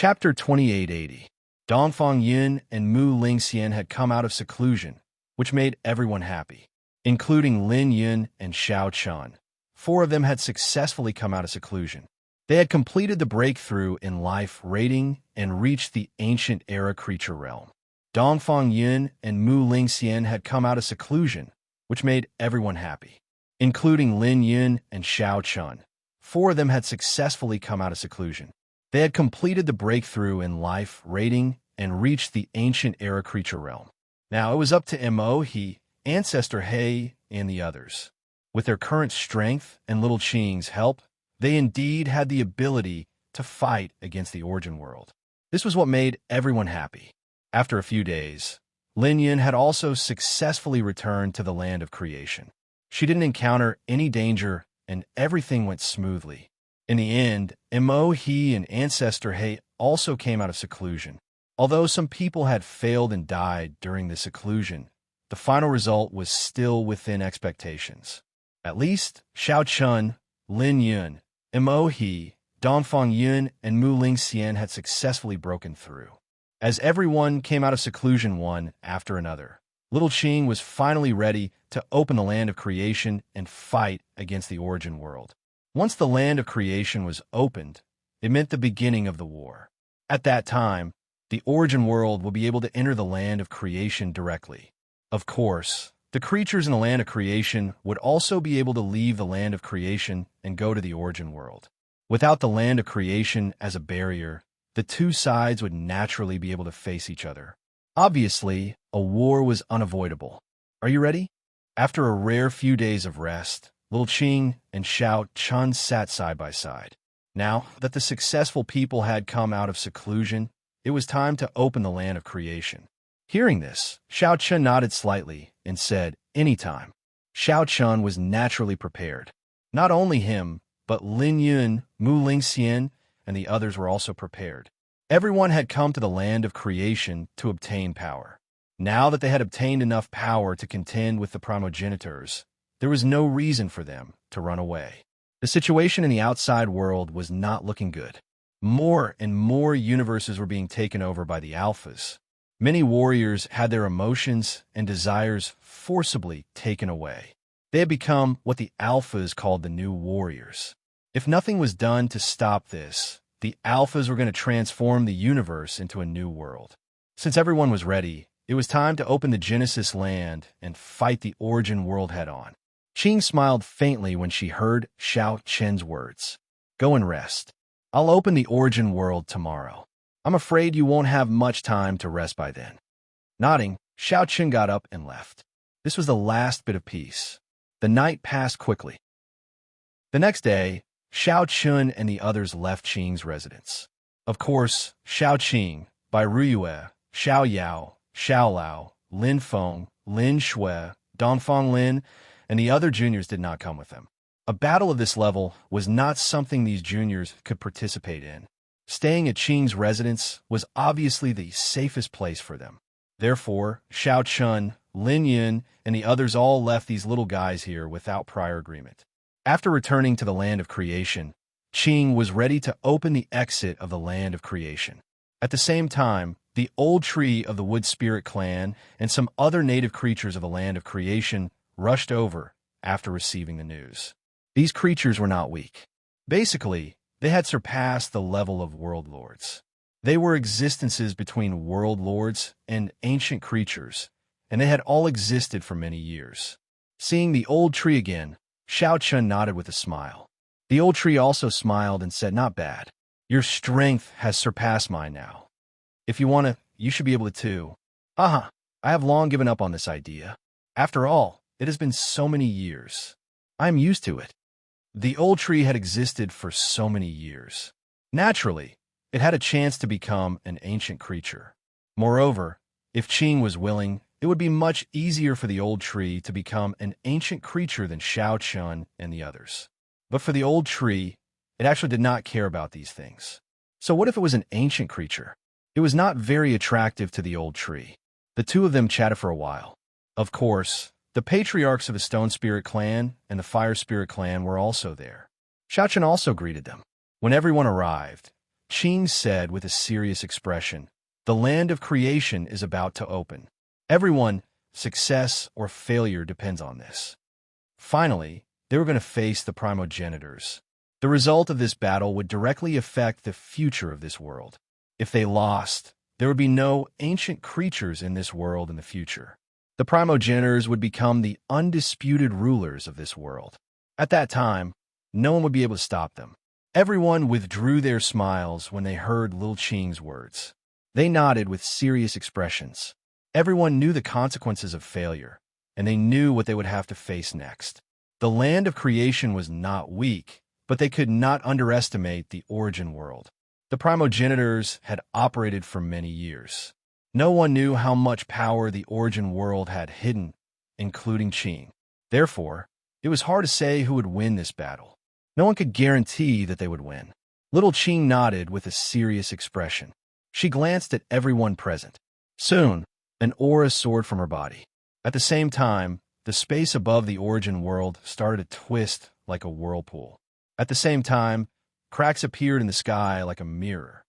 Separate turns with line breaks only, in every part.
Chapter 2880. Dongfang Yun and Mu Lingxian had come out of seclusion, which made everyone happy, including Lin Yun and Xiao Chun. 4 of them had successfully come out of seclusion. They had completed the breakthrough in life rating and reached the ancient era creature realm. Dongfang Yun and Mu Lingxian had come out of seclusion, which made everyone happy, including Lin Yun and Xiao Chun. 4 of them had successfully come out of seclusion. They had completed the breakthrough in life rating and reached the ancient era creature realm. Now it was up to Mo, He, Ancestor He, and the others. With their current strength and Little Qing's help, they indeed had the ability to fight against the origin world. This was what made everyone happy. After a few days, Lin Yun had also successfully returned to the land of creation. She didn't encounter any danger, and everything went smoothly. In the end, Mo, He, and Ancestor He also came out of seclusion. Although some people had failed and died during the seclusion, the final result was still within expectations. At least, Xiao Chun, Lin Yun, Mo, He, Dongfang Yun, and Mu Lingxian had successfully broken through. As everyone came out of seclusion one after another, Little Qing was finally ready to open the land of creation and fight against the origin world. Once the land of creation was opened, it meant the beginning of the war. At that time, the origin world will be able to enter the land of creation directly. Of course, the creatures in the land of creation would also be able to leave the land of creation and go to the origin world. Without the land of creation as a barrier, the two sides would naturally be able to face each other. Obviously, a war was unavoidable. Are you ready? After a rare few days of rest, Little Qing and Xiao Chun sat side by side. Now that the successful people had come out of seclusion, it was time to open the land of creation. Hearing this, Xiao Chun nodded slightly and said, "Anytime." Xiao Chun was naturally prepared. Not only him, but Lin Yun, Mu Lingxian, and the others were also prepared. Everyone had come to the land of creation to obtain power. Now that they had obtained enough power to contend with the primogenitors, there was no reason for them to run away. The situation in the outside world was not looking good. More and more universes were being taken over by the alphas. Many warriors had their emotions and desires forcibly taken away. They had become what the alphas called the new warriors. If nothing was done to stop this, the alphas were going to transform the universe into a new world. Since everyone was ready, it was time to open the Genesis land and fight the origin world head-on. Qing smiled faintly when she heard Xiao Chen's words. "Go and rest. I'll open the origin world tomorrow. I'm afraid you won't have much time to rest by then." Nodding, Xiao Chen got up and left. This was the last bit of peace. The night passed quickly. The next day, Xiao Chun and the others left Qing's residence. Of course, Xiao Qing, Bai Ruyue, Xiao Yao, Xiao Lao, Lin Feng, Lin Shui, Dongfang Lin, and the other juniors did not come with them. A battle of this level was not something these juniors could participate in. Staying at Qing's residence was obviously the safest place for them. Therefore, Xiao Chun, Lin Yun, and the others all left these little guys here without prior agreement. After returning to the land of creation, Qing was ready to open the exit of the land of creation. At the same time, the old tree of the Wood Spirit clan and some other native creatures of the land of creation rushed over after receiving the news. These creatures were not weak. Basically, they had surpassed the level of world lords. They were existences between world lords and ancient creatures, and they had all existed for many years. Seeing the old tree again, Xiao Chun nodded with a smile. The old tree also smiled and said, "Not bad. Your strength has surpassed mine now. If you want to, you should be able to too. I have long given up on this idea. After all, it has been so many years. I am used to it." The old tree had existed for so many years. Naturally, it had a chance to become an ancient creature. Moreover, if Qing was willing, it would be much easier for the old tree to become an ancient creature than Xiao Chun and the others. But for the old tree, it actually did not care about these things. So what if it was an ancient creature? It was not very attractive to the old tree. The two of them chatted for a while. Of course, the patriarchs of the Stone Spirit clan and the Fire Spirit clan were also there. Xiao Chen also greeted them. When everyone arrived, Qing said with a serious expression, "The land of creation is about to open. Everyone, success or failure depends on this." Finally, they were going to face the primogenitors. The result of this battle would directly affect the future of this world. If they lost, there would be no ancient creatures in this world in the future. The primogenitors would become the undisputed rulers of this world. At that time, no one would be able to stop them. Everyone withdrew their smiles when they heard Lil Qing's words. They nodded with serious expressions. Everyone knew the consequences of failure, and they knew what they would have to face next. The land of creation was not weak, but they could not underestimate the origin world. The primogenitors had operated for many years. No one knew how much power the origin world had hidden, including Qing. Therefore, it was hard to say who would win this battle. No one could guarantee that they would win. Little Qing nodded with a serious expression. She glanced at everyone present. Soon, an aura soared from her body. At the same time, the space above the origin world started to twist like a whirlpool. At the same time, cracks appeared in the sky like a mirror.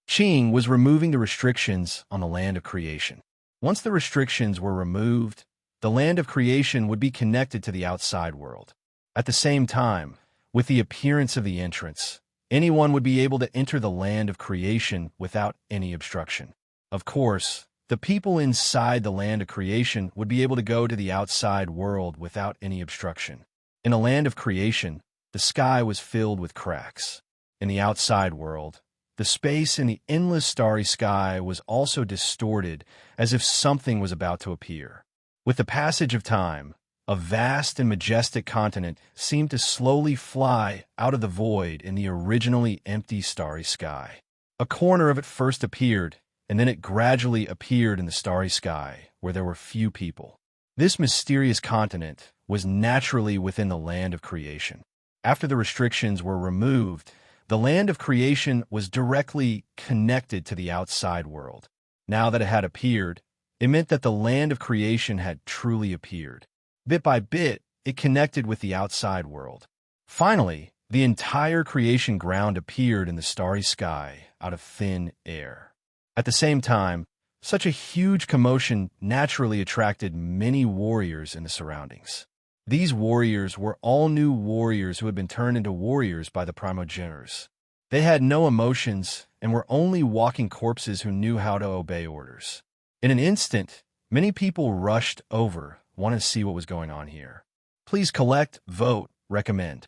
Qing was removing the restrictions on the land of creation. Once the restrictions were removed, the land of creation would be connected to the outside world. At the same time, with the appearance of the entrance, anyone would be able to enter the land of creation without any obstruction. Of course, the people inside the land of creation would be able to go to the outside world without any obstruction. In a land of creation, the sky was filled with cracks. In the outside world, the space in the endless starry sky was also distorted as if something was about to appear. With the passage of time, a vast and majestic continent seemed to slowly fly out of the void in the originally empty starry sky. A corner of it first appeared, and then it gradually appeared in the starry sky, where there were few people. This mysterious continent was naturally within the land of creation. After the restrictions were removed, the land of creation was directly connected to the outside world. Now that it had appeared, it meant that the land of creation had truly appeared. Bit by bit, it connected with the outside world. Finally, the entire creation ground appeared in the starry sky out of thin air. At the same time, such a huge commotion naturally attracted many warriors in the surroundings. These warriors were all new warriors who had been turned into warriors by the primogenitors. They had no emotions and were only walking corpses who knew how to obey orders. In an instant, many people rushed over, wanting to see what was going on here. Please collect, vote, recommend.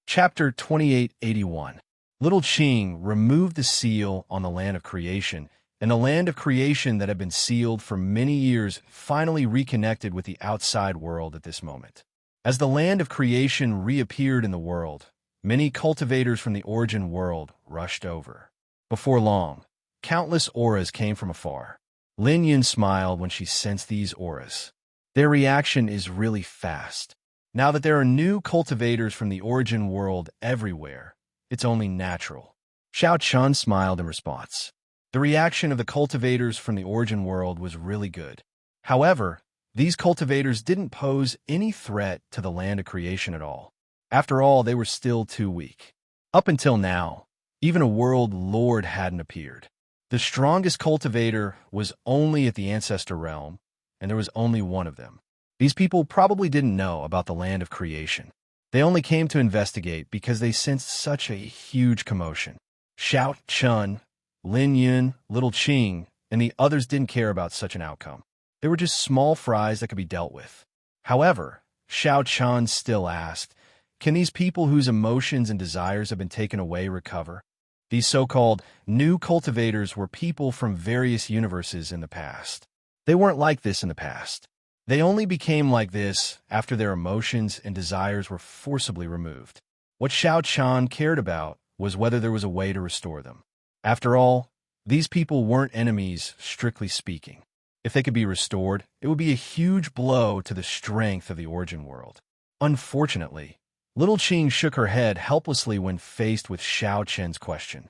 Chapter 2881. Little Qing removed the seal on the land of creation, and the land of creation that had been sealed for many years finally reconnected with the outside world at this moment. As the land of creation reappeared in the world, many cultivators from the origin world rushed over. Before long, countless auras came from afar. Lin Yun smiled when she sensed these auras. Their reaction is really fast. Now that there are new cultivators from the origin world everywhere, it's only natural. Xiao Chun smiled in response. The reaction of the cultivators from the origin world was really good. However, these cultivators didn't pose any threat to the land of creation at all. After all, they were still too weak. Up until now, even a world lord hadn't appeared. The strongest cultivator was only at the ancestor realm, and there was only one of them. These people probably didn't know about the land of creation. They only came to investigate because they sensed such a huge commotion. Xiao Chun, Lin Yun, Little Qing, and the others didn't care about such an outcome. They were just small fries that could be dealt with. However, Xiao Chun still asked, can these people whose emotions and desires have been taken away recover? These so-called new cultivators were people from various universes in the past. They weren't like this in the past. They only became like this after their emotions and desires were forcibly removed. What Xiao Chan cared about was whether there was a way to restore them. After all, these people weren't enemies, strictly speaking. If they could be restored, it would be a huge blow to the strength of the origin world. Unfortunately, Little Qing shook her head helplessly when faced with Xiao Chen's question.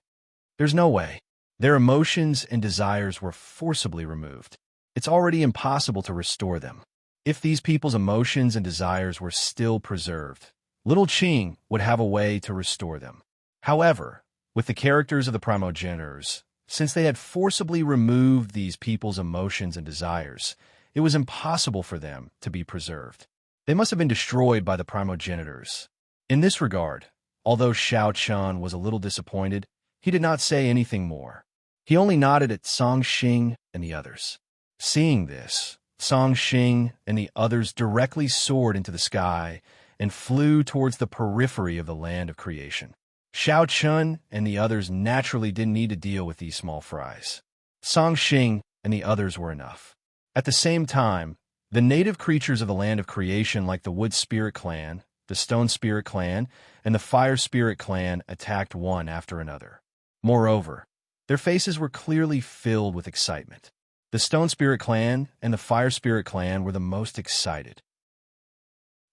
There's no way. Their emotions and desires were forcibly removed. It's already impossible to restore them. If these people's emotions and desires were still preserved, Little Qing would have a way to restore them. However, with the characters of the primogenitors, since they had forcibly removed these people's emotions and desires, it was impossible for them to be preserved. They must have been destroyed by the primogenitors. In this regard, although Shao Chun was a little disappointed, he did not say anything more. He only nodded at Song Xing and the others. Seeing this, Song Xing and the others directly soared into the sky and flew towards the periphery of the land of creation. Shao Chun and the others naturally didn't need to deal with these small fries. Song Xing and the others were enough. At the same time, the native creatures of the land of creation like the Wood Spirit Clan, the Stone Spirit Clan, and the Fire Spirit Clan attacked one after another. Moreover, their faces were clearly filled with excitement. The Stone Spirit Clan and the Fire Spirit Clan were the most excited.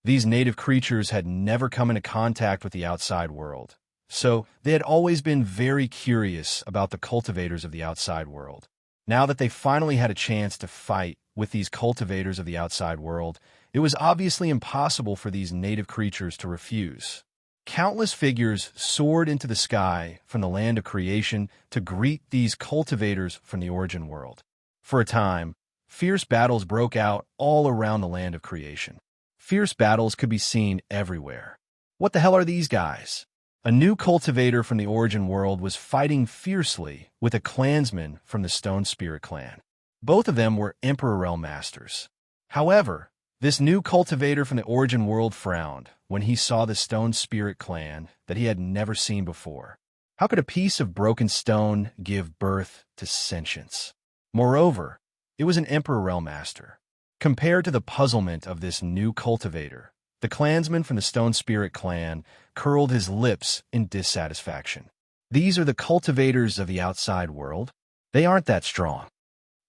These native creatures had never come into contact with the outside world, so they had always been very curious about the cultivators of the outside world. Now that they finally had a chance to fight with these cultivators of the outside world, it was obviously impossible for these native creatures to refuse. Countless figures soared into the sky from the land of creation to greet these cultivators from the origin world. For a time, fierce battles broke out all around the land of creation. Fierce battles could be seen everywhere. What the hell are these guys? A new cultivator from the origin world was fighting fiercely with a clansman from the Stone Spirit Clan. Both of them were Emperor Realm Masters. However, this new cultivator from the origin world frowned when he saw the Stone Spirit Clan that he had never seen before. How could a piece of broken stone give birth to sentience? Moreover, it was an Emperor Realm Master. Compared to the puzzlement of this new cultivator, the clansman from the Stone Spirit Clan curled his lips in dissatisfaction. These are the cultivators of the outside world? They aren't that strong.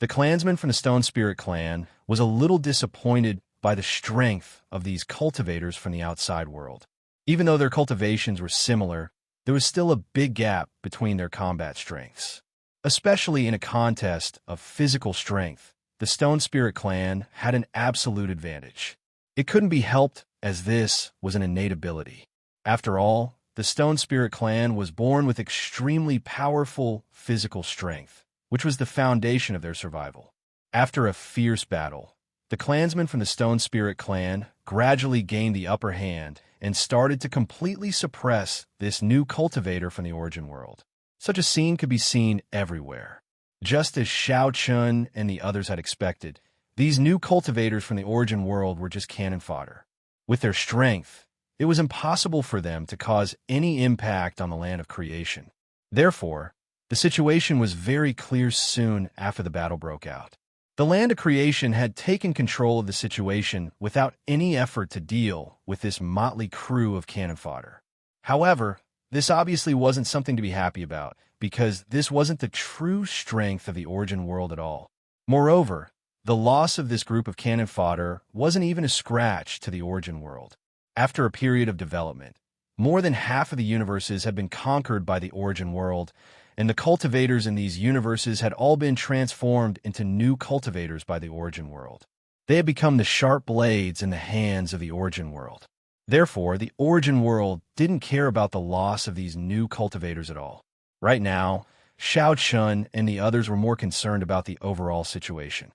The clansman from the Stone Spirit Clan was a little disappointed by the strength of these cultivators from the outside world. Even though their cultivations were similar, there was still a big gap between their combat strengths. Especially in a contest of physical strength, the Stone Spirit Clan had an absolute advantage. It couldn't be helped as this was an innate ability. After all, the Stone Spirit Clan was born with extremely powerful physical strength, which was the foundation of their survival. After a fierce battle, the clansmen from the Stone Spirit Clan gradually gained the upper hand and started to completely suppress this new cultivator from the origin world. Such a scene could be seen everywhere. Just as Shao Chun and the others had expected, these new cultivators from the origin world were just cannon fodder. With their strength, it was impossible for them to cause any impact on the land of creation. Therefore, the situation was very clear soon after the battle broke out. The land of creation had taken control of the situation without any effort to deal with this motley crew of cannon fodder. However, this obviously wasn't something to be happy about, because this wasn't the true strength of the origin world at all. Moreover, the loss of this group of cannon fodder wasn't even a scratch to the origin world. After a period of development, more than half of the universes had been conquered by the origin world, and the cultivators in these universes had all been transformed into new cultivators by the origin world. They had become the sharp blades in the hands of the origin world. Therefore, the origin world didn't care about the loss of these new cultivators at all. Right now, Shao Chun and the others were more concerned about the overall situation.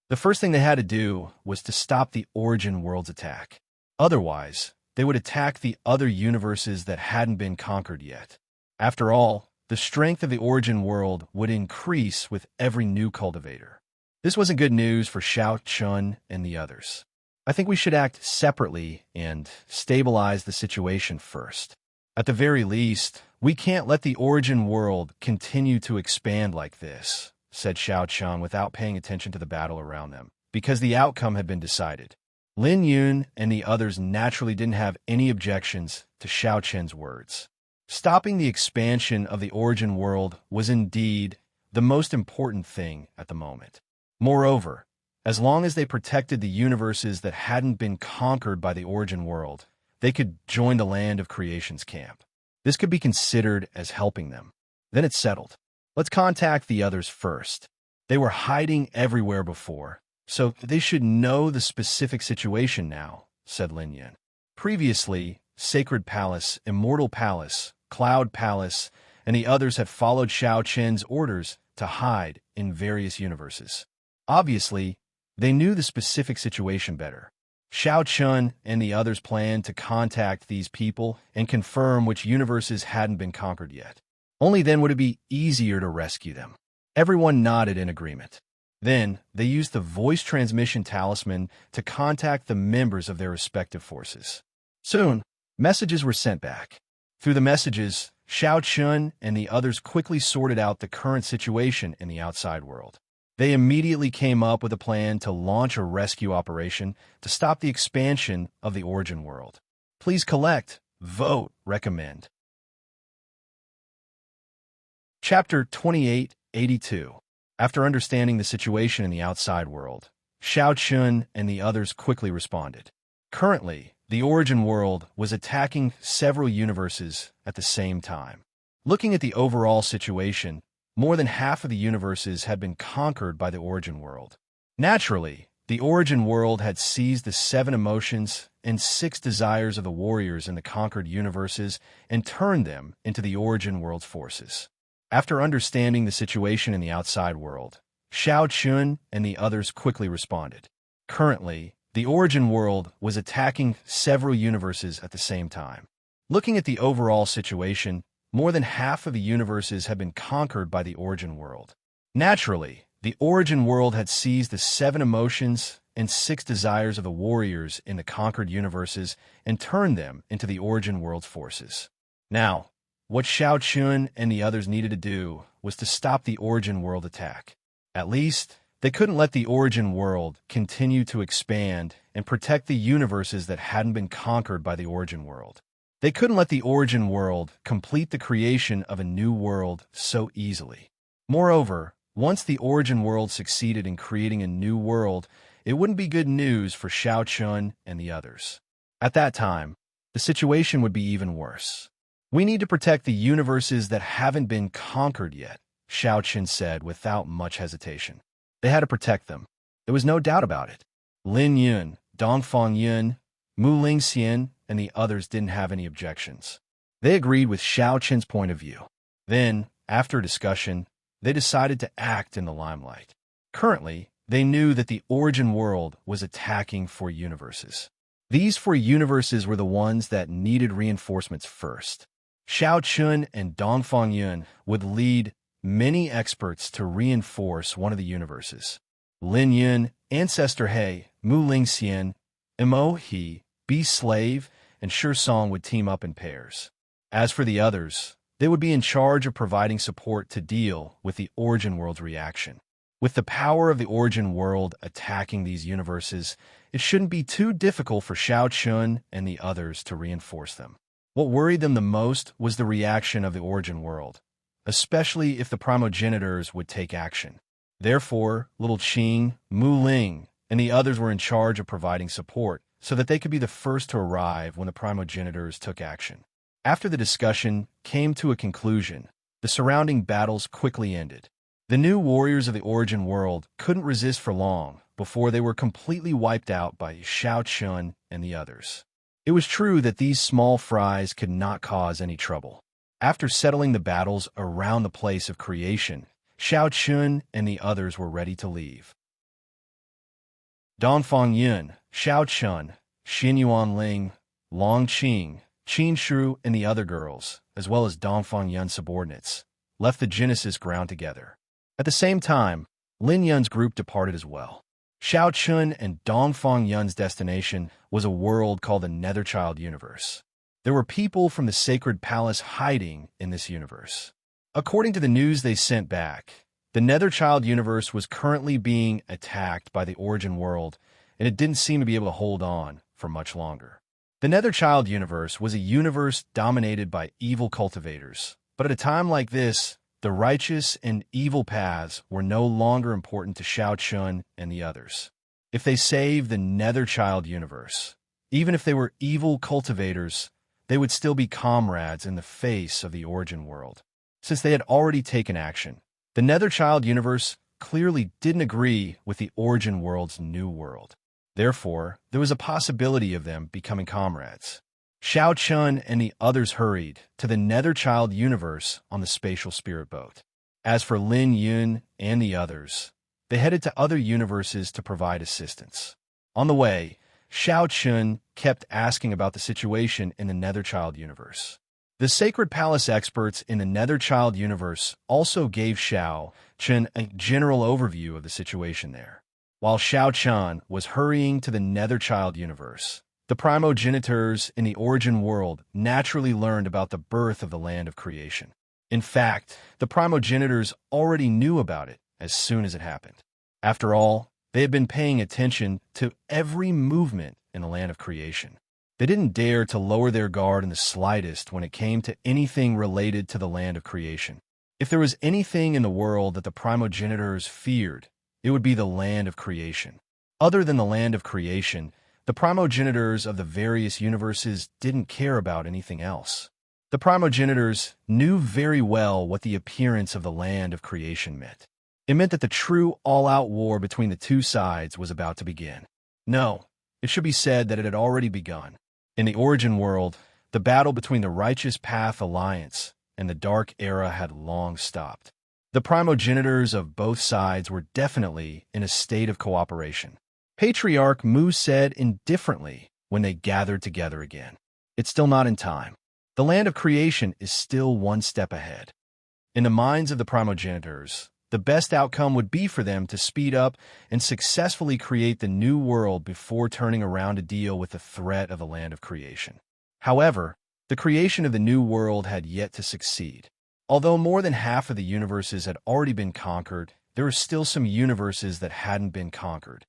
The first thing they had to do was to stop the origin world's attack. Otherwise, they would attack the other universes that hadn't been conquered yet. After all, the strength of the origin world would increase with every new cultivator. This wasn't good news for Shao Chun and the others. I think we should act separately and stabilize the situation first. At the very least, we can't let the origin world continue to expand like this, said Shao Chun without paying attention to the battle around them, because the outcome had been decided. Lin Yun and the others naturally didn't have any objections to Shao Chun's words. Stopping the expansion of the origin world was indeed the most important thing at the moment. Moreover, as long as they protected the universes that hadn't been conquered by the origin world, they could join the land of creation's camp. This could be considered as helping them. Then it's settled. Let's contact the others first. They were hiding everywhere before, so they should know the specific situation now, said Lin Yan. Previously, Sacred Palace, Immortal Palace, Cloud Palace, and the others had followed Shao Qin's orders to hide in various universes. Obviously, they knew the specific situation better. Shao Qin and the others planned to contact these people and confirm which universes hadn't been conquered yet. Only then would it be easier to rescue them. Everyone nodded in agreement. Then, they used the voice transmission talisman to contact the members of their respective forces. Soon, messages were sent back. Through the messages, Shao Qin and the others quickly sorted out the current situation in the outside world. They immediately came up with a plan to launch a rescue operation to stop the expansion of the origin world. Please collect, vote, recommend. Chapter 2882. After understanding the situation in the outside world, Shao Qin and the others quickly responded. Currently, the origin world was attacking several universes at the same time. Looking at the overall situation, more than half of the universes had been conquered by the origin world. Naturally, the origin world had seized the 7 emotions and 6 desires of the warriors in the conquered universes and turned them into the origin world's forces. After understanding the situation in the outside world, Shao Qin and the others quickly responded. Currently, the origin world was attacking several universes at the same time. Looking at the overall situation, more than half of the universes had been conquered by the origin world. Naturally, the origin world had seized the 7 emotions and 6 desires of the warriors in the conquered universes and turned them into the origin world's forces. Now, what Shao Qin and the others needed to do was to stop the origin world attack. At least, they couldn't let the origin world continue to expand and protect the universes that hadn't been conquered by the origin world. They couldn't let the origin world complete the creation of a new world so easily. Moreover, once the origin world succeeded in creating a new world, it wouldn't be good news for Shao Qin and the others. At that time, the situation would be even worse. We need to protect the universes that haven't been conquered yet, Shao Qin said without much hesitation. They had to protect them. There was no doubt about it. Lin Yun, Dongfang Yun, Mu Lingxian, and the others didn't have any objections. They agreed with Shao Qin's point of view. Then, after discussion, they decided to act in the limelight. Currently, they knew that the origin world was attacking 4 universes. These 4 universes were the ones that needed reinforcements first. Shao Qin and Dongfang Yun would lead many experts to reinforce one of the universes. Lin Yun, Ancestor He, Mu Lingxian, Mo He, Beast Slave, and Song would team up in pairs. As for the others, they would be in charge of providing support to deal with the origin world's reaction. With the power of the origin world attacking these universes, it shouldn't be too difficult for Shao Qin and the others to reinforce them. What worried them the most was the reaction of the origin world, especially if the primogenitors would take action. Therefore, Little Qing, Mu Ling, and the others were in charge of providing support so that they could be the first to arrive when the primogenitors took action. After the discussion came to a conclusion, the surrounding battles quickly ended. The new warriors of the origin world couldn't resist for long before they were completely wiped out by Shao Qin and the others. It was true that these small fries could not cause any trouble. After settling the battles around the place of creation, Shao Qin and the others were ready to leave. Dongfang Yun, Shao Qin, Xin Yuanling, Long Qing, Qin Shu, and the other girls, as well as Dongfang Yun's subordinates, left the Genesis ground together. At the same time, Lin Yun's group departed as well. Shao Qin and Dongfang Yun's destination was a world called the Netherchild Universe. There were people from the Sacred Palace hiding in this universe. According to the news they sent back, the Netherchild Universe was currently being attacked by the origin world, and it didn't seem to be able to hold on for much longer. The Netherchild Universe was a universe dominated by evil cultivators, but at a time like this, the righteous and evil paths were no longer important to Shao Qin and the others. If they saved the Netherchild Universe, even if they were evil cultivators, they would still be comrades in the face of the origin world. Since they had already taken action, the Netherchild Universe clearly didn't agree with the origin world's new world. Therefore, there was a possibility of them becoming comrades. Xiao Chun and the others hurried to the Netherchild universe on the spatial spirit boat. As for Lin Yun and the others, they headed to other universes to provide assistance. On the way, Xiao Chun kept asking about the situation in the Netherchild universe. The Sacred Palace experts in the Netherchild universe also gave Xiao Chun a general overview of the situation there. While Xiao Chun was hurrying to the Netherchild universe, the primogenitors in the origin world naturally learned about the birth of the land of creation. In fact, the primogenitors already knew about it as soon as it happened. After all, they had been paying attention to every movement in the land of creation. They didn't dare to lower their guard in the slightest when it came to anything related to the land of creation. If there was anything in the world that the primogenitors feared, it would be the land of creation. Other than the land of creation, the primogenitors of the various universes didn't care about anything else. The primogenitors knew very well what the appearance of the land of creation meant. It meant that the true all-out war between the two sides was about to begin. No, it should be said that it had already begun. In the origin world, the battle between the Righteous Path Alliance and the Dark Era had long stopped. The primogenitors of both sides were definitely in a state of cooperation. Patriarch Mu said indifferently when they gathered together again. It's still not in time. The land of creation is still one step ahead. In the minds of the primogenitors, the best outcome would be for them to speed up and successfully create the new world before turning around to deal with the threat of the land of creation. However, the creation of the new world had yet to succeed. Although more than half of the universes had already been conquered, there were still some universes that hadn't been conquered.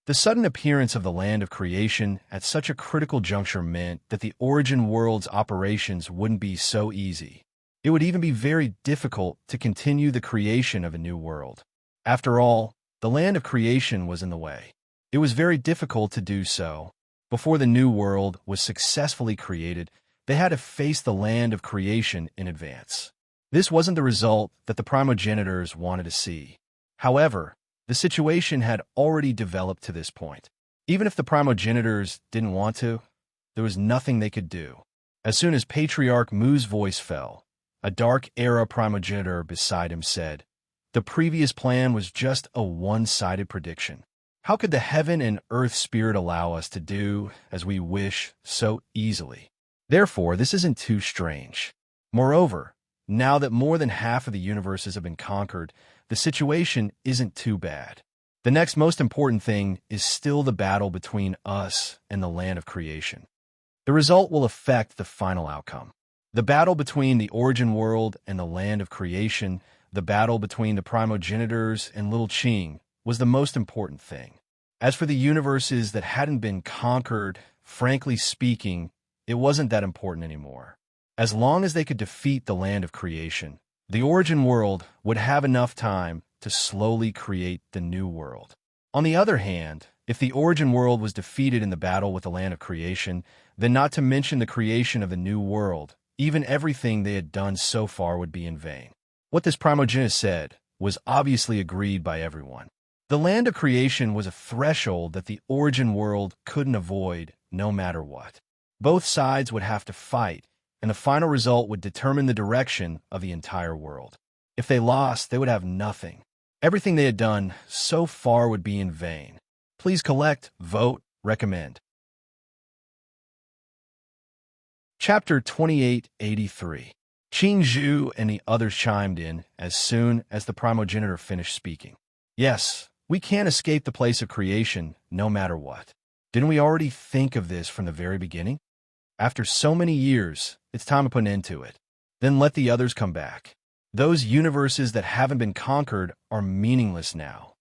The sudden appearance of the land of creation at such a critical juncture meant that the origin world's operations wouldn't be so easy. It would even be very difficult to continue the creation of a new world. After all, the land of creation was in the way. It was very difficult to do so. Before the new world was successfully created, they had to face the land of creation in advance. This wasn't the result that the primogenitors wanted to see. However, the situation had already developed to this point. Even if the primogenitors didn't want to, there was nothing they could do. As soon as Patriarch Mu's voice fell, a Dark Era primogenitor beside him said, "The previous plan was just a one-sided prediction. How could the heaven and earth spirit allow us to do as we wish so easily? Therefore, this isn't too strange. Moreover, now that more than half of the universes have been conquered, the situation isn't too bad. The next most important thing is still the battle between us and the land of creation. The result will affect the final outcome. The battle between the origin world and the land of creation, the battle between the primogenitors and Little Qing, was the most important thing. As for the universes that hadn't been conquered, frankly speaking, it wasn't that important anymore. As long as they could defeat the land of creation, the origin world would have enough time to slowly create the new world. On the other hand, if the origin world was defeated in the battle with the land of creation, then not to mention the creation of the new world, even everything they had done so far would be in vain. What this primogenitor said was obviously agreed by everyone. The land of creation was a threshold that the origin world couldn't avoid no matter what. Both sides would have to fight, and the final result would determine the direction of the entire world. If they lost, they would have nothing. Everything they had done so far would be in vain. Please collect, vote, recommend. Chapter 2883. Qing Zhu and the others chimed in as soon as the primogenitor finished speaking. Yes, we can't escape the place of creation no matter what. Didn't we already think of this from the very beginning? After so many years, it's time to put an end to it. Then let the others come back. Those universes that haven't been conquered are meaningless now.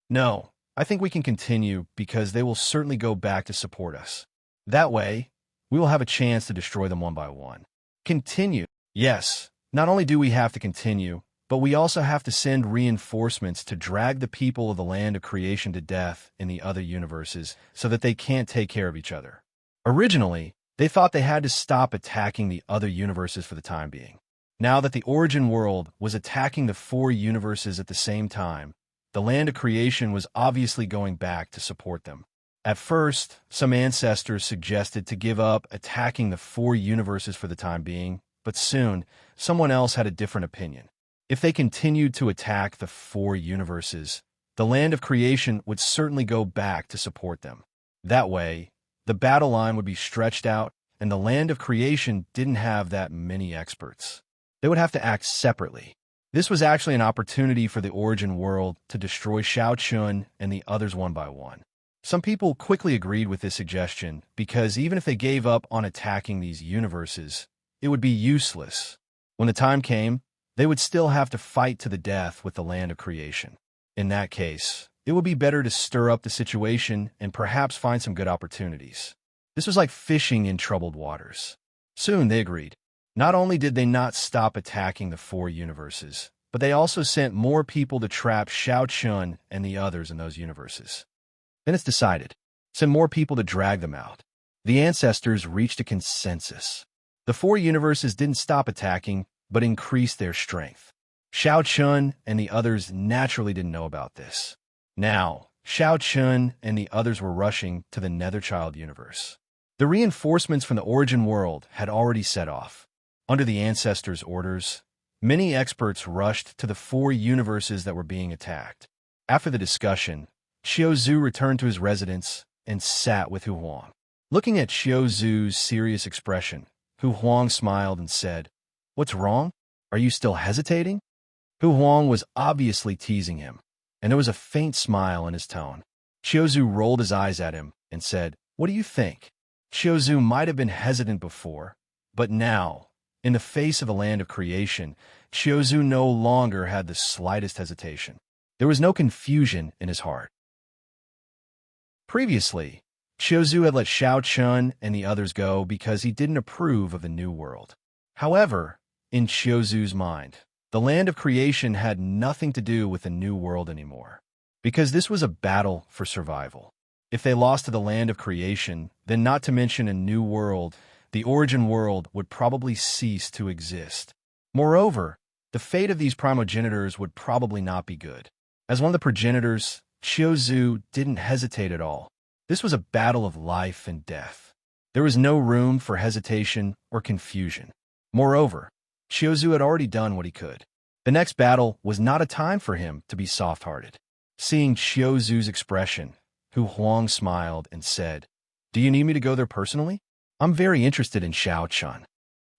No, I think we can continue because they will certainly go back to support us. That way, we will have a chance to destroy them one by one. Continue. Yes, not only do we have to continue, but we also have to send reinforcements to drag the people of the land of creation to death in the other universes so that they can't take care of each other. Originally, they thought they had to stop attacking the other universes for the time being. Now that the origin world was attacking the 4 universes at the same time, the land of creation was obviously going back to support them. At first, some ancestors suggested to give up attacking the four universes for the time being, but soon, someone else had a different opinion. If they continued to attack the four universes, the land of creation would certainly go back to support them. That way, the battle line would be stretched out, and the land of creation didn't have that many experts. They would have to act separately. This was actually an opportunity for the origin world to destroy Shao Chun and the others one by one. Some people quickly agreed with this suggestion because even if they gave up on attacking these universes, it would be useless. When the time came, they would still have to fight to the death with the land of creation. In that case, it would be better to stir up the situation and perhaps find some good opportunities. This was like fishing in troubled waters. Soon they agreed. Not only did they not stop attacking the four universes, but they also sent more people to trap Shao Chun and the others in those universes. Then it's decided. Send more people to drag them out. The ancestors reached a consensus. The four universes didn't stop attacking, but increased their strength. Shao Chun and the others naturally didn't know about this. Now, Shao Chun and the others were rushing to the Netherchild universe. The reinforcements from the origin world had already set off. Under the ancestors' orders, many experts rushed to the four universes that were being attacked. After the discussion, Qiu Zhu returned to his residence and sat with Hu Huang. Looking at Qiu Zhu's serious expression, Hu Huang smiled and said, "What's wrong? Are you still hesitating?" Hu Huang was obviously teasing him, and there was a faint smile in his tone. Qiu Zhu rolled his eyes at him and said, "What do you think?" Qiu Zhu might have been hesitant before, but now, in the face of the land of creation, Qiu Zhu no longer had the slightest hesitation. There was no confusion in his heart. Previously, Qiu Zhu had let Shao Chun and the others go because he didn't approve of the new world. However, in Qiu Zhu's mind, the land of creation had nothing to do with the new world anymore, because this was a battle for survival. If they lost to the land of creation, then not to mention a new world, the origin world would probably cease to exist. Moreover, the fate of these primogenitors would probably not be good. As one of the progenitors, Qiu Zhu didn't hesitate at all. This was a battle of life and death. There was no room for hesitation or confusion. Moreover, Qiu Zhu had already done what he could. The next battle was not a time for him to be soft-hearted. Seeing Qiu Zhu's expression, Hu Huang smiled and said, "Do you need me to go there personally? I'm very interested in Shao Chun."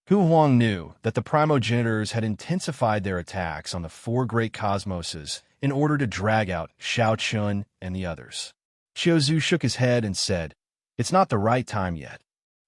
Hu Huang knew that the primogenitors had intensified their attacks on the four great cosmoses in order to drag out Shao Chun and the others. Qiu Zhu shook his head and said, "It's not the right time yet.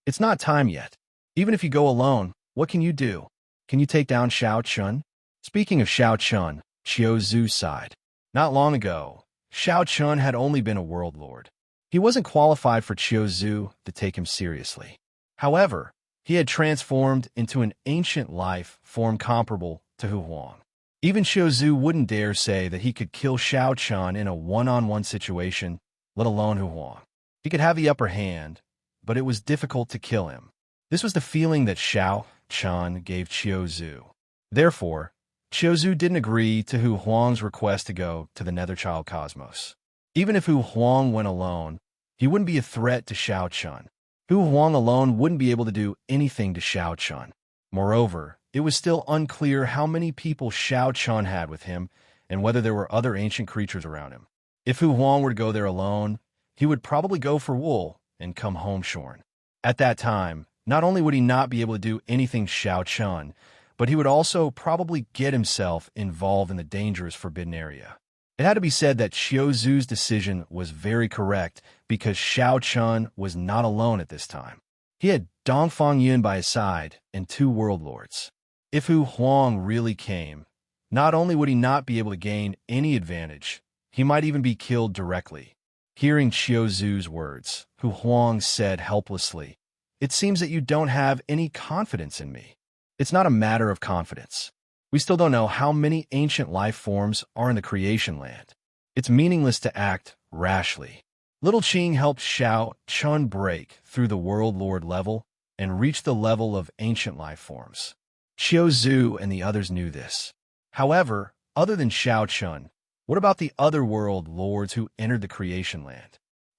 It's not time yet. Even if you go alone, what can you do? Can you take down Shao Chun?" Speaking of Shao Chun, Qiu Zhu sighed. Not long ago, Shao Chun had only been a world lord. He wasn't qualified for Qiu Zhu to take him seriously. However, he had transformed into an ancient life form comparable to Hu Huang. Even Qiu Zhu wouldn't dare say that he could kill Shao Chun in a one-on-one situation, let alone Hu Huang. He could have the upper hand, but it was difficult to kill him. This was the feeling that Shao Chun gave Qiu Zhu. Therefore, Qiu Zhu didn't agree to Hu Huang's request to go to the Netherchild cosmos. Even if Hu Huang went alone, he wouldn't be a threat to Shao Chun. Hu Huang alone wouldn't be able to do anything to Shao Chun. Moreover, it was still unclear how many people Shao Chun had with him and whether there were other ancient creatures around him. If Hu Huang were to go there alone, he would probably go for wool and come home shorn. At that time, not only would he not be able to do anything to Shao Chun, but he would also probably get himself involved in the dangerous forbidden area. It had to be said that Qiu Zhu's decision was very correct because Shao Chun was not alone at this time. He had Dongfang Yun by his side and two world lords. If Hu Huang really came, not only would he not be able to gain any advantage, he might even be killed directly. Hearing Qiu Zhu's words, Hu Huang said helplessly, "It seems that you don't have any confidence in me." It's not a matter of confidence. We still don't know how many ancient life forms are in the creation land. It's meaningless to act rashly. Little Qing helped Shao Chun break through the World Lord level and reach the level of ancient life forms. Qiu Zhu and the others knew this. However, other than Shao Chun, what about the other world lords who entered the creation land?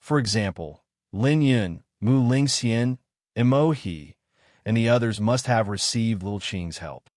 For example, Lin Yun, Mu Lingxian, and Mo He, and the others must have received Lil Qing's help.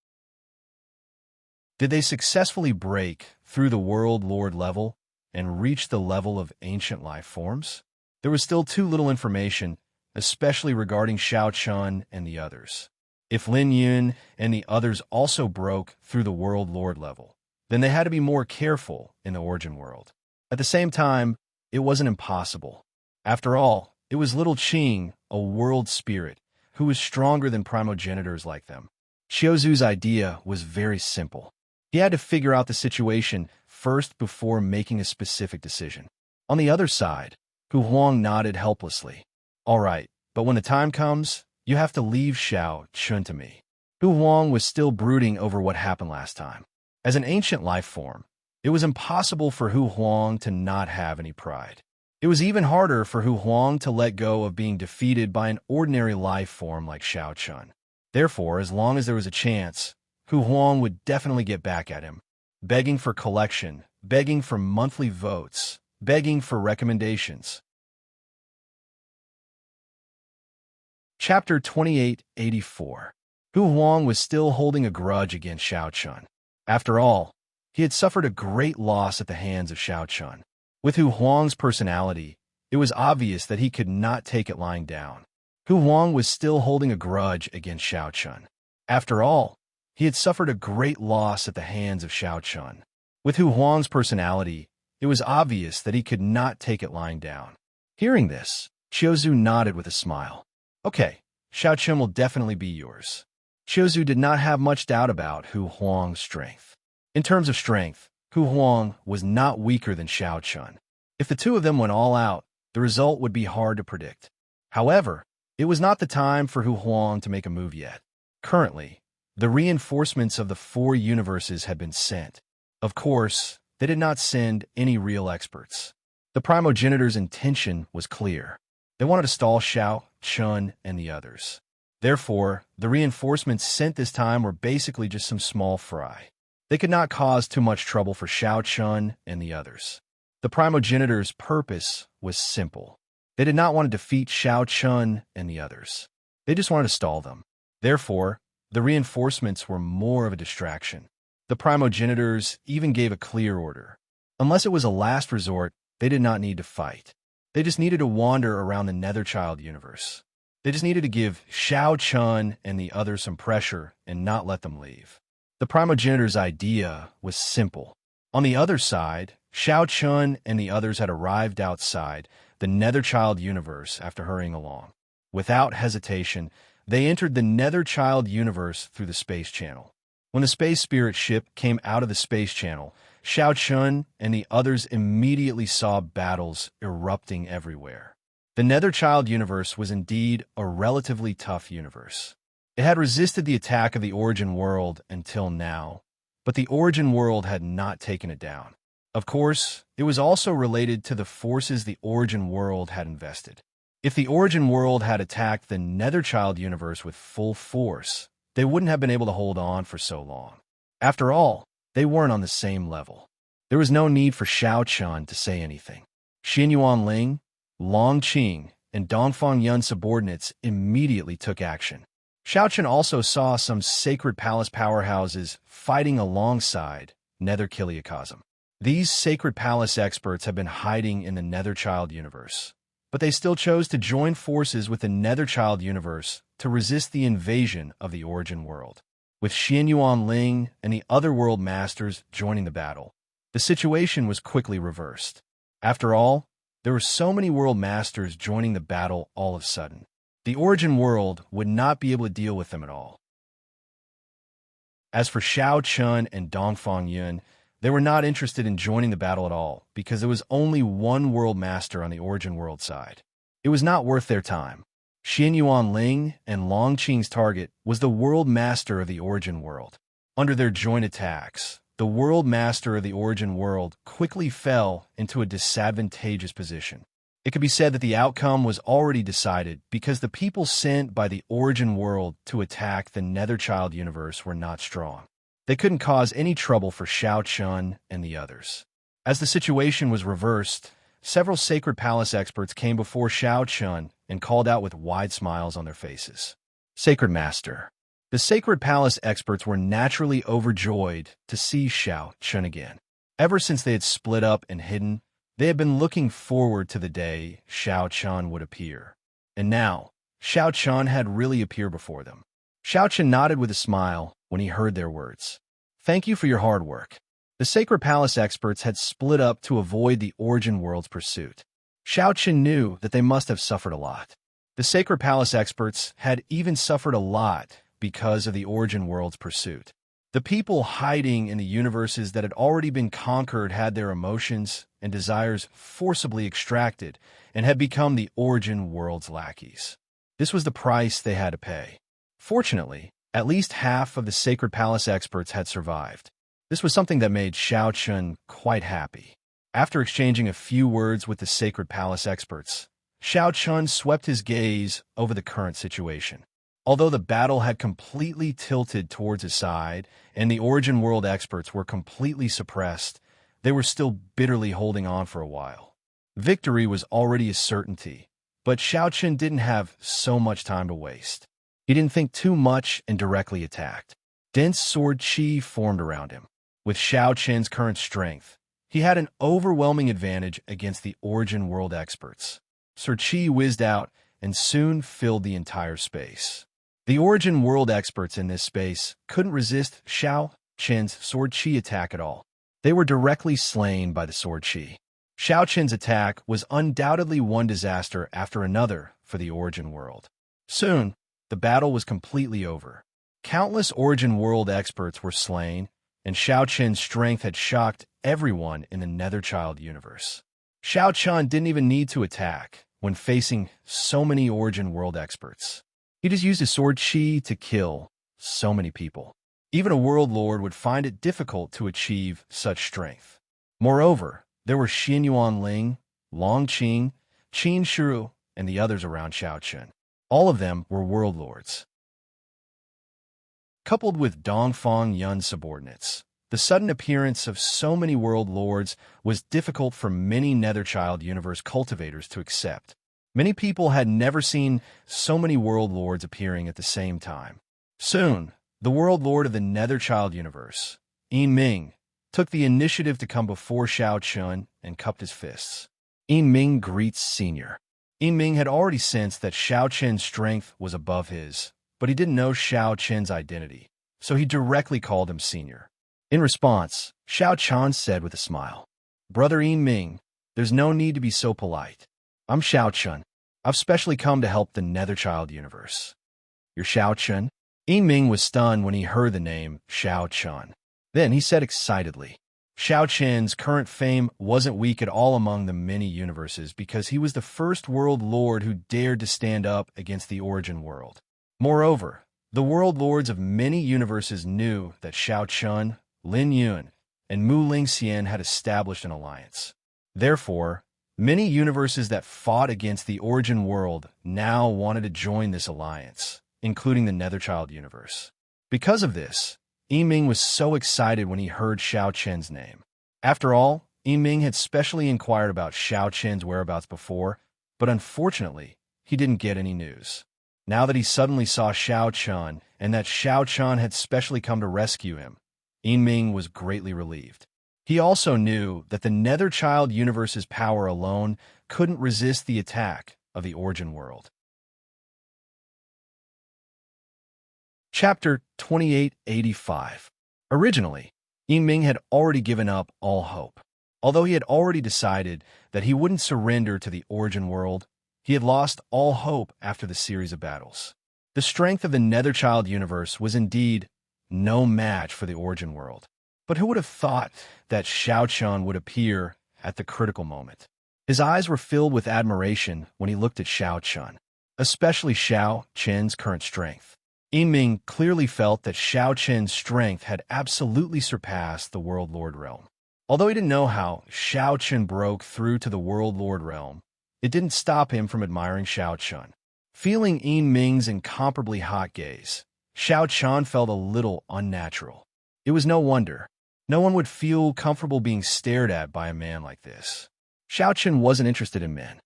Did they successfully break through the World Lord level and reach the level of ancient life forms? There was still too little information, especially regarding Xiao Chun and the others. If Lin Yun and the others also broke through the World Lord level, then they had to be more careful in the origin world. At the same time, it wasn't impossible. After all, it was little Qing, a world spirit, who was stronger than primogenitors like them. Xiaozu's idea was very simple. He had to figure out the situation first before making a specific decision. On the other side, Hu Huang nodded helplessly. All right, but when the time comes, you have to leave Xiao Chun to me. Hu Huang was still brooding over what happened last time. As an ancient life form, it was impossible for Hu Huang to not have any pride. It was even harder for Hu Huang to let go of being defeated by an ordinary life form like Xiao Chun. Therefore, as long as there was a chance, Hu Huang would definitely get back at him, begging for collection, begging for monthly votes, begging for recommendations. Chapter 2884. Hu Huang was still holding a grudge against Xiao Chun. After all, he had suffered a great loss at the hands of Xiao Chun. With Hu Huang's personality, it was obvious that he could not take it lying down. Hu Huang was still holding a grudge against Xiao Chun. After all, he had suffered a great loss at the hands of Xiao Chun. With Hu Huang's personality, it was obvious that he could not take it lying down. Hearing this, Xiaozu nodded with a smile. Okay, Xiao Chun will definitely be yours. Xiaozu did not have much doubt about Hu Huang's strength. In terms of strength, Hu Huang was not weaker than Xiao Chun. If the two of them went all out, the result would be hard to predict. However, it was not the time for Hu Huang to make a move yet. Currently, the reinforcements of the 4 universes had been sent. Of course, they did not send any real experts. The primogenitor's intention was clear. They wanted to stall Xiao Chun and the others. Therefore, the reinforcements sent this time were basically just some small fry. They could not cause too much trouble for Xiao Chun and the others. The primogenitor's purpose was simple. They did not want to defeat Xiao Chun and the others. They just wanted to stall them. Therefore, the reinforcements were more of a distraction. The primogenitors even gave a clear order. Unless it was a last resort, they did not need to fight. They just needed to wander around the Netherchild universe. They just needed to give Xiao Chun and the others some pressure and not let them leave. The primogenitor's idea was simple. On the other side, Xiao Chun and the others had arrived outside the Netherchild universe after hurrying along. Without hesitation, they entered the Netherchild universe through the space channel. When the space spirit ship came out of the space channel, Xiao Chun and the others immediately saw battles erupting everywhere. The Netherchild universe was indeed a relatively tough universe. It had resisted the attack of the Origin world until now, but the Origin world had not taken it down. Of course, it was also related to the forces the Origin world had invested. If the Origin world had attacked the Netherchild universe with full force, they wouldn't have been able to hold on for so long. After all, they weren't on the same level. There was no need for Xiao Chun to say anything. Xianyuan Ling, Long Qing, and Dongfang Yun subordinates immediately took action. Xiao Chun also saw some sacred palace powerhouses fighting alongside Nether Kiliakosm. These sacred palace experts have been hiding in the Netherchild universe, but they still chose to join forces with the Netherchild universe to resist the invasion of the Origin world. With Xianyuan Ling and the other world masters joining the battle, the situation was quickly reversed. After all, there were so many world masters joining the battle all of a sudden. The Origin world would not be able to deal with them at all. As for Xiao Chun and Dongfang Yun, they were not interested in joining the battle at all because there was only one world master on the Origin world side. It was not worth their time. Xianyuan Ling and Long Qing's target was the world master of the Origin world. Under their joint attacks, the world master of the Origin world quickly fell into a disadvantageous position. It could be said that the outcome was already decided because the people sent by the Origin world to attack the Netherchild universe were not strong. They couldn't cause any trouble for Xiao Chun and the others. As the situation was reversed, several Sacred Palace experts came before Xiao Chun and called out with wide smiles on their faces. Sacred Master. The Sacred Palace experts were naturally overjoyed to see Xiao Chun again. Ever since they had split up and hidden, they had been looking forward to the day Xiao Chun would appear. And now, Xiao Chun had really appeared before them. Xiao Chun nodded with a smile when he heard their words. Thank you for your hard work. The Sacred Palace experts had split up to avoid the Origin World's pursuit. Xiao Chun knew that they must have suffered a lot. The Sacred Palace experts had even suffered a lot because of the Origin World's pursuit. The people hiding in the universes that had already been conquered had their emotions and desires forcibly extracted and had become the Origin World's lackeys. This was the price they had to pay. Fortunately, at least half of the Sacred Palace experts had survived. This was something that made Xiao Chun quite happy. After exchanging a few words with the Sacred Palace experts, Xiao Chun swept his gaze over the current situation. Although the battle had completely tilted towards his side and the Origin World experts were completely suppressed, they were still bitterly holding on for a while. Victory was already a certainty, but Xiao Chun didn't have so much time to waste. He didn't think too much and directly attacked. Dense sword chi formed around him. With Xiao Chun's current strength, he had an overwhelming advantage against the Origin World experts. Sword chi whizzed out and soon filled the entire space. The Origin World experts in this space couldn't resist Xiao Chun's sword chi attack at all. They were directly slain by the sword chi. Xiao Chun's attack was undoubtedly one disaster after another for the Origin World. Soon, the battle was completely over. Countless Origin World experts were slain, and Xiao Chun's strength had shocked everyone in the Netherchild universe. Xiao Chun didn't even need to attack when facing so many Origin World experts. He just used his sword chi to kill so many people. Even a World Lord would find it difficult to achieve such strength. Moreover, there were Xin Yuan Ling, Long Qing, Qin Shiru, and the others around Xiao Chun. All of them were World Lords. Coupled with Dongfang Yun's subordinates, the sudden appearance of so many World Lords was difficult for many Netherchild universe cultivators to accept. Many people had never seen so many World Lords appearing at the same time. Soon, the World Lord of the Netherchild universe, Ming, took the initiative to come before Xiao Chun and cupped his fists. Ming greets Senior. Ming had already sensed that Xiao Chun's strength was above his, but he didn't know Xiao Chun's identity, so he directly called him Senior. In response, Xiao Chun said with a smile, Brother Ming, there's no need to be so polite. I'm Xiao Chun. I've specially come to help the Netherchild universe. You're Xiao Chun? Ming was stunned when he heard the name Xiao Chun. Then he said excitedly, Xiao Chun's current fame wasn't weak at all among the many universes because he was the first World Lord who dared to stand up against the Origin World. Moreover, the World Lords of many universes knew that Xiao Chun, Lin Yun, and Mu Lingxian had established an alliance. Therefore, many universes that fought against the Origin World now wanted to join this alliance, including the Netherchild universe. Because of this, Ming was so excited when he heard Xiao Chun's name. After all, Ming had specially inquired about Xiao Chun's whereabouts before, but unfortunately, he didn't get any news. Now that he suddenly saw Xiao Chun and that Xiao Chun had specially come to rescue him, Ming was greatly relieved. He also knew that the Netherchild universe's power alone couldn't resist the attack of the Origin World. Chapter 2885. Originally, Ming had already given up all hope. Although he had already decided that he wouldn't surrender to the Origin World, he had lost all hope after the series of battles. The strength of the Netherchild universe was indeed no match for the Origin World. But who would have thought that Xiao Chun would appear at the critical moment? His eyes were filled with admiration when he looked at Xiao Chun, especially Xiao Chun's current strength. Ming clearly felt that Xiao Chun's strength had absolutely surpassed the World Lord realm. Although he didn't know how Xiao Chun broke through to the World Lord realm, it didn't stop him from admiring Xiao Chun. Feeling Ming's incomparably hot gaze, Xiao Chun felt a little unnatural. It was no wonder. No one would feel comfortable being stared at by a man like this. Xiao Chen wasn't interested in men.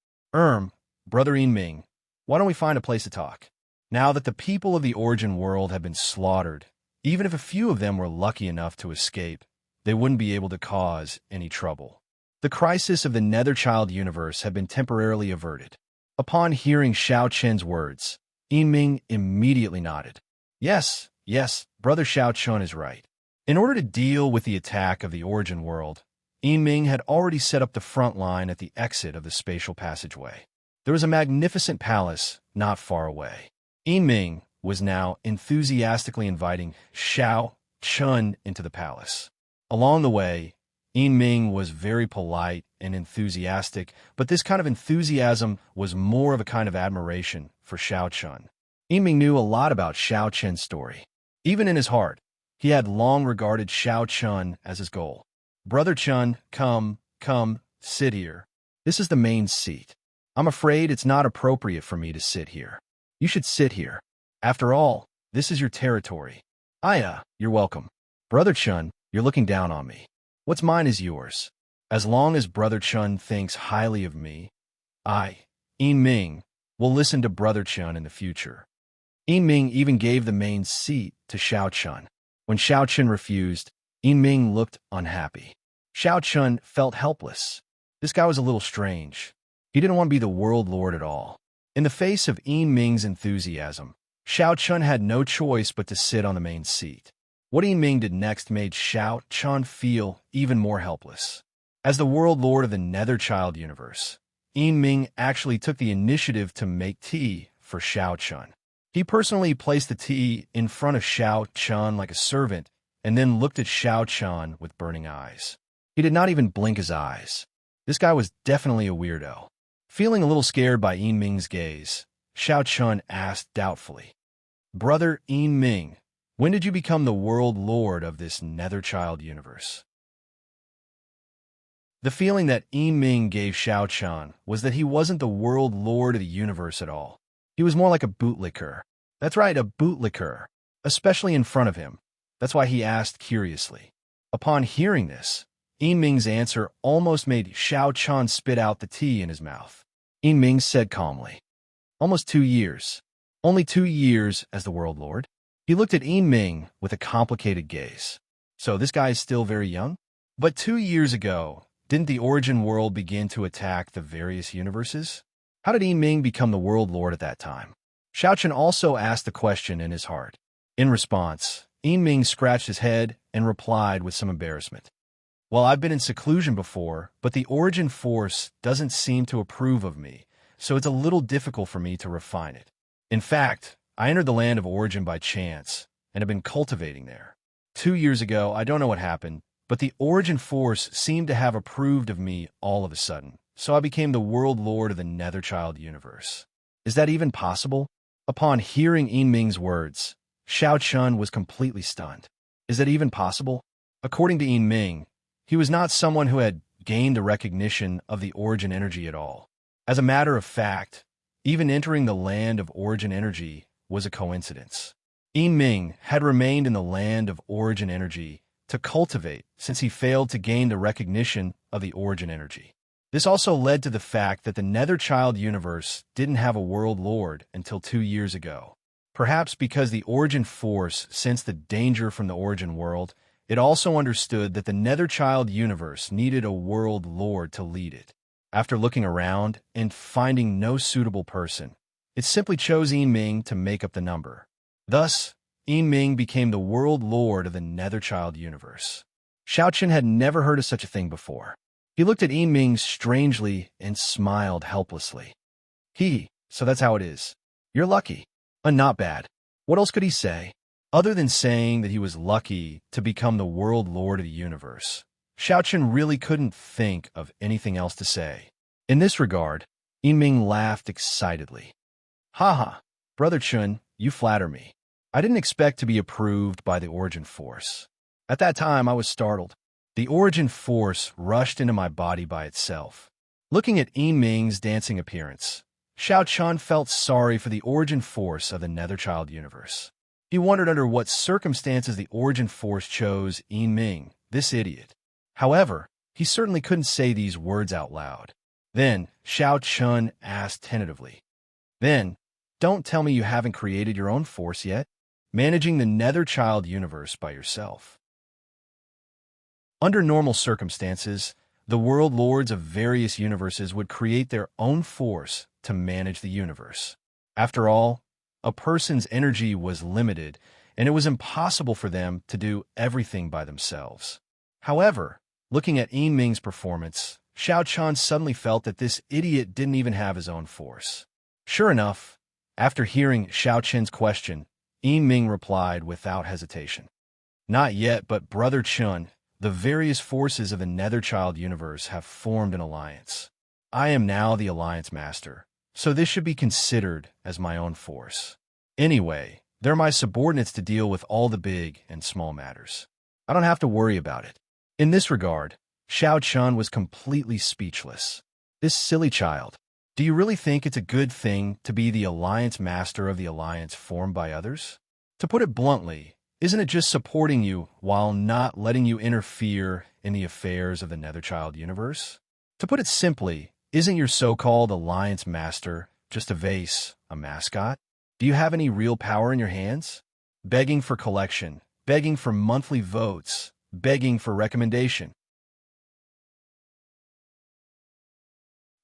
Brother Yin Ming, why don't we find a place to talk? Now that the people of the origin world have been slaughtered, even if a few of them were lucky enough to escape, they wouldn't be able to cause any trouble. The crisis of the Netherchild universe had been temporarily averted. Upon hearing Xiao Chen's words, Yin Ming immediately nodded. Yes, Brother Xiao Chen is right. In order to deal with the attack of the origin world, Yin Ming had already set up the front line at the exit of the spatial passageway. There was a magnificent palace not far away. Yin Ming was now enthusiastically inviting Xiao Chen into the palace. Along the way, Yin Ming was very polite and enthusiastic, but this kind of enthusiasm was more of a kind of admiration for Xiao Chen. Yin Ming knew a lot about Xiao Chen's story. Even in his heart, he had long regarded Xiao Chen as his goal. Brother Chen, come, sit here. This is the main seat. I'm afraid it's not appropriate for me to sit here. You should sit here. After all, this is your territory. You're welcome. Brother Chen, you're looking down on me. What's mine is yours. As long as Brother Chen thinks highly of me, Yin Ming, will listen to Brother Chen in the future. Yin Ming even gave the main seat to Xiao Chen. When Xiao Chen refused, Yin Ming looked unhappy. Xiao Chen felt helpless. This guy was a little strange. He didn't want to be the world lord at all. In the face of Yin Ming's enthusiasm, Xiao Chen had no choice but to sit on the main seat. What Yin Ming did next made Xiao Chen feel even more helpless. As the world lord of the Netherchild universe, Yin Ming actually took the initiative to make tea for Xiao Chen. He personally placed the tea in front of Xiao Chen like a servant and then looked at Xiao Chen with burning eyes. He did not even blink his eyes. This guy was definitely a weirdo. Feeling a little scared by Yin Ming's gaze, Xiao Chen asked doubtfully, Brother Yin Ming, when did you become the world lord of this Netherchild universe? The feeling that Yin Ming gave Xiao Chen was that he wasn't the world lord of the universe at all. He was more like a bootlicker. That's right, a bootlicker, especially in front of him. That's why he asked curiously. Upon hearing this, Yin Ming's answer almost made Xiao Chen spit out the tea in his mouth. Yin Ming said calmly, Almost 2 years. Only 2 years as the world lord? He looked at Yin Ming with a complicated gaze. So this guy is still very young? But 2 years ago, didn't the origin world begin to attack the various universes? How did Yin Ming become the world lord at that time? Xiao Chen also asked the question in his heart. In response, Yin Ming scratched his head and replied with some embarrassment. Well, I've been in seclusion before, but the origin force doesn't seem to approve of me, so it's a little difficult for me to refine it. In fact, I entered the land of origin by chance and have been cultivating there. 2 years ago, I don't know what happened, but the origin force seemed to have approved of me all of a sudden, so I became the world lord of the Netherchild universe. Is that even possible? Upon hearing Yin Ming's words, Xiao Chen was completely stunned. Is that even possible? According to Yin Ming, he was not someone who had gained a recognition of the origin energy at all. As a matter of fact, even entering the land of origin energy was a coincidence. Yin Ming had remained in the land of origin energy to cultivate since he failed to gain the recognition of the origin energy. This also led to the fact that the Netherchild universe didn't have a world lord until 2 years ago. Perhaps because the origin force sensed the danger from the origin world, it also understood that the Netherchild universe needed a world lord to lead it. After looking around and finding no suitable person, it simply chose Yin Ming to make up the number. Thus, Yin Ming became the world lord of the Netherchild universe. Xiao Chen had never heard of such a thing before. He looked at Yin Ming strangely and smiled helplessly. So that's how it is. You're lucky. Not bad. What else could he say? Other than saying that he was lucky to become the world lord of the universe, Xiao Chen really couldn't think of anything else to say. In this regard, Yin Ming laughed excitedly. Brother Chen, you flatter me. I didn't expect to be approved by the origin force. At that time, I was startled. The origin force rushed into my body by itself. Looking at Yin Ming's dancing appearance, Xiao Chen felt sorry for the origin force of the Netherchild universe. He wondered under what circumstances the origin force chose Yin Ming, this idiot. However, He certainly couldn't say these words out loud. Then, Xiao Chun asked tentatively, "Then, don't tell me you haven't created your own force yet, managing the Netherchild universe by yourself." Under normal circumstances, the world lords of various universes would create their own force to manage the universe. After all, a person's energy was limited, and it was impossible for them to do everything by themselves. However, looking at Yiming's performance, Xiao Chan suddenly felt that this idiot didn't even have his own force. Sure enough, after hearing Xiao Chen's question, Yiming replied without hesitation, "Not yet, but Brother Chun, the various forces of the Netherchild universe have formed an alliance. I am now the alliance master, so this should be considered as my own force. Anyway, they're my subordinates to deal with all the big and small matters. I don't have to worry about it." In this regard, Xiao Chun was completely speechless. This silly child. Do you really think it's a good thing to be the alliance master of the alliance formed by others? To put it bluntly, isn't it just supporting you while not letting you interfere in the affairs of the Netherchild universe? To put it simply, isn't your so-called alliance master just a vase, a mascot? Do you have any real power in your hands? Begging for collection, begging for monthly votes, begging for recommendation.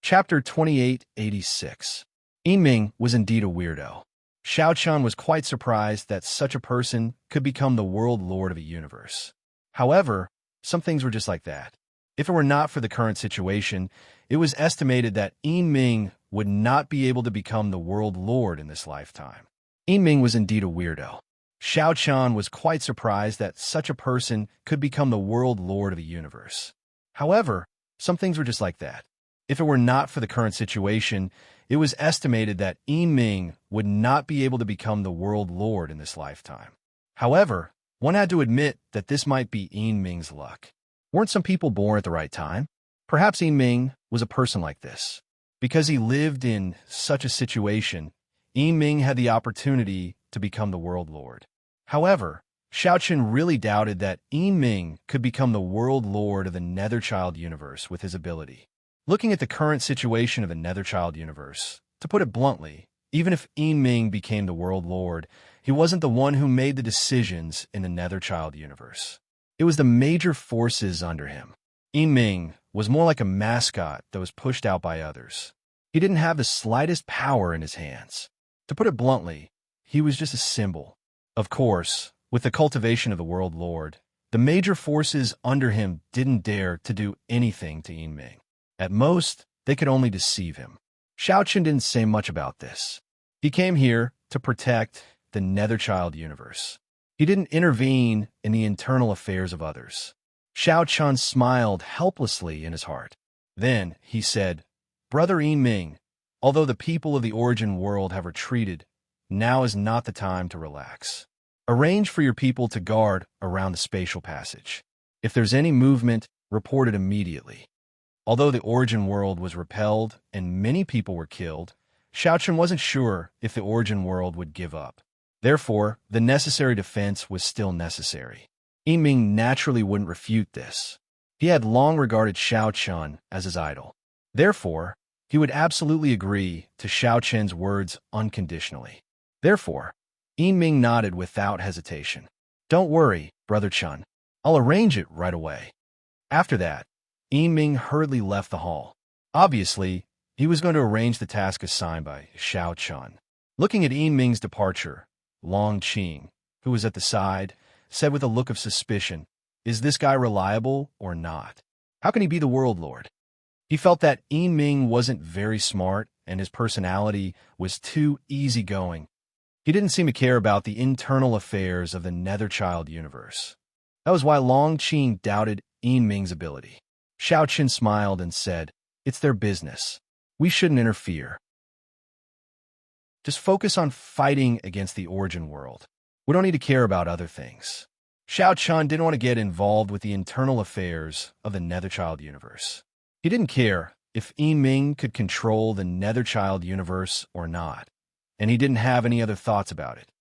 Chapter 2886. Yiming was indeed a weirdo. Xiao Chun was quite surprised that such a person could become the world lord of a universe. However, some things were just like that. If it were not for the current situation, it was estimated that Yiming would not be able to become the world lord in this lifetime. Yiming was indeed a weirdo. Xiao Chun was quite surprised that such a person could become the world lord of a universe. However, some things were just like that. If it were not for the current situation, it was estimated that Yiming would not be able to become the world lord in this lifetime. However, one had to admit that this might be Yiming's luck. Weren't some people born at the right time? Perhaps Yiming was a person like this. Because he lived in such a situation, Yiming had the opportunity to become the world lord. However, Xiao Chun really doubted that Yiming could become the world lord of the Netherchild universe with his ability. Looking at the current situation of the Netherchild universe, to put it bluntly, even if Yiming became the world lord, he wasn't the one who made the decisions in the Netherchild universe. It was the major forces under him. Yiming was more like a mascot that was pushed out by others. He didn't have the slightest power in his hands. To put it bluntly, he was just a symbol. Of course, with the cultivation of the world lord, the major forces under him didn't dare to do anything to Yiming. At most, they could only deceive him. Xiao Chun didn't say much about this. He came here to protect the Netherchild universe. He didn't intervene in the internal affairs of others. Xiao Chun smiled helplessly in his heart. Then he said, "Brother Yiming, although the people of the origin world have retreated, now is not the time to relax. Arrange for your people to guard around the spatial passage. If there's any movement, report it immediately." Although the origin world was repelled and many people were killed, Xiao Chun wasn't sure if the origin world would give up. Therefore, the necessary defense was still necessary. Yiming naturally wouldn't refute this. He had long regarded Xiao Chun as his idol. Therefore, he would absolutely agree to Xiao Chun's words unconditionally. Therefore, Yiming nodded without hesitation. "Don't worry, Brother Chun. I'll arrange it right away." After that, Yiming hurriedly left the hall. Obviously, he was going to arrange the task assigned by Xiao Chun. Looking at Yiming's departure, Long Qing, who was at the side, said with a look of suspicion, "Is this guy reliable or not? How can he be the world lord?" He felt that Yiming wasn't very smart and his personality was too easygoing. He didn't seem to care about the internal affairs of the Netherchild universe. That was why Long Qing doubted Yiming's ability. Xiao Chun smiled and said, "It's their business. We shouldn't interfere. Just focus on fighting against the origin world. We don't need to care about other things." Xiao Chun didn't want to get involved with the internal affairs of the Netherchild universe. He didn't care if Yiming could control the Netherchild universe or not, and he didn't have any other thoughts about it.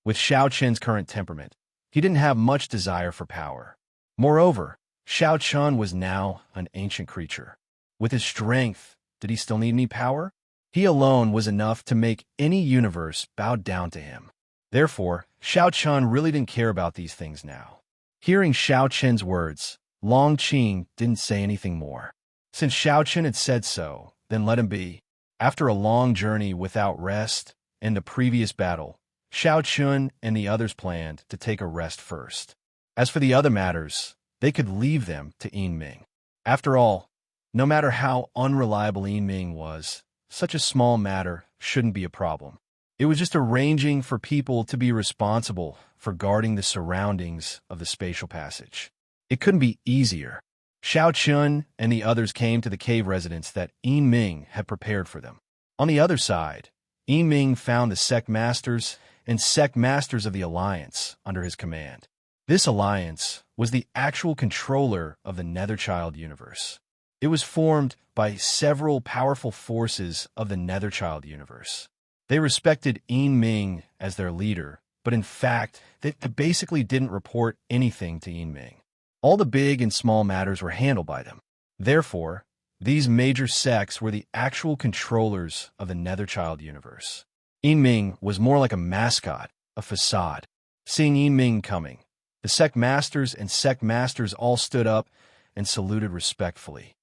With Xiao Chun's current temperament, he didn't have much desire for power. Moreover, Xiao Chun was now an ancient creature. With his strength, did he still need any power? He alone was enough to make any universe bow down to him. Therefore, Xiao Chun really didn't care about these things now. Hearing Xiao Chen's words, Long Qing didn't say anything more. Since Xiao Chen had said so, then let him be. After a long journey without rest and the previous battle, Xiao Chun and the others planned to take a rest first. As for the other matters, they could leave them to Yin Ming. After all, no matter how unreliable Yin Ming was, such a small matter shouldn't be a problem. It was just arranging for people to be responsible for guarding the surroundings of the spatial passage. It couldn't be easier. Xiao Chun and the others came to the cave residence that Yin Ming had prepared for them. On the other side, Yin Ming found the sect masters and sect masters of the Alliance under his command. This alliance was the actual controller of the Netherchild universe. It was formed by several powerful forces of the Netherchild universe. They respected Yin Ming as their leader, but in fact, they basically didn't report anything to Yin Ming. All the big and small matters were handled by them. Therefore, these major sects were the actual controllers of the Netherchild universe. Yin Ming was more like a mascot, a facade. Seeing Yin Ming coming, the sect masters and sect masters all stood up and saluted respectfully.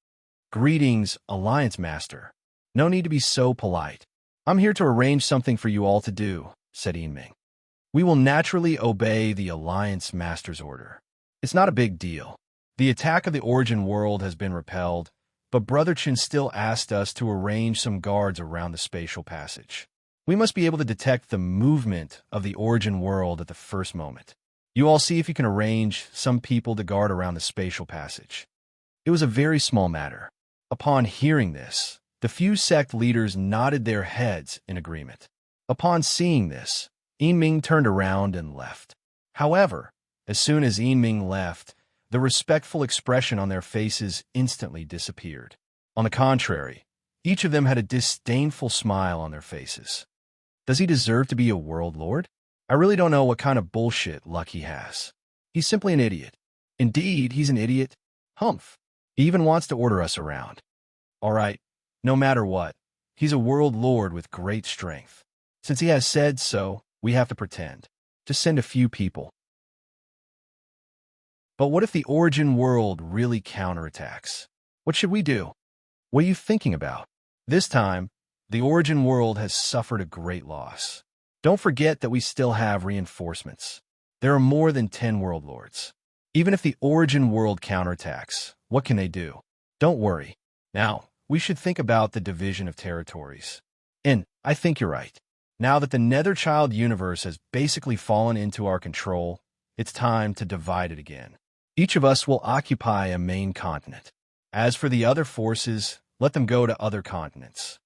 Greetings, Alliance Master. No need to be so polite. I'm here to arrange something for you all to do, said Yin Ming. We will naturally obey the Alliance Master's order. It's not a big deal. The attack of the Origin World has been repelled, but Brother Chen still asked us to arrange some guards around the spatial passage. We must be able to detect the movement of the Origin World at the first moment. You all see if you can arrange some people to guard around the spatial passage. It was a very small matter. Upon hearing this, the few sect leaders nodded their heads in agreement. Upon seeing this, Yin Ming turned around and left. However, as soon as Yin Ming left, the respectful expression on their faces instantly disappeared. On the contrary, each of them had a disdainful smile on their faces. Does he deserve to be a world lord? I really don't know what kind of bullshit luck he has. He's simply an idiot. Indeed, he's an idiot. Humph. He even wants to order us around. All right, no matter what, he's a world lord with great strength. Since he has said so, we have to pretend. Just send a few people. But what if the Origin World really counterattacks? What should we do? What are you thinking about? This time, the Origin World has suffered a great loss. Don't forget that we still have reinforcements. There are more than 10 world lords. Even if the Origin World counterattacks, what can they do? Don't worry. Now, we should think about the division of territories. And I think you're right. Now that the Netherchild universe has basically fallen into our control, it's time to divide it again. Each of us will occupy a main continent. As for the other forces, let them go to other continents.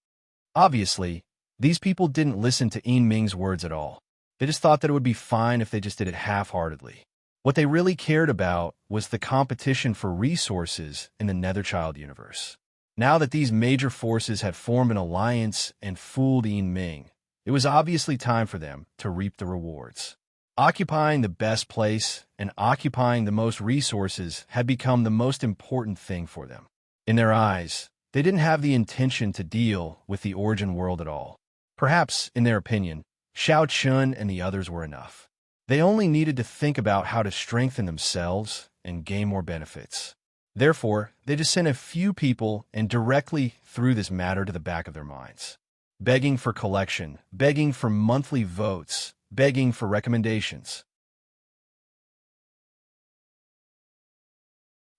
Obviously, these people didn't listen to Yin Ming's words at all. They just thought that it would be fine if they just did it half-heartedly. What they really cared about was the competition for resources in the Netherchild universe. Now that these major forces had formed an alliance and fooled Yin Ming, it was obviously time for them to reap the rewards. Occupying the best place and occupying the most resources had become the most important thing for them. In their eyes, they didn't have the intention to deal with the Origin World at all. Perhaps, in their opinion, Xiao Chun and the others were enough. They only needed to think about how to strengthen themselves and gain more benefits. Therefore, they just sent a few people and directly threw this matter to the back of their minds. Begging for collection, begging for monthly votes, begging for recommendations.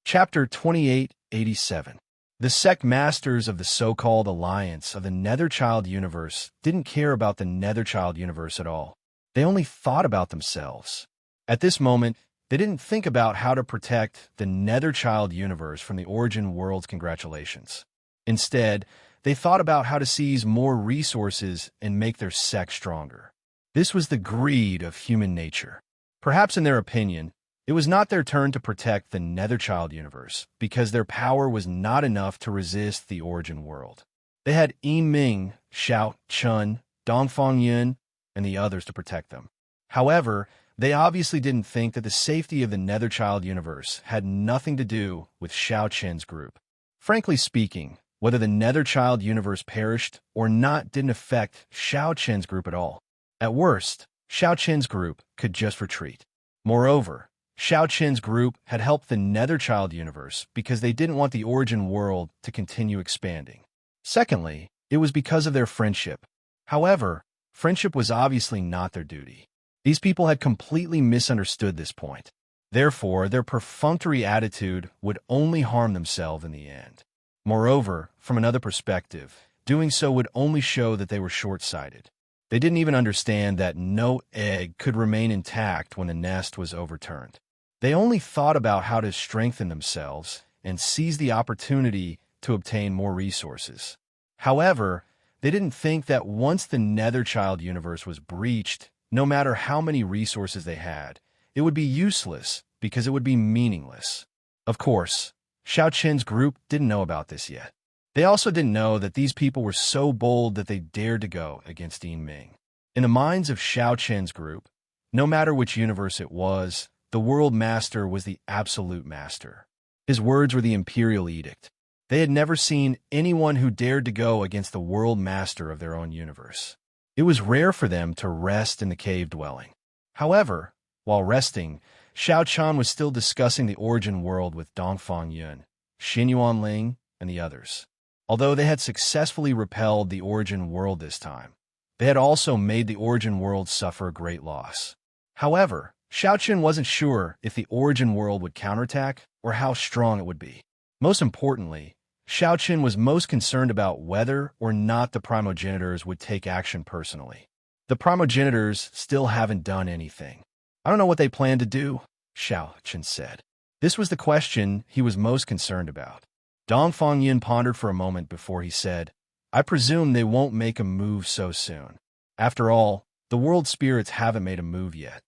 Chapter 2887. The sect masters of the so-called Alliance of the Netherchild universe didn't care about the Netherchild universe at all. They only thought about themselves. At this moment, they didn't think about how to protect the Netherchild universe from the Origin World's congratulations. Instead, they thought about how to seize more resources and make their sect stronger. This was the greed of human nature. Perhaps in their opinion, it was not their turn to protect the Netherchild universe because their power was not enough to resist the Origin World. They had Yin Ming, Xiao Chun, Dongfang Yun, and the others to protect them. However, They obviously didn't think that the safety of the Netherchild universe had nothing to do with Xiao Qin's group. Frankly speaking, whether the Netherchild universe perished or not didn't affect Xiao Qin's group at all. At worst, Xiao Qin's group could just retreat. Moreover, Xiao Qin's group had helped the Netherchild universe because they didn't want the origin world to continue expanding. Secondly, it was because of their friendship. However, friendship was obviously not their duty. These people had completely misunderstood this point. Therefore, their perfunctory attitude would only harm themselves in the end. Moreover, from another perspective, doing so would only show that they were short-sighted. They didn't even understand that no egg could remain intact when the nest was overturned. They only thought about how to strengthen themselves and seize the opportunity to obtain more resources. However, they didn't think that once the Netherchild universe was breached, no matter how many resources they had, it would be useless because it would be meaningless. Of course, Xiao Qin's group didn't know about this yet. They also didn't know that these people were so bold that they dared to go against Yin Ming. In the minds of Xiao Qin's group, no matter which universe it was, the World Master was the absolute master. His words were the imperial edict. They had never seen anyone who dared to go against the World Master of their own universe. It was rare for them to rest in the cave dwelling. However, while resting, Xiao Chan was still discussing the origin world with Dongfang Yun, Xinyuan Ling, and the others. Although they had successfully repelled the origin world this time, they had also made the origin world suffer great loss. However, Xiao Qin wasn't sure if the origin world would counterattack or how strong it would be. Most importantly, Xiao Qin was most concerned about whether or not the primogenitors would take action personally. The primogenitors still haven't done anything. I don't know what they plan to do, Xiao Qin said. This was the question he was most concerned about. Dongfang Yin pondered for a moment before he said, I presume they won't make a move so soon. After all, the world spirits haven't made a move yet.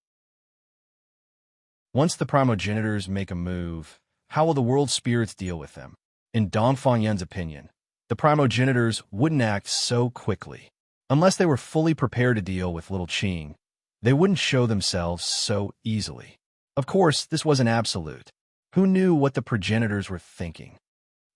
Once the primogenitors make a move, how will the world spirits deal with them? In Dongfang Yin's opinion, the primogenitors wouldn't act so quickly. Unless they were fully prepared to deal with little Qing, they wouldn't show themselves so easily. Of course, this wasn't absolute. Who knew what the progenitors were thinking?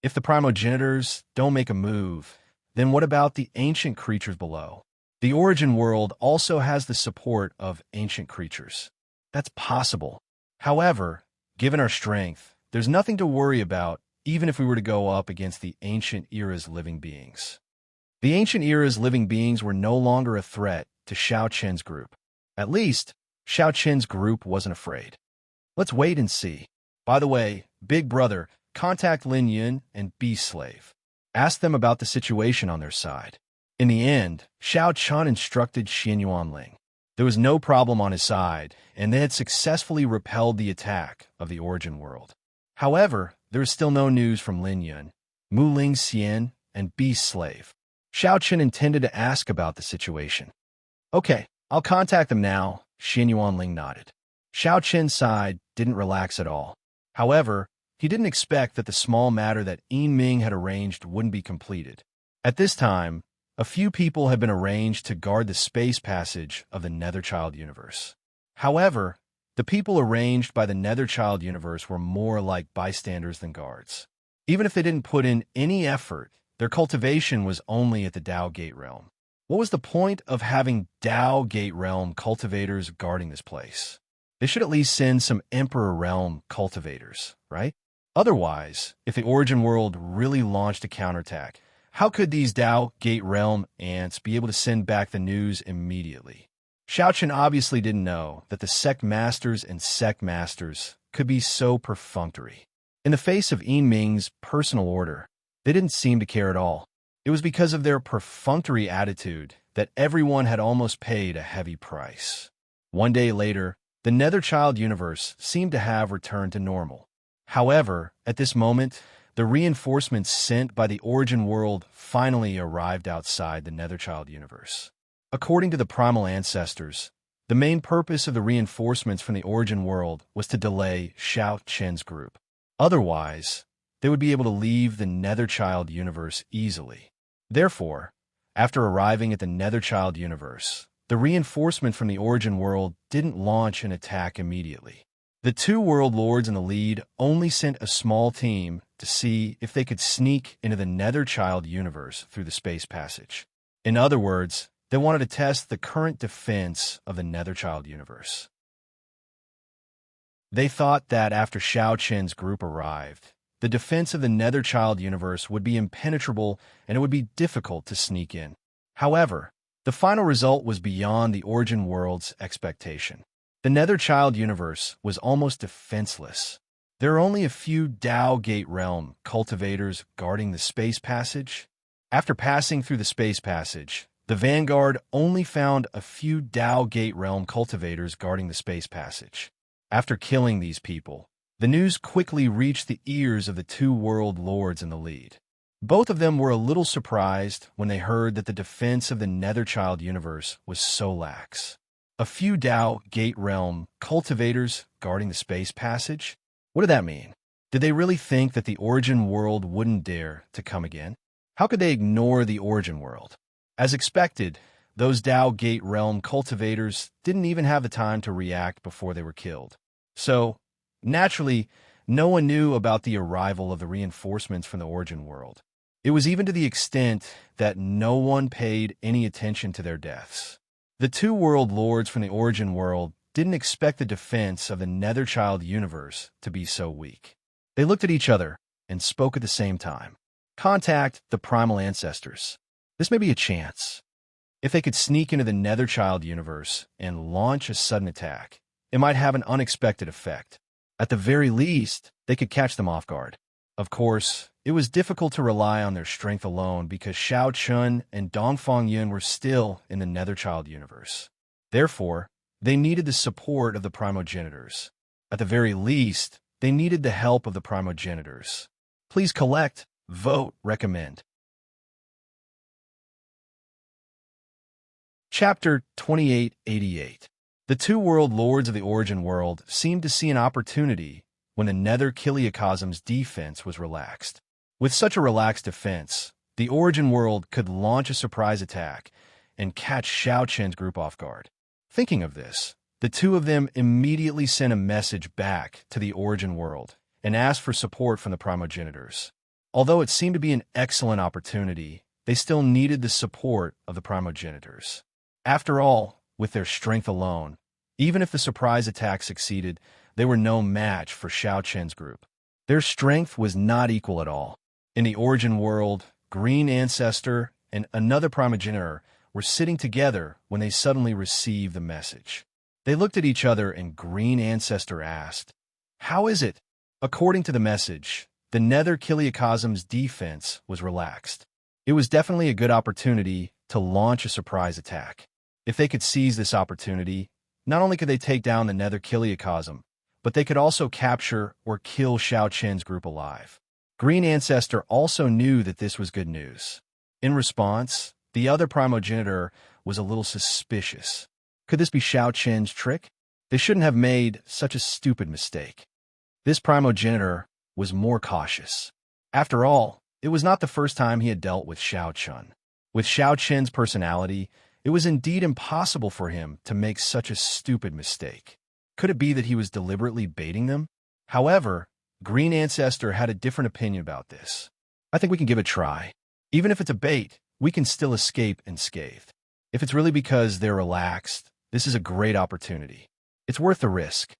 If the primogenitors don't make a move, then what about the ancient creatures below? The origin world also has the support of ancient creatures. That's possible. However, given our strength, there's nothing to worry about even if we were to go up against the ancient era's living beings. The ancient era's living beings were no longer a threat to Xiao Qin's group. At least, Xiao Qin's group wasn't afraid. Let's wait and see. By the way, Big Brother, contact Lin Yun and Beast Slave. Ask them about the situation on their side. In the end, Xiao Qin instructed Xinyuan Ling. There was no problem on his side, and they had successfully repelled the attack of the origin world. However, there is still no news from Lin Yun, Mu Ling Xian, and Beast Slave. Xiao Qin intended to ask about the situation. Okay, I'll contact them now, Xinyuan Ling nodded. Xiao Qin's side didn't relax at all. However, he didn't expect that the small matter that Yin Ming had arranged wouldn't be completed. At this time, a few people had been arranged to guard the space passage of the Netherchild universe. However, the people arranged by the Netherchild universe were more like bystanders than guards. Even if they didn't put in any effort, their cultivation was only at the Dao Gate realm. What was the point of having Dao Gate realm cultivators guarding this place? They should at least send some Emperor realm cultivators, right? Otherwise, if the origin world really launched a counterattack, how could these Dao Gate realm ants be able to send back the news immediately? Xiao Qin obviously didn't know that the sect masters and sect masters could be so perfunctory. In the face of Yin Ming's personal order, they didn't seem to care at all. It was because of their perfunctory attitude that everyone had almost paid a heavy price. One day later, the Netherchild universe seemed to have returned to normal. However, at this moment, the reinforcements sent by the origin world finally arrived outside the Netherchild universe. According to the primal ancestors, the main purpose of the reinforcements from the origin world was to delay Xiao Qin's group. Otherwise, they would be able to leave the Netherchild universe easily. Therefore, after arriving at the Netherchild universe, the reinforcement from the origin world didn't launch an attack immediately. The two world lords in the lead only sent a small team to see if they could sneak into the Netherchild universe through the space passage. In other words, they wanted to test the current defense of the Netherchild universe. They thought that after Xiao Chen's group arrived, the defense of the Netherchild universe would be impenetrable and it would be difficult to sneak in. However, the final result was beyond the origin world's expectation. The Netherchild universe was almost defenseless. There are only a few Dao Gate Realm cultivators guarding the space passage. After passing through the space passage, the Vanguard only found a few Dao Gate Realm cultivators guarding the space passage. After killing these people, the news quickly reached the ears of the two world lords in the lead. Both of them were a little surprised when they heard that the defense of the Netherchild universe was so lax. A few Dao Gate Realm cultivators guarding the space passage? What did that mean? Did they really think that the origin world wouldn't dare to come again? How could they ignore the origin world? As expected, those Dao Gate Realm cultivators didn't even have the time to react before they were killed. So, naturally, no one knew about the arrival of the reinforcements from the origin world. It was even to the extent that no one paid any attention to their deaths. The two world lords from the origin world didn't expect the defense of the Netherchild universe to be so weak. They looked at each other and spoke at the same time. Contact the primal ancestors. This may be a chance. If they could sneak into the Netherchild universe and launch a sudden attack, it might have an unexpected effect. At the very least, they could catch them off guard. Of course, it was difficult to rely on their strength alone because Xiao Chun and Dongfang Yun were still in the Netherchild universe. Therefore, they needed the support of the primogenitors. At the very least, they needed the help of the primogenitors. Please collect, vote, recommend. Chapter 2888. The two world lords of the origin world seemed to see an opportunity when the Nether Kiliacosm's defense was relaxed. With such a relaxed defense, the origin world could launch a surprise attack and catch Xiao Chen's group off guard. Thinking of this, the two of them immediately sent a message back to the origin world and asked for support from the primogenitors. Although it seemed to be an excellent opportunity, they still needed the support of the primogenitors. After all, with their strength alone, even if the surprise attack succeeded, they were no match for Xiao Chen's group. Their strength was not equal at all. In the origin world, Green Ancestor and another primogenitor were sitting together when they suddenly received the message. They looked at each other and Green Ancestor asked, "How is it?" According to the message, the Nether Kiliacosm's defense was relaxed. It was definitely a good opportunity to launch a surprise attack. If they could seize this opportunity, not only could they take down the Nether Kiliacosm, but they could also capture or kill Xiao Chen's group alive. Green Ancestor also knew that this was good news. In response, the other primogenitor was a little suspicious. Could this be Xiao Chen's trick? They shouldn't have made such a stupid mistake. This primogenitor was more cautious. After all, it was not the first time he had dealt with Xiao Chun. With Xiao Chen's personality, it was indeed impossible for him to make such a stupid mistake. Could it be that he was deliberately baiting them? However, Green Ancestor had a different opinion about this. I think we can give it a try. Even if it's a bait, we can still escape unscathed. If it's really because they're relaxed, this is a great opportunity. It's worth the risk.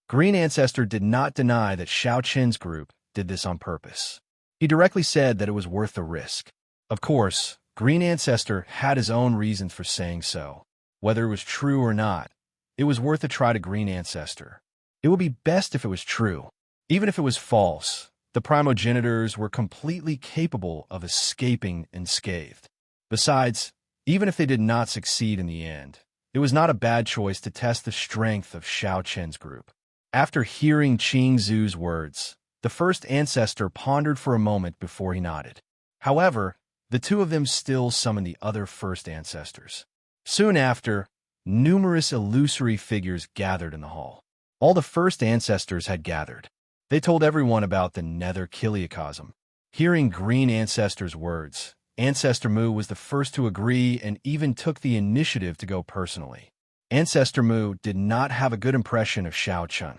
Green Ancestor did not deny that Xiao Chen's group did this on purpose. He directly said that it was worth the risk. Of course, Green Ancestor had his own reasons for saying so. Whether it was true or not, it was worth a try to Green Ancestor. It would be best if it was true. Even if it was false, the primogenitors were completely capable of escaping unscathed. Besides, even if they did not succeed in the end, it was not a bad choice to test the strength of Xiao Chen's group. After hearing Qing Zhu's words, the first ancestor pondered for a moment before he nodded. However, the two of them still summoned the other first ancestors. Soon after, numerous illusory figures gathered in the hall. All the first ancestors had gathered. They told everyone about the Nether Kiliacosm. Hearing Green Ancestor's words, Ancestor Mu was the first to agree and even took the initiative to go personally. Ancestor Mu did not have a good impression of Xiao Chun.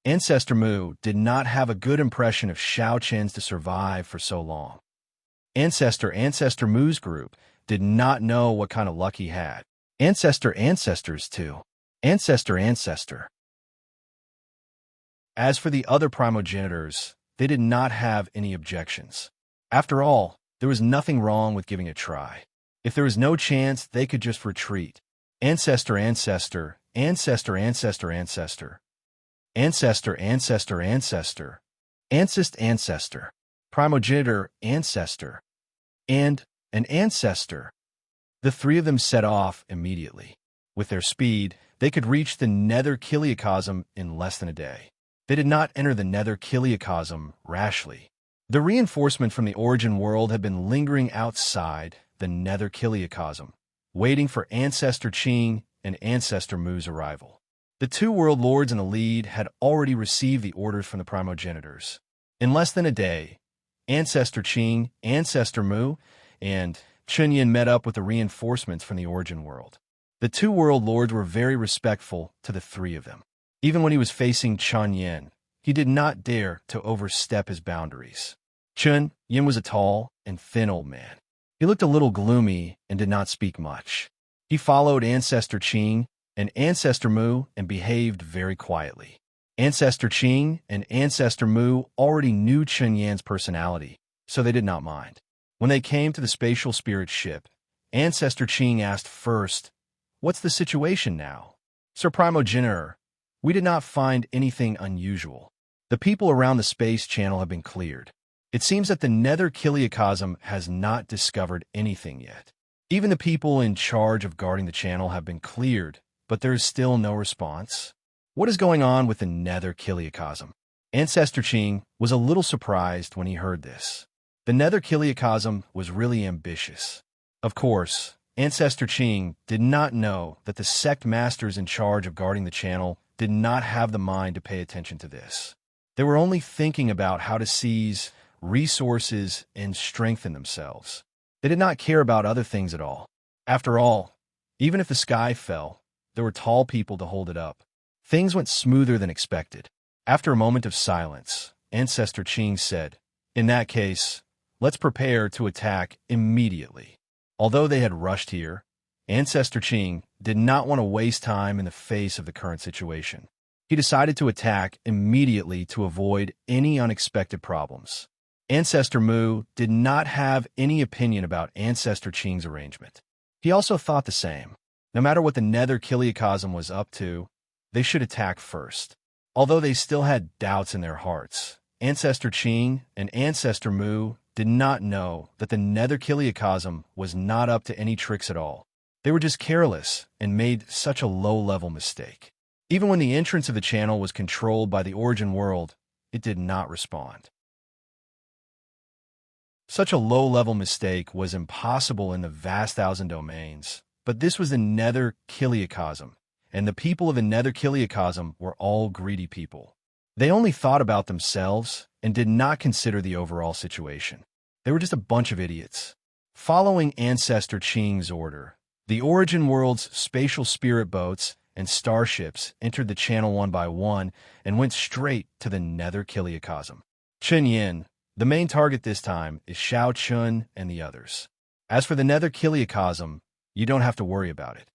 Ancestor Mu did not have a good impression of Xiao Chen's to survive for so long. Ancestor Mu's group did not know what kind of luck he had. Ancestors too. Ancestor. As for the other primogenitors, they did not have any objections. After all, there was nothing wrong with giving a try. If there was no chance, they could just retreat. Ancestor. Primogenitor, ancestor. And an ancestor. The three of them set off immediately. With their speed, they could reach the nether Kiliacosm in less than a day. They did not enter the nether Kiliacosm rashly. The reinforcement from the origin world had been lingering outside the nether Kiliacosm, waiting for Ancestor Qing and Ancestor Mu's arrival. The two world lords in the lead had already received the orders from the primogenitors. In less than a day, Ancestor Qing, Ancestor Mu, and Chunyin met up with the reinforcements from the origin world. The two world lords were very respectful to the three of them. Even when he was facing Chunyin, he did not dare to overstep his boundaries. Chunyin was a tall and thin old man. He looked a little gloomy and did not speak much. He followed Ancestor Qing and Ancestor Mu and behaved very quietly. Ancestor Qing and Ancestor Mu already knew Chunyin's personality, so they did not mind. When they came to the spatial spirit ship, Ancestor Qing asked first, "What's the situation now?" "Sir Primogenitor, we did not find anything unusual. The people around the space channel have been cleared. It seems that the nether Kiliacosm has not discovered anything yet. Even the people in charge of guarding the channel have been cleared, but there is still no response. What is going on with the nether Kiliacosm?" Ancestor Qing was a little surprised when he heard this. The nether Kiliacosm was really ambitious. Of course, Ancestor Qing did not know that the sect masters in charge of guarding the channel did not have the mind to pay attention to this. They were only thinking about how to seize resources and strengthen themselves. They did not care about other things at all. After all, even if the sky fell, there were tall people to hold it up. Things went smoother than expected. After a moment of silence, Ancestor Qing said, "In that case, let's prepare to attack immediately." Although they had rushed here, Ancestor Qing did not want to waste time in the face of the current situation. He decided to attack immediately to avoid any unexpected problems. Ancestor Mu did not have any opinion about Ancestor Qing's arrangement. He also thought the same. No matter what the nether Kiliacosm was up to, they should attack first. Although they still had doubts in their hearts, Ancestor Qing and Ancestor Mu did not know that the nether Kiliacosm was not up to any tricks at all. They were just careless and made such a low-level mistake. Even when the entrance of the channel was controlled by the origin world, it did not respond. Such a low-level mistake was impossible in the vast thousand domains, but this was the nether Kiliacosm, and the people of the nether Kiliacosm were all greedy people. They only thought about themselves and did not consider the overall situation. They were just a bunch of idiots. Following Ancestor Qing's order, the origin world's spatial spirit boats and starships entered the channel one by one and went straight to the nether Kiliacosm. Chunyin, the main target this time, is Xiao Chun and the others. As for the nether Kiliacosm, you don't have to worry about it.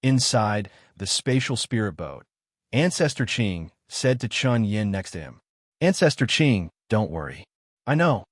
Inside the spatial spirit boat, Ancestor Qing said to Chunyin next to him, "Ancestor Qing, don't worry. I know.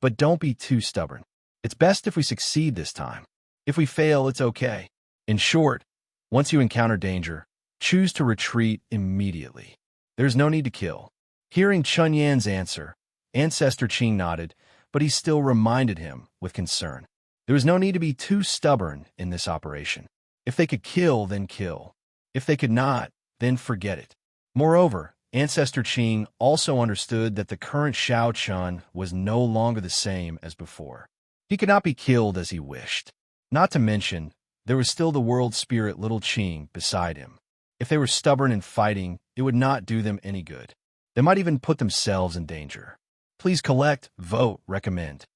But don't be too stubborn. It's best if we succeed this time. If we fail, it's okay. In short, once you encounter danger, choose to retreat immediately. There's no need to kill." Hearing Chunyin's answer, Ancestor Qing nodded, but he still reminded him with concern. There was no need to be too stubborn in this operation. If they could kill, then kill. If they could not, then forget it. Moreover, Ancestor Qing also understood that the current Xiao Chun was no longer the same as before. He could not be killed as he wished. Not to mention, there was still the world spirit little Qing beside him. If they were stubborn in fighting, it would not do them any good. They might even put themselves in danger. Please collect, vote, recommend.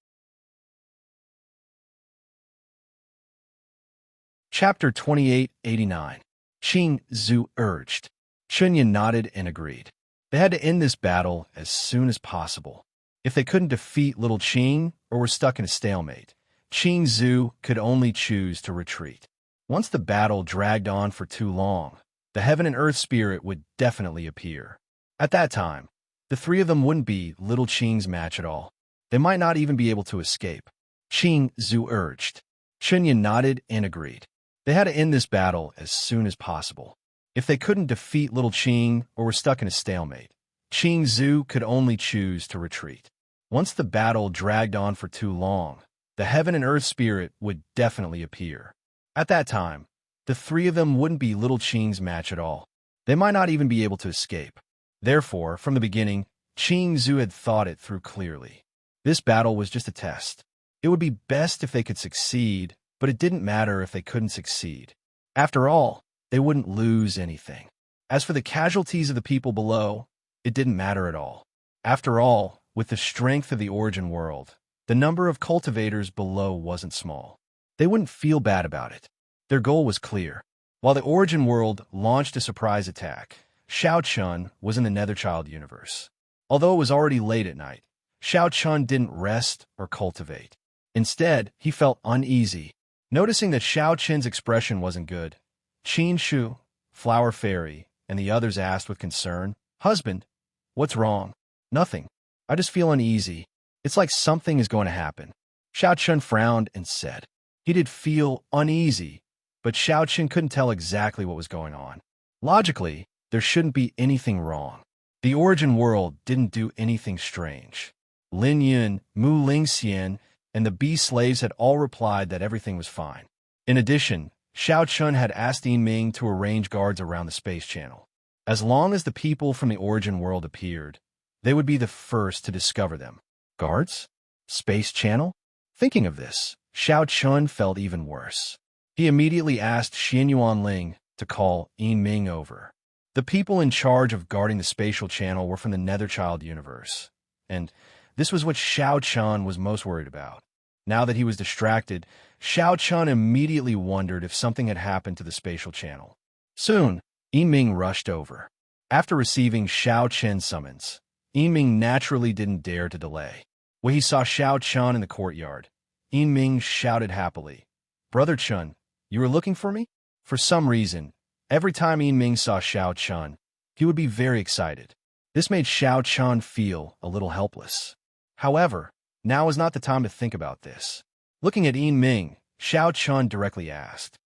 Chapter 2889. Qing Zhu urged. Chunyan nodded and agreed. They had to end this battle as soon as possible. If they couldn't defeat little Qing or were stuck in a stalemate, Qing Zhu could only choose to retreat. Once the battle dragged on for too long, the heaven and earth spirit would definitely appear. At that time, the three of them wouldn't be little Qing's match at all. They might not even be able to escape. Qing Zhu urged. Chunyan nodded and agreed. They had to end this battle as soon as possible. If they couldn't defeat little Qing or were stuck in a stalemate, Qing Zhu could only choose to retreat. Once the battle dragged on for too long, the heaven and earth spirit would definitely appear. At that time, the three of them wouldn't be little Qing's match at all. They might not even be able to escape. Therefore, from the beginning, Qing Zhu had thought it through clearly. This battle was just a test. It would be best if they could succeed, but it didn't matter if they couldn't succeed. After all, they wouldn't lose anything. As for the casualties of the people below, it didn't matter at all. After all, with the strength of the origin world, the number of cultivators below wasn't small. They wouldn't feel bad about it. Their goal was clear. While the origin world launched a surprise attack, Xiao Chun was in the Netherchild universe. Although it was already late at night, Xiao Chun didn't rest or cultivate. Instead, he felt uneasy. Noticing that Xiao Chen's expression wasn't good, Qin Shu, Flower Fairy, and the others asked with concern, "Husband, what's wrong?" "Nothing. I just feel uneasy. It's like something is going to happen." Xiao Chun frowned and said. He did feel uneasy, but Xiao Chen couldn't tell exactly what was going on. Logically, there shouldn't be anything wrong. The origin world didn't do anything strange. Lin Yun, Mu Lingxian, and the bee slaves had all replied that everything was fine. In addition, Xiao Chun had asked Yin Ming to arrange guards around the space channel. As long as the people from the origin world appeared, they would be the first to discover them. Guards? Space channel? Thinking of this, Xiao Chun felt even worse. He immediately asked Xian Yuanling to call Yin Ming over. The people in charge of guarding the spatial channel were from the Netherchild universe, and this was what Xiao Chun was most worried about. Now that he was distracted, Xiao Chun immediately wondered if something had happened to the spatial channel. Soon, Yin Ming rushed over. After receiving Xiao Chen's summons, Yin Ming naturally didn't dare to delay. When he saw Xiao Chun in the courtyard, Yin Ming shouted happily, "Brother Chun, you were looking for me?" For some reason, every time Yin Ming saw Xiao Chun, he would be very excited. This made Xiao Chun feel a little helpless. However, now was not the time to think about this. Looking at Yin Ming, Xiao Chun directly asked,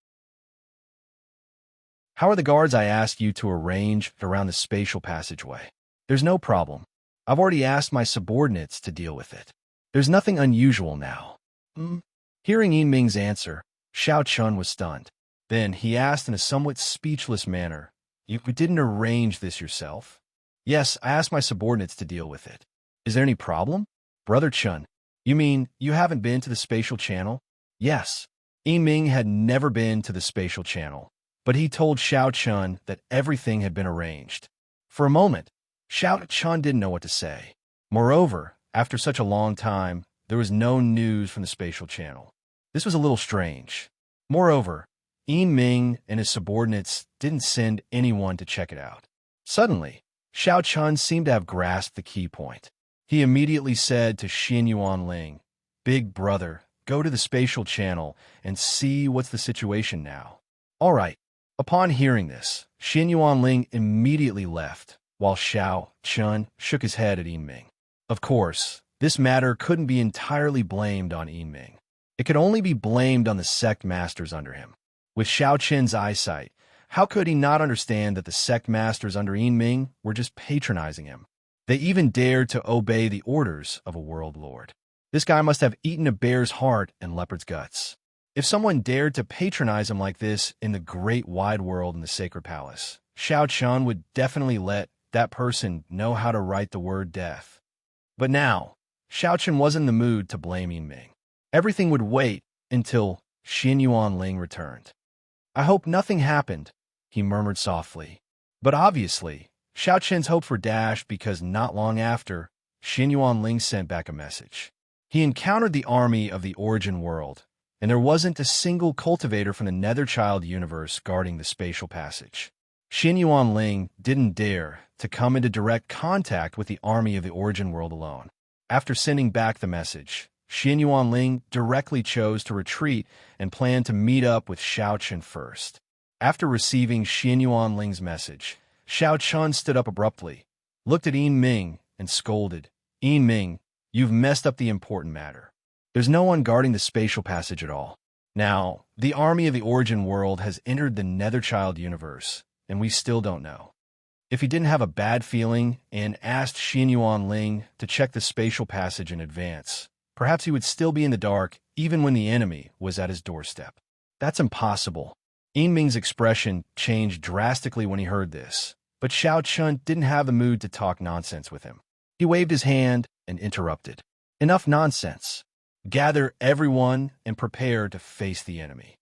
"How are the guards I asked you to arrange around the spatial passageway?" "There's no problem. I've already asked my subordinates to deal with it. There's nothing unusual now." Hearing Yin Ming's answer, Xiao Chun was stunned. Then he asked in a somewhat speechless manner, "You didn't arrange this yourself?" "Yes, I asked my subordinates to deal with it." "Is there any problem?" "Brother Chun, you mean you haven't been to the spatial channel?" "Yes." Yin Ming had never been to the spatial channel, but he told Xiao Chun that everything had been arranged. For a moment, Xiao Chun didn't know what to say. Moreover, after such a long time, there was no news from the spatial channel. This was a little strange. Moreover, Yin Ming and his subordinates didn't send anyone to check it out. Suddenly, Xiao Chun seemed to have grasped the key point. He immediately said to Xian Yuanling, "Big brother, go to the spatial channel and see what's the situation now." "All right." Upon hearing this, Xian Yuanling immediately left, while Xiao Chun shook his head at Yin Ming. Of course, this matter couldn't be entirely blamed on Yin Ming. It could only be blamed on the sect masters under him. With Xiao Chen's eyesight, how could he not understand that the sect masters under Yin Ming were just patronizing him? They even dared to obey the orders of a world lord. This guy must have eaten a bear's heart and leopard's guts. If someone dared to patronize him like this in the great wide world in the sacred palace, Xiao Chun would definitely let that person know how to write the word death. But now, Xiao Chun wasn't in the mood to blame Yin Ming. Everything would wait until Xian Yuanling returned. "I hope nothing happened," he murmured softly. But obviously, Xiao Chen's hopes were dashed because not long after, Xian Yuanling sent back a message. He encountered the army of the origin world, and there wasn't a single cultivator from the Netherchild universe guarding the spatial passage. Xin Yuanling didn't dare to come into direct contact with the army of the origin world alone. After sending back the message, Xin Yuanling directly chose to retreat and planned to meet up with Xiao Chen first. After receiving Xin Yuanling's message, Xiao Chen stood up abruptly, looked at Yin Ming, and scolded, "Yin Ming, you've messed up the important matter. There's no one guarding the spatial passage at all. Now, the army of the origin world has entered the Netherchild universe, and we still don't know." If he didn't have a bad feeling and asked Xin Yuanling to check the spatial passage in advance, perhaps he would still be in the dark even when the enemy was at his doorstep. That's impossible. Yin Ming's expression changed drastically when he heard this, but Xiao Chun didn't have the mood to talk nonsense with him. He waved his hand and interrupted. "Enough nonsense. Gather everyone and prepare to face the enemy."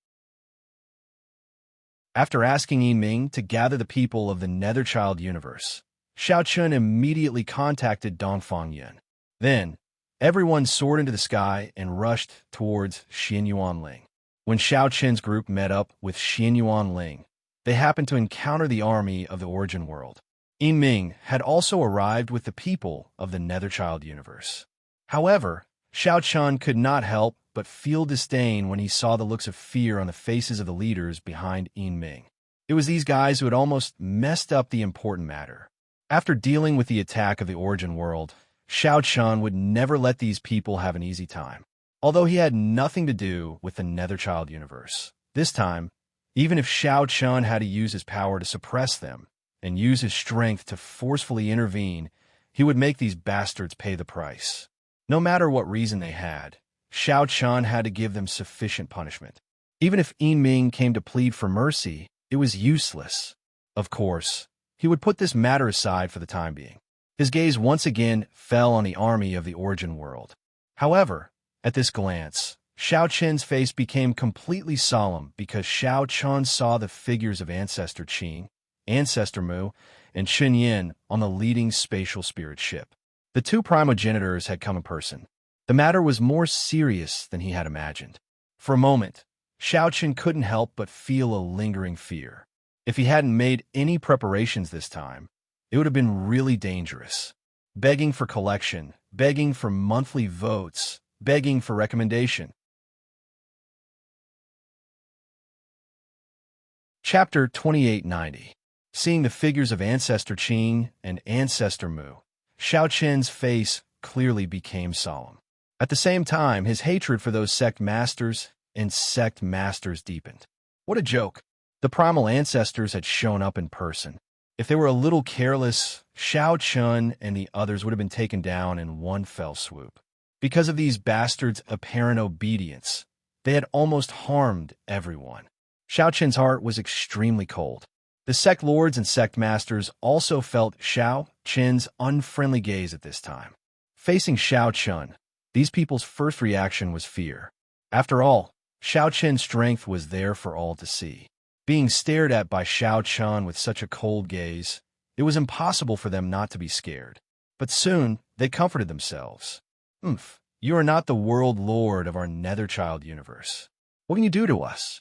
After asking Yin Ming to gather the people of the Netherchild universe, Xiao Chun immediately contacted Dongfang Yun. Then, everyone soared into the sky and rushed towards Xin Yuanling. When Xiao Chen's group met up with Xin Yuanling, they happened to encounter the army of the origin world. Yin Ming had also arrived with the people of the Netherchild universe. However, Xiao Chun could not help but feel disdain when he saw the looks of fear on the faces of the leaders behind Yin Ming. It was these guys who had almost messed up the important matter. After dealing with the attack of the origin world, Xiao Chun would never let these people have an easy time. Although he had nothing to do with the Netherchild universe, this time, even if Xiao Chun had to use his power to suppress them and use his strength to forcefully intervene, he would make these bastards pay the price. No matter what reason they had, Xiao Chun had to give them sufficient punishment. Even if Yin Ming came to plead for mercy, it was useless. Of course, he would put this matter aside for the time being. His gaze once again fell on the army of the origin world. However, at this glance, Xiao Chen's face became completely solemn because Xiao Chun saw the figures of Ancestor Qing, Ancestor Mu, and Chen Yin on the leading spatial spirit ship. The two primogenitors had come in person. The matter was more serious than he had imagined. For a moment, Xiao Chen couldn't help but feel a lingering fear. If he hadn't made any preparations this time, it would have been really dangerous. Begging for collection, begging for monthly votes, begging for recommendation. Chapter 2890. Seeing the figures of Ancestor Qing and Ancestor Mu, Xiao Chen's face clearly became solemn. At the same time, his hatred for those sect masters and sect masters deepened. What a joke. The primal ancestors had shown up in person. If they were a little careless, Xiao Chun and the others would have been taken down in one fell swoop. Because of these bastards' apparent obedience, they had almost harmed everyone. Xiao Chen's heart was extremely cold. The sect lords and sect masters also felt Xiao Chen's unfriendly gaze at this time. Facing Xiao Chun, these people's first reaction was fear. After all, Xiao Chen's strength was there for all to see. Being stared at by Xiao Chun with such a cold gaze, it was impossible for them not to be scared. But soon, they comforted themselves. You are not the world lord of our Netherchild universe. What can you do to us?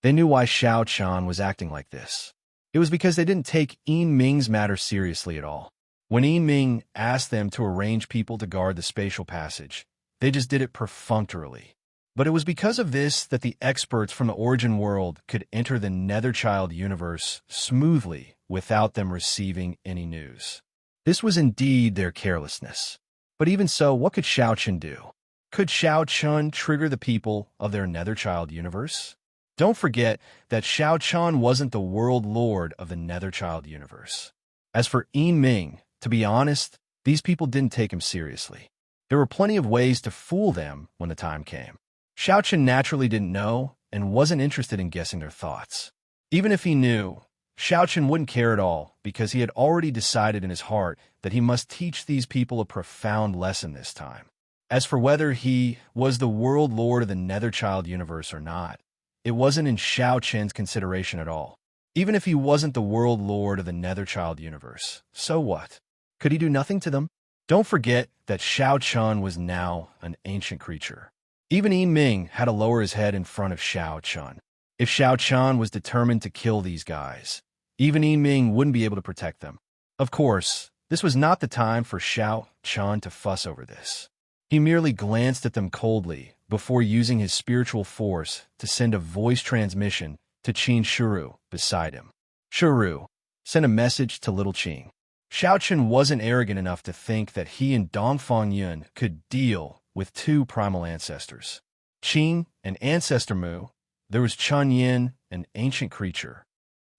They knew why Xiao Chun was acting like this. It was because they didn't take Yin Ming's matter seriously at all. When Yin Ming asked them to arrange people to guard the spatial passage, they just did it perfunctorily. But it was because of this that the experts from the origin world could enter the Netherchild universe smoothly without them receiving any news. This was indeed their carelessness. But even so, what could Xiao Chun do? Could Xiao Chun trigger the people of their Netherchild universe? Don't forget that Xiao Chun wasn't the world lord of the Netherchild universe. As for Yin Ming, to be honest, these people didn't take him seriously. There were plenty of ways to fool them when the time came. Xiao Chun naturally didn't know and wasn't interested in guessing their thoughts. Even if he knew, Xiao Chun wouldn't care at all because he had already decided in his heart that he must teach these people a profound lesson this time. As for whether he was the world lord of the Netherchild universe or not, it wasn't in Xiao Chen's consideration at all. Even if he wasn't the world lord of the Netherchild universe, so what? Could he do nothing to them? Don't forget that Xiao Chun was now an ancient creature. Even Yi Ming had to lower his head in front of Xiao Chun. If Xiao Chun was determined to kill these guys, even Yi Ming wouldn't be able to protect them. Of course, this was not the time for Xiao Chun to fuss over this. He merely glanced at them coldly before using his spiritual force to send a voice transmission to Qin Shuru beside him. Shuru, send a message to little Qing. Xiao Chun wasn't arrogant enough to think that he and Dongfang Yun could deal with two primal ancestors. Qing, an ancestor Mu, there was Chun Yin, an ancient creature.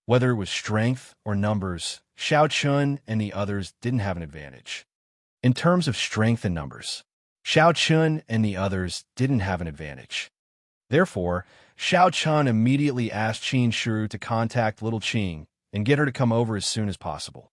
Whether it was strength or numbers, Xiao Chun and the others didn't have an advantage. In terms of strength and numbers, Xiao Chun and the others didn't have an advantage. Therefore, Xiao Chun immediately asked Qin Shuru to contact little Qing and get her to come over as soon as possible.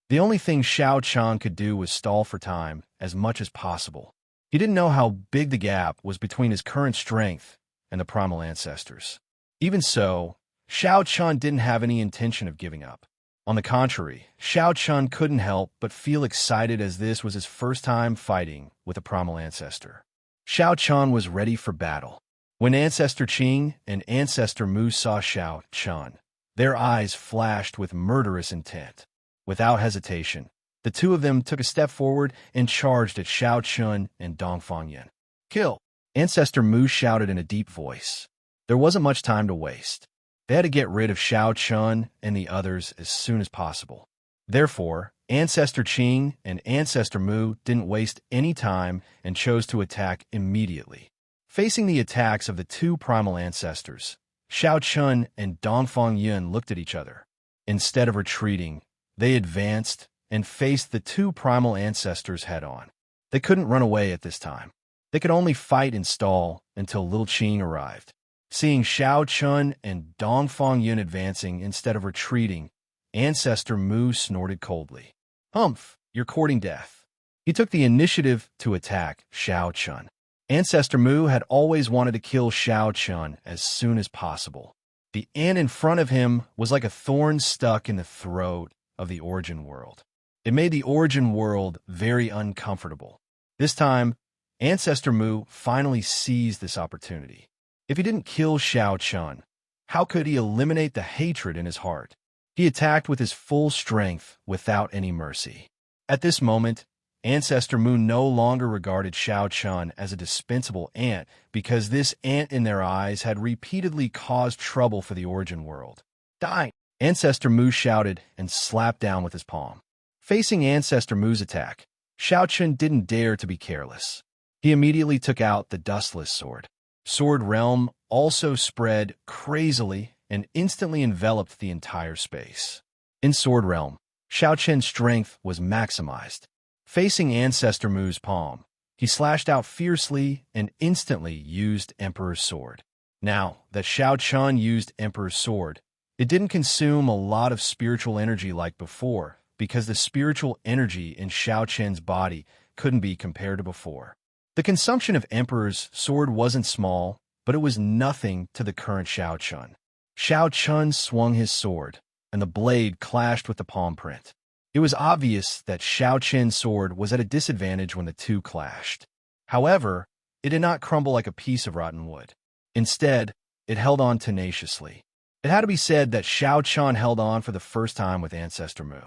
The only thing Xiao Chun could do was stall for time as much as possible. He didn't know how big the gap was between his current strength and the primal ancestors. Even so, Xiao Chun didn't have any intention of giving up. On the contrary, Xiao Chun couldn't help but feel excited as this was his first time fighting with a primal ancestor. Xiao Chun was ready for battle. When Ancestor Qing and Ancestor Mu saw Xiao Chun, their eyes flashed with murderous intent. Without hesitation, the two of them took a step forward and charged at Xiao Chun and Dongfang Yin. Kill! Ancestor Mu shouted in a deep voice. There wasn't much time to waste. They had to get rid of Xiao Chun and the others as soon as possible. Therefore, Ancestor Qing and Ancestor Mu didn't waste any time and chose to attack immediately. Facing the attacks of the two primal ancestors, Xiao Chun and Dongfang Yun looked at each other. Instead of retreating, they advanced and faced the two primal ancestors head-on. They couldn't run away at this time. They could only fight and stall until little Qing arrived. Seeing Xiao Chun and Dongfang Yun advancing instead of retreating, Ancestor Mu snorted coldly. Humph, you're courting death. He took the initiative to attack Xiao Chun. Ancestor Mu had always wanted to kill Xiao Chun as soon as possible. The ant in front of him was like a thorn stuck in the throat of the origin world. It made the origin world very uncomfortable. This time, Ancestor Mu finally seized this opportunity. If he didn't kill Xiao Chun, how could he eliminate the hatred in his heart? He attacked with his full strength without any mercy. At this moment, Ancestor Mu no longer regarded Xiao Chun as a dispensable ant because this ant in their eyes had repeatedly caused trouble for the origin world. Die! Ancestor Mu shouted and slapped down with his palm. Facing Ancestor Mu's attack, Xiao Chun didn't dare to be careless. He immediately took out the dustless sword. Sword Realm also spread crazily and instantly enveloped the entire space. In Sword Realm, Xiao Chun's strength was maximized. Facing Ancestor Mu's palm, he slashed out fiercely and instantly used Emperor's Sword. Now that Xiao Chun used Emperor's Sword, it didn't consume a lot of spiritual energy like before because the spiritual energy in Xiao Chun's body couldn't be compared to before. The consumption of Emperor's Sword wasn't small, but it was nothing to the current Xiao Chun. Xiao Chun swung his sword, and the blade clashed with the palm print. It was obvious that Xiao Chun's sword was at a disadvantage when the two clashed. However, it did not crumble like a piece of rotten wood. Instead, it held on tenaciously. It had to be said that Xiao Chun held on for the first time with Ancestor Mu.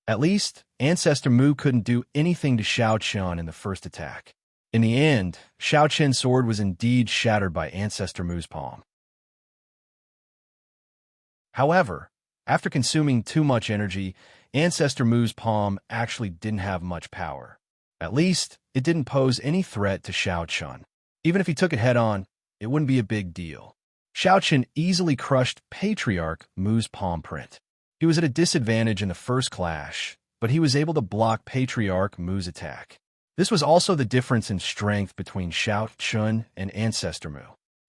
At least, Ancestor Mu couldn't do anything to Xiao Chun in the first attack. In the end, Xiao Chun's sword was indeed shattered by Ancestor Mu's palm. However, after consuming too much energy, Ancestor Mu's palm actually didn't have much power. At least, it didn't pose any threat to Xiao Chun. Even if he took it head-on, it wouldn't be a big deal. Xiao Chun easily crushed Patriarch Mu's palm print. He was at a disadvantage in the first clash, but he was able to block Patriarch Mu's attack. This was also the difference in strength between Xiao Chun and Ancestor Mu.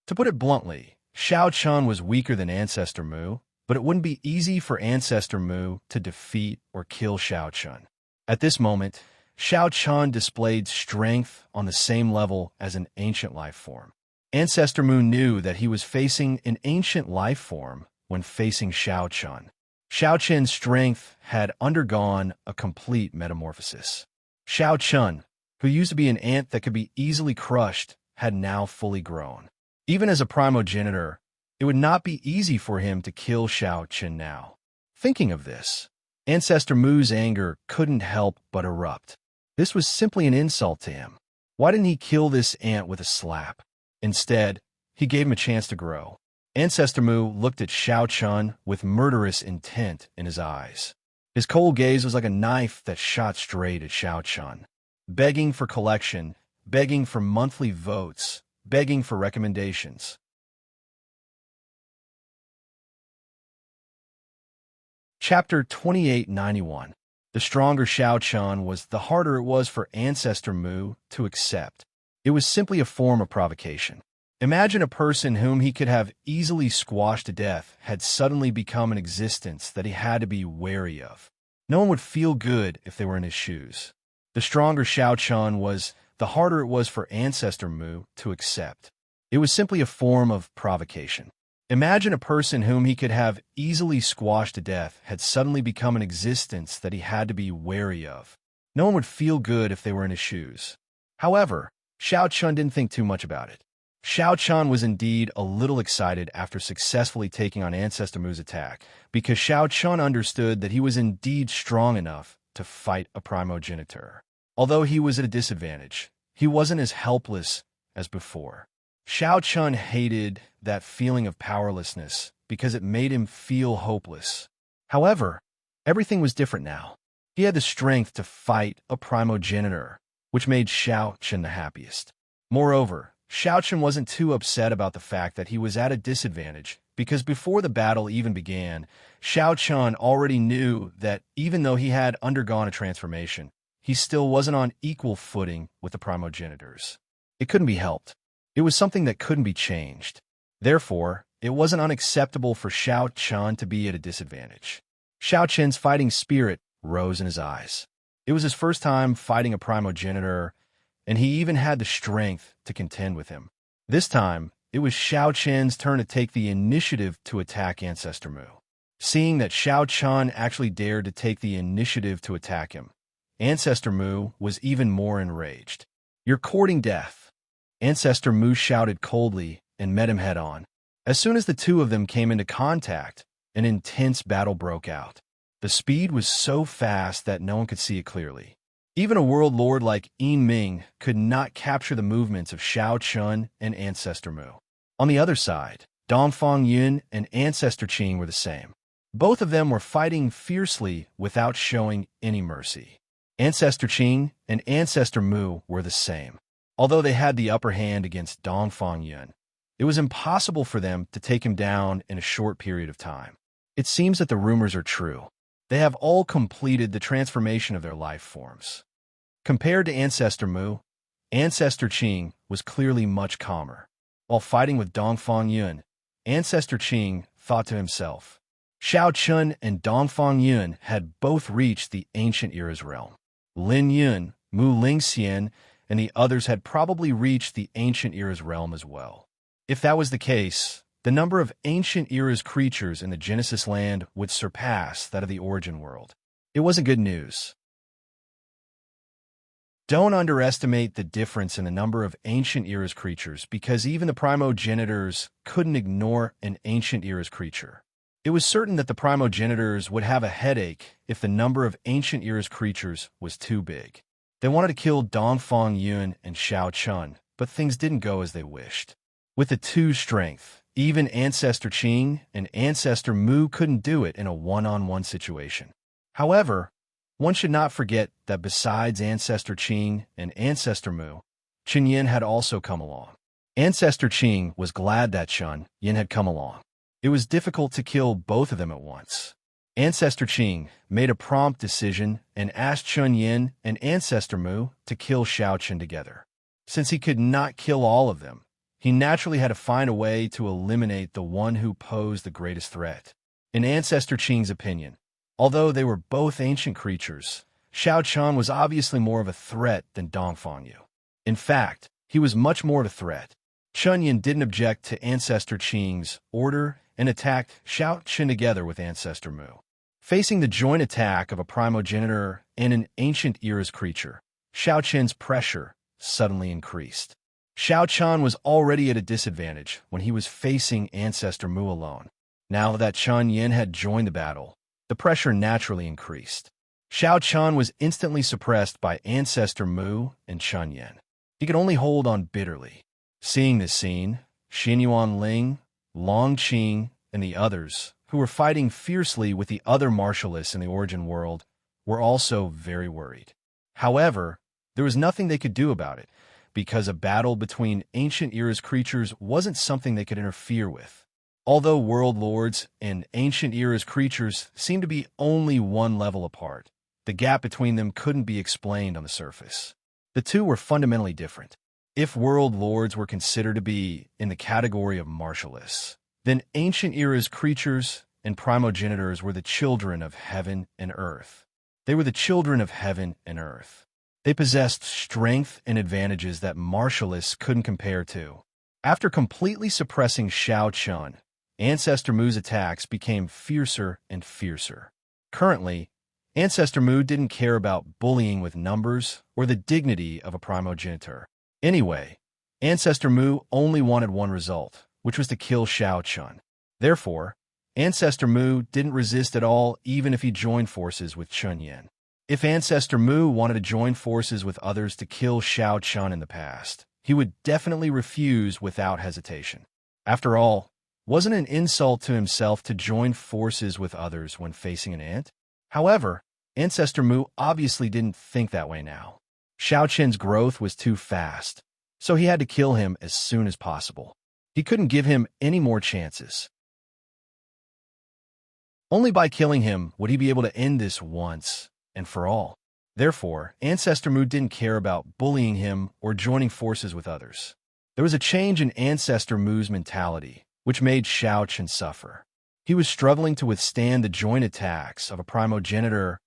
To put it bluntly, Xiao Chun was weaker than Ancestor Mu, but it wouldn't be easy for Ancestor Mu to defeat or kill Xiao Chun. At this moment, Xiao Chun displayed strength on the same level as an ancient life form. Ancestor Mu knew that he was facing an ancient life form when facing Xiao Chun. Xiao Chun's strength had undergone a complete metamorphosis. Xiao Chun, who used to be an ant that could be easily crushed, had now fully grown. Even as a primogenitor, it would not be easy for him to kill Xiao Chen now. Thinking of this, Ancestor Mu's anger couldn't help but erupt. This was simply an insult to him. Why didn't he kill this ant with a slap? Instead, he gave him a chance to grow. Ancestor Mu looked at Xiao Chen with murderous intent in his eyes. His cold gaze was like a knife that shot straight at Xiao Chen. Begging for collection, begging for monthly votes, begging for recommendations. Chapter 2891. The stronger Xiao Chen was, the harder it was for Ancestor Mu to accept. It was simply a form of provocation. Imagine a person whom he could have easily squashed to death had suddenly become an existence that he had to be wary of. No one would feel good if they were in his shoes. The stronger Xiao Chen was, the harder it was for Ancestor Mu to accept. It was simply a form of provocation. Imagine a person whom he could have easily squashed to death had suddenly become an existence that he had to be wary of. No one would feel good if they were in his shoes. However, Xiao Chen didn't think too much about it. Xiao Chen was indeed a little excited after successfully taking on Ancestor Mu's attack, because Xiao Chen understood that he was indeed strong enough to fight a primogenitor. Although he was at a disadvantage, he wasn't as helpless as before. Xiao Chen hated that feeling of powerlessness because it made him feel hopeless. However, everything was different now. He had the strength to fight a primogenitor, which made Xiao Chen the happiest. Moreover, Xiao Chen wasn't too upset about the fact that he was at a disadvantage, because before the battle even began, Xiao Chen already knew that even though he had undergone a transformation, he still wasn't on equal footing with the primogenitors. It couldn't be helped. It was something that couldn't be changed. Therefore, it wasn't unacceptable for Xiao Chen to be at a disadvantage. Xiao Chen's fighting spirit rose in his eyes. It was his first time fighting a primogenitor, and he even had the strength to contend with him. This time, it was Xiao Chen's turn to take the initiative to attack Ancestor Mu. Seeing that Xiao Chen actually dared to take the initiative to attack him, Ancestor Mu was even more enraged. "You're courting death," Ancestor Mu shouted coldly and met him head-on. As soon as the two of them came into contact, an intense battle broke out. The speed was so fast that no one could see it clearly. Even a world lord like Yin Ming could not capture the movements of Xiao Chen and Ancestor Mu. On the other side, Dongfang Yun and Ancestor Qing were the same. Both of them were fighting fiercely without showing any mercy. Ancestor Qing and Ancestor Mu were the same. Although they had the upper hand against Dongfang Yun, it was impossible for them to take him down in a short period of time. It seems that the rumors are true. They have all completed the transformation of their life forms. Compared to Ancestor Mu, Ancestor Qing was clearly much calmer. While fighting with Dongfang Yun, Ancestor Qing thought to himself, Xiao Chen and Dongfang Yun had both reached the ancient era's realm. Lin Yun, Mu Lingxian, and the others had probably reached the ancient era's realm as well. If that was the case, the number of ancient era's creatures in the Genesis land would surpass that of the origin world. It wasn't good news. Don't underestimate the difference in the number of ancient era's creatures, because even the primogenitors couldn't ignore an ancient era's creature. It was certain that the primogenitors would have a headache if the number of ancient era's creatures was too big. They wanted to kill Dongfang Yun and Xiao Chen, but things didn't go as they wished. With the two strength, even Ancestor Qing and Ancestor Mu couldn't do it in a one-on-one situation. However, one should not forget that besides Ancestor Qing and Ancestor Mu, Chen Yin had also come along. Ancestor Qing was glad that Chen Yin had come along. It was difficult to kill both of them at once. Ancestor Qing made a prompt decision and asked Chen Yin and Ancestor Mu to kill Xiao Chen together. Since he could not kill all of them, he naturally had to find a way to eliminate the one who posed the greatest threat. In Ancestor Qing's opinion, although they were both ancient creatures, Xiao Chen was obviously more of a threat than Dongfang Yu. In fact, he was much more of a threat. Chen Yin didn't object to Ancestor Qing's order and attacked Xiao Chen together with Ancestor Mu. Facing the joint attack of a primogenitor and an ancient era's creature, Xiao Qian's pressure suddenly increased. Xiao Qian was already at a disadvantage when he was facing Ancestor Mu alone. Now that Chen Yin had joined the battle, the pressure naturally increased. Xiao Qian was instantly suppressed by Ancestor Mu and Chen Yin. He could only hold on bitterly. Seeing this scene, Xinyuan Ling, Long Qing, and the others, who were fighting fiercely with the other martialists in the Origin world, were also very worried. However, there was nothing they could do about it, because a battle between Ancient Era's creatures wasn't something they could interfere with. Although World Lords and Ancient Era's creatures seemed to be only one level apart, the gap between them couldn't be explained on the surface. The two were fundamentally different. If World Lords were considered to be in the category of martialists, then Ancient Era's creatures and primogenitors were the children of heaven and earth. They were the children of heaven and earth. They possessed strength and advantages that martialists couldn't compare to. After completely suppressing Xiao Qian, Ancestor Mu's attacks became fiercer and fiercer. Currently, Ancestor Mu didn't care about bullying with numbers or the dignity of a primogenitor. Anyway, Ancestor Mu only wanted one result, which was to kill Xiao Qian. Therefore, Ancestor Mu didn't resist at all even if he joined forces with Chen Yin. If Ancestor Mu wanted to join forces with others to kill Xiao Qian in the past, he would definitely refuse without hesitation. After all, wasn't it an insult to himself to join forces with others when facing an ant? However, Ancestor Mu obviously didn't think that way now. Xiao Qian's growth was too fast, so he had to kill him as soon as possible. He couldn't give him any more chances. Only by killing him would he be able to end this once and for all. Therefore, Ancestor Mu didn't care about bullying him or joining forces with others. There was a change in Ancestor Mu's mentality, which made Xiao Qian suffer. He was struggling to withstand the joint attacks of a primogenitor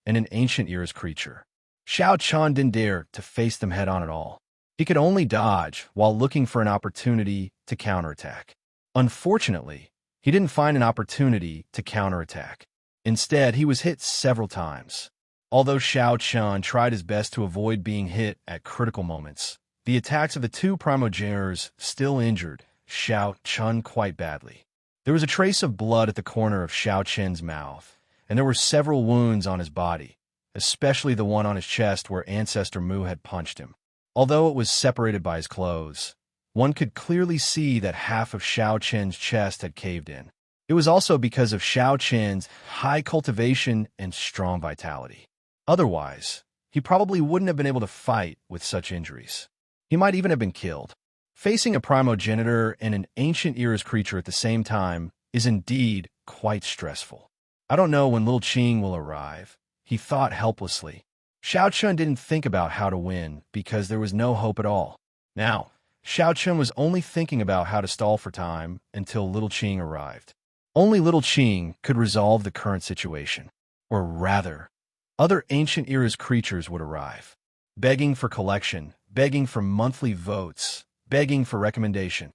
and an Ancient Era's creature. Xiao Qian didn't dare to face them head-on at all. He could only dodge while looking for an opportunity to counterattack. Unfortunately, he didn't find an opportunity to counterattack. Instead, he was hit several times. Although Xiao Qian tried his best to avoid being hit at critical moments, the attacks of the two primogenitors still injured Xiao Qian quite badly. There was a trace of blood at the corner of Xiao Qian's mouth, and there were several wounds on his body, especially the one on his chest where Ancestor Mu had punched him. Although it was separated by his clothes, one could clearly see that half of Xiao Qian's chest had caved in. It was also because of Xiao Qian's high cultivation and strong vitality. Otherwise, he probably wouldn't have been able to fight with such injuries. He might even have been killed. Facing a primogenitor and an Ancient Era's creature at the same time is indeed quite stressful. I don't know when Little Qing will arrive, he thought helplessly. Xiao Qian didn't think about how to win because there was no hope at all. Now, Xiao Qian was only thinking about how to stall for time until Little Qing arrived. Only Little Qing could resolve the current situation. Or rather, other Ancient Era's creatures would arrive, begging for collection, begging for monthly votes, begging for recommendation.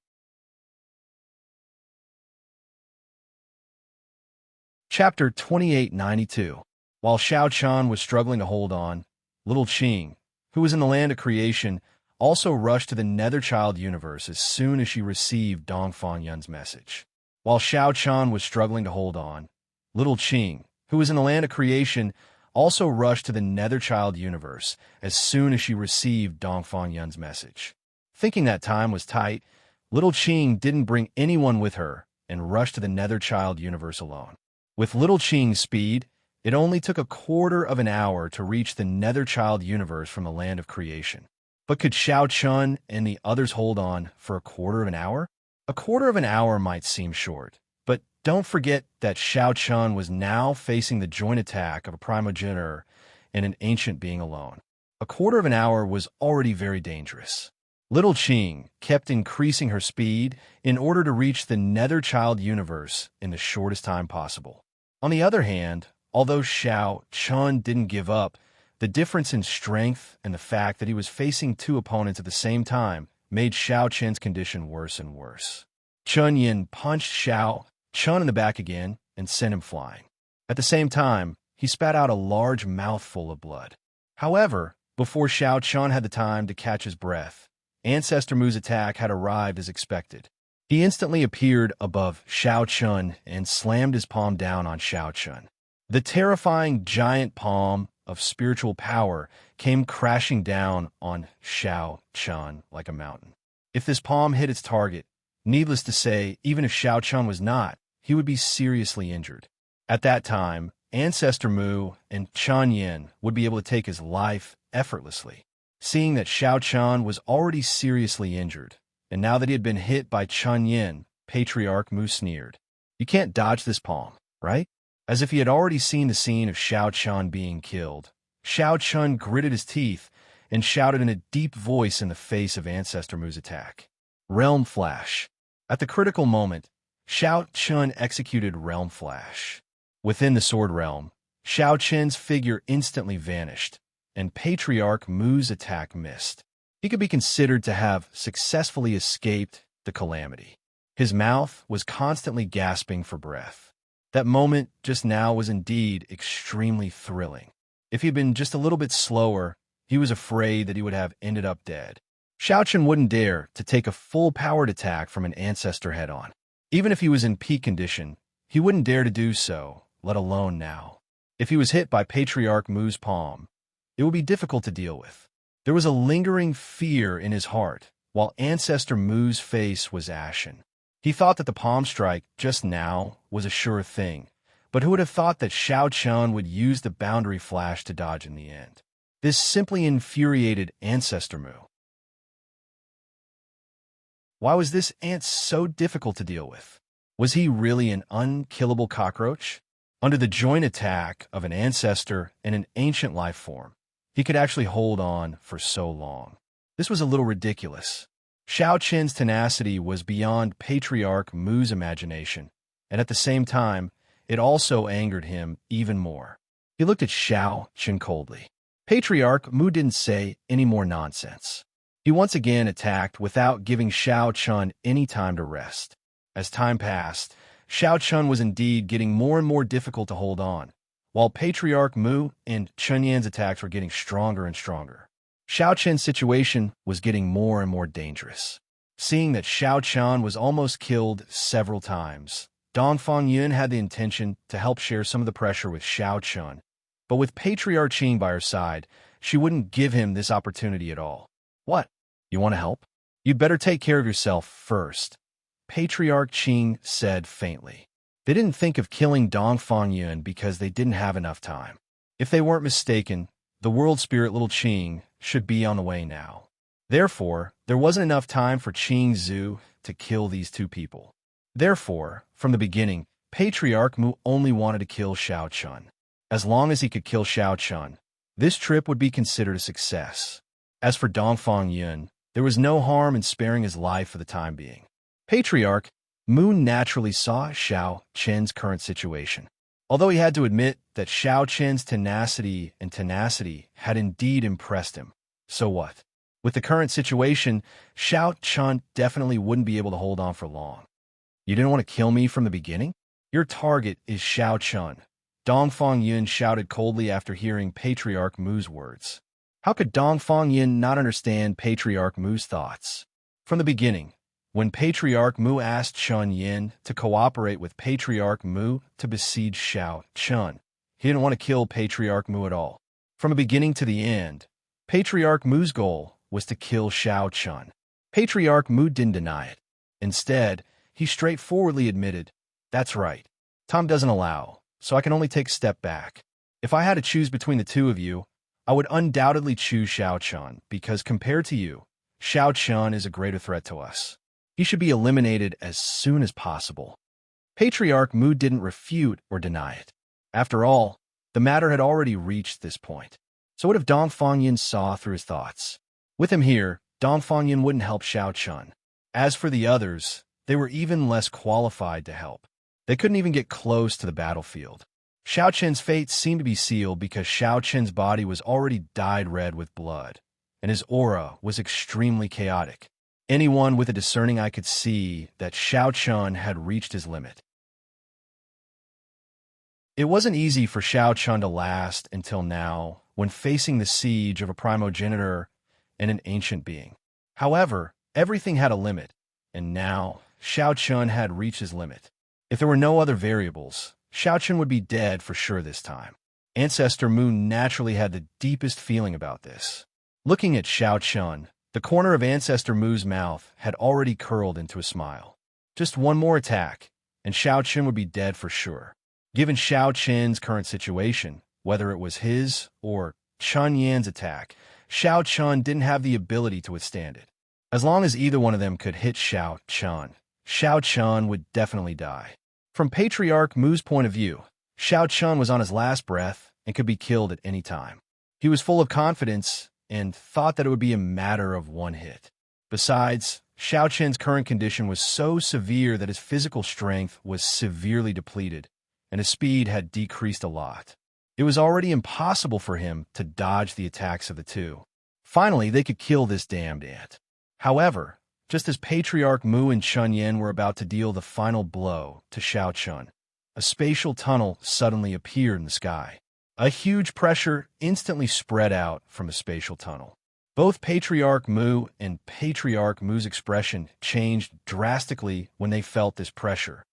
Chapter 2892. While Xiao Qian was struggling to hold on, Little Qing, who was in the land of creation, also rushed to the Netherchild universe as soon as she received Dongfang Yun's message. While Xiao Qian was struggling to hold on, Little Qing, who was in the land of creation, also rushed to the Netherchild universe as soon as she received Dongfang Yun's message. Thinking that time was tight, Little Qing didn't bring anyone with her and rushed to the Netherchild universe alone. With Little Qing's speed, it only took a quarter of an hour to reach the Netherchild universe from the land of creation. But could Xiao Qian and the others hold on for a quarter of an hour? A quarter of an hour might seem short, but don't forget that Xiao Qian was now facing the joint attack of a primogenitor and an ancient being alone. A quarter of an hour was already very dangerous. Little Qing kept increasing her speed in order to reach the Netherchild universe in the shortest time possible. On the other hand, although Xiao Qian didn't give up, the difference in strength and the fact that he was facing two opponents at the same time made Xiao Qian's condition worse and worse. Chen Yin punched Xiao Qian in the back again and sent him flying. At the same time, he spat out a large mouthful of blood. However, Before Xiao Chun had the time to catch his breath, Ancestor Mu's attack had arrived as expected. He instantly appeared above Xiao Chun and slammed his palm down on Xiao Chun. The terrifying giant palm of spiritual power came crashing down on Xiao Chun like a mountain. If this palm hit its target, needless to say, even if Xiao Chun was not, he would be seriously injured. At that time, Ancestor Mu and Chun Yin would be able to take his life effortlessly. Seeing that Xiao Chun was already seriously injured, and now that he had been hit by Chun Yin, Patriarch Mu sneered. "You can't dodge this palm, right?" As if he had already seen the scene of Xiao Chun being killed, Xiao Chun gritted his teeth and shouted in a deep voice in the face of Ancestor Mu's attack. Realm Flash. At the critical moment, Xiao Chun executed Realm Flash. Within the Sword Realm, Xiao Chun's figure instantly vanished, and Patriarch Mu's attack missed. He could be considered to have successfully escaped the calamity. His mouth was constantly gasping for breath. That moment just now was indeed extremely thrilling. If he'd been just a little bit slower, he was afraid that he would have ended up dead. Xiao Chun wouldn't dare to take a full-powered attack from an ancestor head-on. Even if he was in peak condition, he wouldn't dare to do so, let alone now. If he was hit by Patriarch Mu's palm, it would be difficult to deal with. There was a lingering fear in his heart, while Ancestor Mu's face was ashen. He thought that the palm strike just now was a sure thing, but who would have thought that Xiao Chun would use the boundary flash to dodge in the end? This simply infuriated Ancestor Mu. Why was this ant so difficult to deal with? Was he really an unkillable cockroach? Under the joint attack of an ancestor and an ancient life form, he could actually hold on for so long. This was a little ridiculous. Xiao Chun's tenacity was beyond Patriarch Mu's imagination, and at the same time, it also angered him even more. He looked at Xiao Chun coldly. Patriarch Mu didn't say any more nonsense. He once again attacked without giving Xiao Chun any time to rest. As time passed, Xiao Chun was indeed getting more and more difficult to hold on, while Patriarch Mu and Chun Yan's attacks were getting stronger and stronger. Xiao Chun's situation was getting more and more dangerous. Seeing that Xiao Chun was almost killed several times, Dongfang Yun had the intention to help share some of the pressure with Xiao Chun, but with Patriarch Qing by her side, she wouldn't give him this opportunity at all. "What? You want to help? You'd better take care of yourself first," Patriarch Qing said faintly. They didn't think of killing Dongfang Yun because they didn't have enough time. If they weren't mistaken, the world spirit little Qing should be on the way now. Therefore, there wasn't enough time for Qing Zhu to kill these two people. Therefore, from the beginning, Patriarch Mu only wanted to kill Xiao Chun. As long as he could kill Xiao Chun, this trip would be considered a success. As for Dongfang Yun, there was no harm in sparing his life for the time being. Patriarch Mu naturally saw Xiao Chun's current situation. Although he had to admit that Xiao Chun's tenacity had indeed impressed him. So what? With the current situation, Xiao Chun definitely wouldn't be able to hold on for long. "You didn't want to kill me from the beginning? Your target is Xiao Chun," Dongfang Yun shouted coldly after hearing Patriarch Mu's words. How could Dongfang Yun not understand Patriarch Mu's thoughts? From the beginning, when Patriarch Mu asked Chun Yin to cooperate with Patriarch Mu to besiege Xiao Chun, he didn't want to kill Patriarch Mu at all. From the beginning to the end, Patriarch Mu's goal was to kill Xiao Chun. Patriarch Mu didn't deny it. Instead, he straightforwardly admitted, "That's right. Time doesn't allow, so I can only take a step back. If I had to choose between the two of you, I would undoubtedly choose Xiao Chun because compared to you, Xiao Chun is a greater threat to us. He should be eliminated as soon as possible." Patriarch Mu didn't refute or deny it. After all, the matter had already reached this point. So what if Dongfang Yin saw through his thoughts? With him here, Dongfang Yin wouldn't help Xiao Chun. As for the others, they were even less qualified to help. They couldn't even get close to the battlefield. Xiao Chun's fate seemed to be sealed because Xiao Chun's body was already dyed red with blood, and his aura was extremely chaotic. Anyone with a discerning eye could see that Xiao Chun had reached his limit. It wasn't easy for Xiao Chun to last until now, when facing the siege of a primogenitor and an ancient being. However, everything had a limit, and now Xiao Chun had reached his limit. If there were no other variables, Xiao Chun would be dead for sure this time. Ancestor Mu naturally had the deepest feeling about this. Looking at Xiao Chun, the corner of Ancestor Mu's mouth had already curled into a smile. Just one more attack, and Xiao Chun would be dead for sure. Given Xiao Chun's current situation, whether it was his or Chun Yan's attack, Xiao Chun didn't have the ability to withstand it. As long as either one of them could hit Xiao Chun would definitely die. From Patriarch Mu's point of view, Xiao Chun was on his last breath and could be killed at any time. He was full of confidence and thought that it would be a matter of one hit. Besides, Xiao Chun's current condition was so severe that his physical strength was severely depleted, and his speed had decreased a lot. It was already impossible for him to dodge the attacks of the two. Finally, they could kill this damned ant. However, just as Patriarch Mu and Chun Yan were about to deal the final blow to Xiao Chun, a spatial tunnel suddenly appeared in the sky. A huge pressure instantly spread out from the spatial tunnel. Both Patriarch Mu and Patriarch Mu's expression changed drastically when they felt this pressure.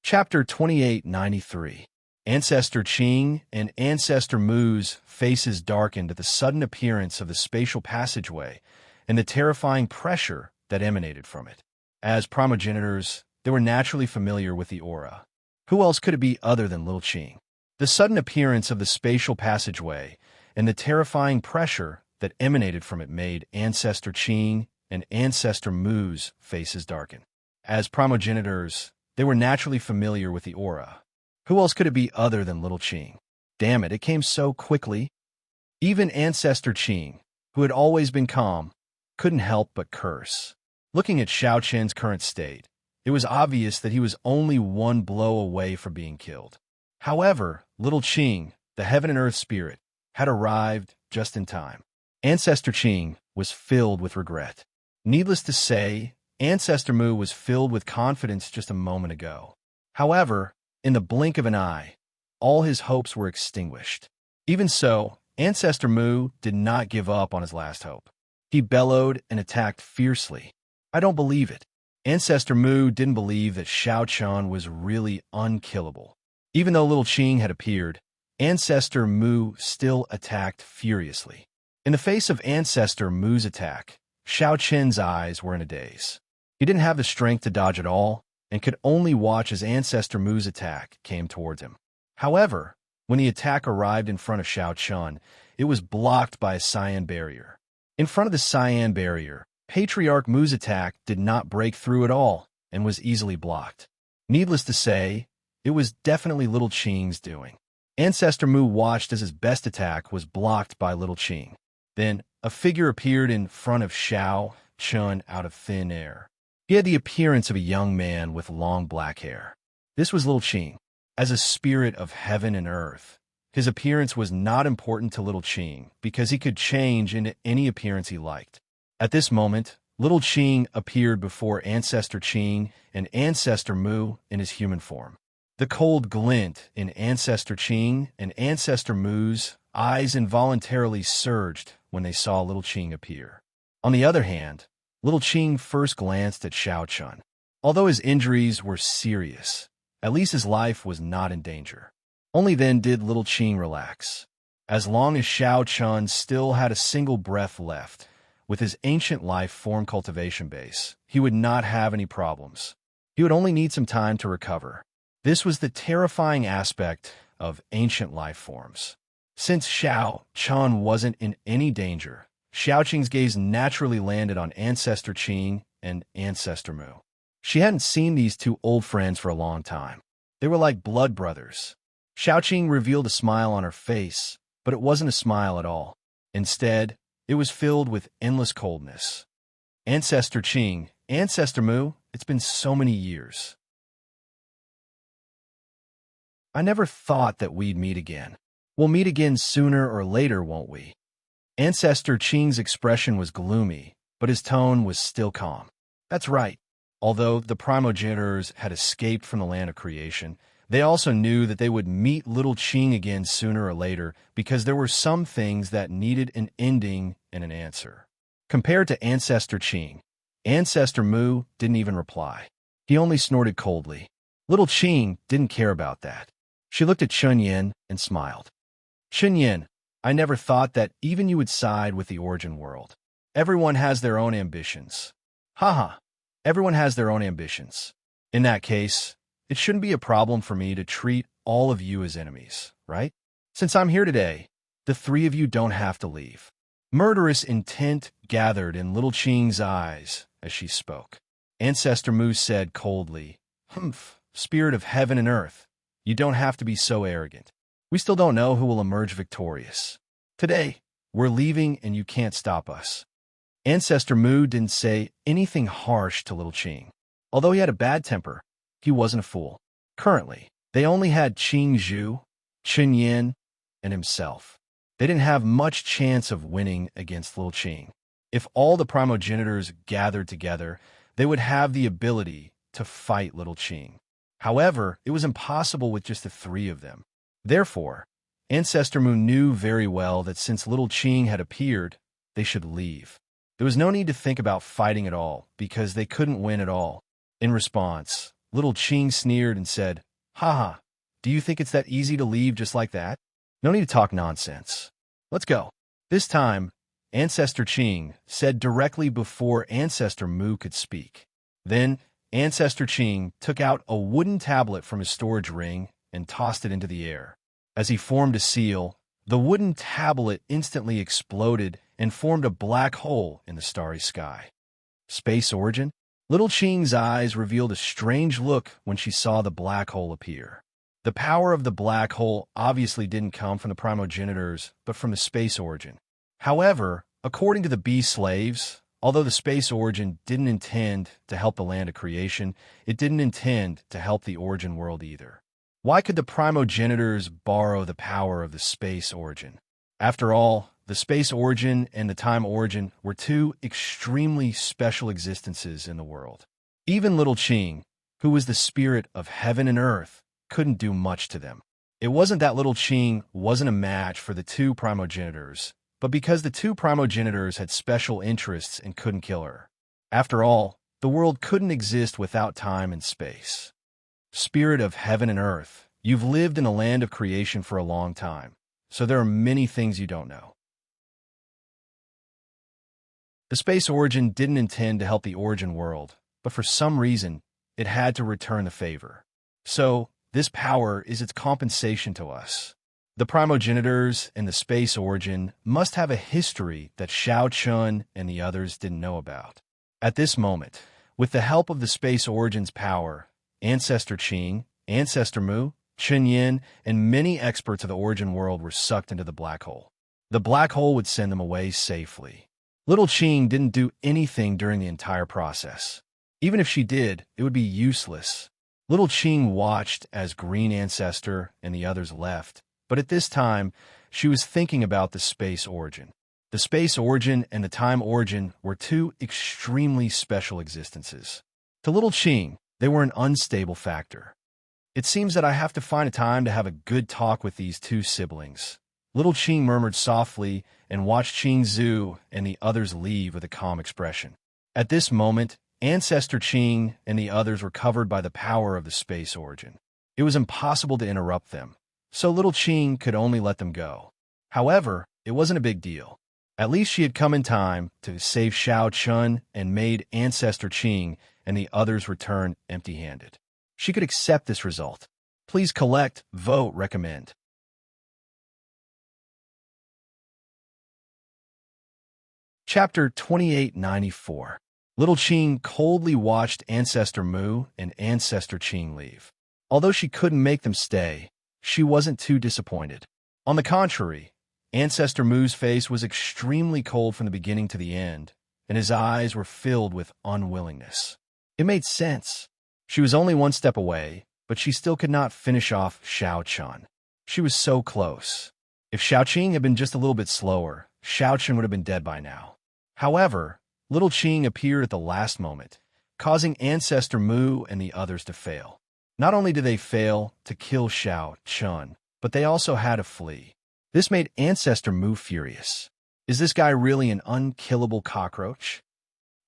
Chapter 2893. Ancestor Qing and Ancestor Mu's faces darkened at the sudden appearance of the spatial passageway and the terrifying pressure that emanated from it. As primogenitors, they were naturally familiar with the aura. Who else could it be other than Little Qing? The sudden appearance of the spatial passageway and the terrifying pressure that emanated from it made Ancestor Qing and Ancestor Mu's faces darken. As primogenitors, they were naturally familiar with the aura. Who else could it be other than Little Qing? Damn it, it came so quickly. Even Ancestor Qing, who had always been calm, couldn't help but curse. Looking at Xiao Chun's current state, it was obvious that he was only one blow away from being killed. However, Little Qing, the heaven and earth spirit, had arrived just in time. Ancestor Qing was filled with regret. Needless to say, Ancestor Mu was filled with confidence just a moment ago. However, in the blink of an eye, all his hopes were extinguished. Even so, Ancestor Mu did not give up on his last hope. He bellowed and attacked fiercely. I don't believe it. Ancestor Mu didn't believe that Xiao Chun was really unkillable. Even though Little Qing had appeared, Ancestor Mu still attacked furiously. In the face of Ancestor Mu's attack, Xiao Chun's eyes were in a daze. He didn't have the strength to dodge at all, and could only watch as Ancestor Mu's attack came towards him. However, when the attack arrived in front of Xiao Chun, it was blocked by a cyan barrier. In front of the cyan barrier, Patriarch Mu's attack did not break through at all and was easily blocked. Needless to say, it was definitely Little Qing's doing. Ancestor Mu watched as his best attack was blocked by Little Qing. Then, a figure appeared in front of Xiao Chun out of thin air. He had the appearance of a young man with long black hair. This was Little Qing. As a spirit of heaven and earth, his appearance was not important to Little Qing because he could change into any appearance he liked. At this moment, Little Qing appeared before Ancestor Qing and Ancestor Mu in his human form. The cold glint in Ancestor Qing and Ancestor Mu's eyes involuntarily surged when they saw Little Qing appear. On the other hand, Little Qing first glanced at Xiao Chun. Although his injuries were serious, at least his life was not in danger. Only then did Little Qing relax. As long as Xiao Chun still had a single breath left, with his ancient life form cultivation base, he would not have any problems. He would only need some time to recover. This was the terrifying aspect of ancient life forms. Since Xiao Chun wasn't in any danger, Xiao Qing's gaze naturally landed on Ancestor Qing and Ancestor Mu. She hadn't seen these two old friends for a long time. They were like blood brothers. Xiao Qing revealed a smile on her face, but it wasn't a smile at all. Instead, it was filled with endless coldness. Ancestor Qing, Ancestor Mu, it's been so many years. I never thought that we'd meet again. We'll meet again sooner or later, won't we? Ancestor Qing's expression was gloomy, but his tone was still calm. That's right. Although the primogenitors had escaped from the land of creation, They also knew that they would meet little Qing again sooner or later because there were some things that needed an ending and an answer. Compared to Ancestor Qing, Ancestor Mu didn't even reply. He only snorted coldly. Little Qing didn't care about that. She looked at Chunyin and smiled. Chunyin, I never thought that even you would side with the origin world. Everyone has their own ambitions. Haha, everyone has their own ambitions. In that case, it shouldn't be a problem for me to treat all of you as enemies, right? Since I'm here today, the three of you don't have to leave. Murderous intent gathered in little Qing's eyes as she spoke. Ancestor Mu said coldly, "Humph, spirit of heaven and earth, you don't have to be so arrogant. We still don't know who will emerge victorious. Today, we're leaving and you can't stop us." Ancestor Mu didn't say anything harsh to little Qing. Although he had a bad temper, he wasn't a fool. Currently, they only had Qing Zhu, Chunyin, and himself. They didn't have much chance of winning against little Qing. If all the primogenitors gathered together, they would have the ability to fight little Qing. However, it was impossible with just the three of them. Therefore, Ancestor Mu knew very well that since little Qing had appeared, they should leave. There was no need to think about fighting at all, because they couldn't win at all. In response, little Qing sneered and said, "Haha, do you think it's that easy to leave just like that? No need to talk nonsense. Let's go." This time, Ancestor Qing said directly before Ancestor Mu could speak. Then, Ancestor Qing took out a wooden tablet from his storage ring and tossed it into the air. As he formed a seal, the wooden tablet instantly exploded and formed a black hole in the starry sky. Space origin? Little Qing's eyes revealed a strange look when she saw the black hole appear. The power of the black hole obviously didn't come from the primogenitors, but from the space origin. However, according to the bee slaves, although the space origin didn't intend to help the land of creation, it didn't intend to help the origin world either. Why could the primogenitors borrow the power of the space origin? After all, the space origin and the time origin were two extremely special existences in the world. Even little Qing, who was the spirit of heaven and earth, couldn't do much to them. It wasn't that little Qing wasn't a match for the two primogenitors, but because the two primogenitors had special interests and couldn't kill her. After all, the world couldn't exist without time and space. Spirit of heaven and earth, you've lived in the land of creation for a long time, so there are many things you don't know. The space origin didn't intend to help the origin world, but for some reason, it had to return the favor. So, this power is its compensation to us. The primogenitors and the space origin must have a history that Xiao Chun and the others didn't know about. At this moment, with the help of the space origin's power, Ancestor Qing, Ancestor Mu, Chunyin, and many experts of the origin world were sucked into the black hole. The black hole would send them away safely. Little Qing didn't do anything during the entire process. Even if she did, it would be useless. Little Qing watched as Green Ancestor and the others left, but at this time, she was thinking about the space origin. The space origin and the time origin were two extremely special existences. To little Qing, they were an unstable factor. It seems that I have to find a time to have a good talk with these two siblings. Little Qing murmured softly and watched Qing Zhu and the others leave with a calm expression. At this moment, Ancestor Qing and the others were covered by the power of the space origin. It was impossible to interrupt them, so little Qing could only let them go. However, it wasn't a big deal. At least she had come in time to save Xiao Chun and made Ancestor Qing and the others return empty-handed. She could accept this result. Please collect, vote, recommend. Chapter 2894. Little Qing coldly watched Ancestor Mu and Ancestor Qing leave. Although she couldn't make them stay, she wasn't too disappointed. On the contrary, Ancestor Mu's face was extremely cold from the beginning to the end, and his eyes were filled with unwillingness. It made sense. She was only one step away, but she still could not finish off Xiao Chun. She was so close. If Xiao Qing had been just a little bit slower, Xiao Chun would have been dead by now. However, little Qing appeared at the last moment, causing Ancestor Mu and the others to fail. Not only did they fail to kill Xiao Chun, but they also had to flee. This made Ancestor Mu furious. Is this guy really an unkillable cockroach?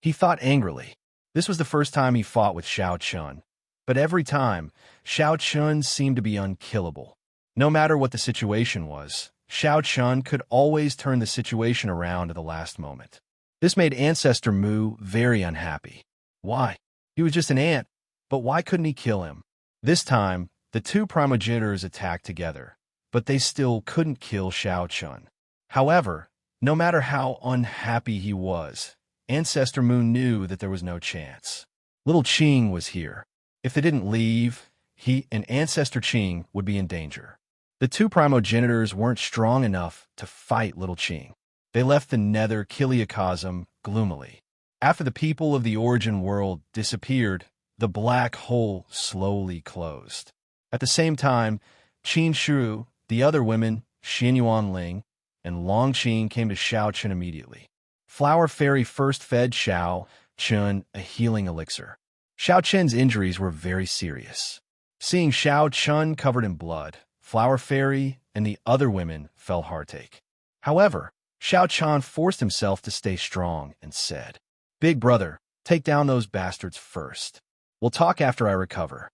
He thought angrily. This was the first time he fought with Xiao Chun, but every time, Xiao Chun seemed to be unkillable. No matter what the situation was, Xiao Chun could always turn the situation around at the last moment. This made Ancestor Mu very unhappy. Why? He was just an ant, but why couldn't he kill him? This time, the two primogenitors attacked together, but they still couldn't kill Xiao Chun. However, no matter how unhappy he was, Ancestor Mu knew that there was no chance. Little Qing was here. If they didn't leave, he and Ancestor Qing would be in danger. The two primogenitors weren't strong enough to fight Little Qing. They left the nether Kiliacosm gloomily. After the people of the origin world disappeared, the black hole slowly closed. At the same time, Qin Shu, the other women, Xin Yuan Ling, and Long Qing came to Xiao Chun immediately. Flower Fairy first fed Xiao Chun a healing elixir. Xiao Chun's injuries were very serious. Seeing Xiao Chun covered in blood, Flower Fairy and the other women fell heartache. However, Xiao Chun forced himself to stay strong and said, "Big brother, take down those bastards first. We'll talk after I recover."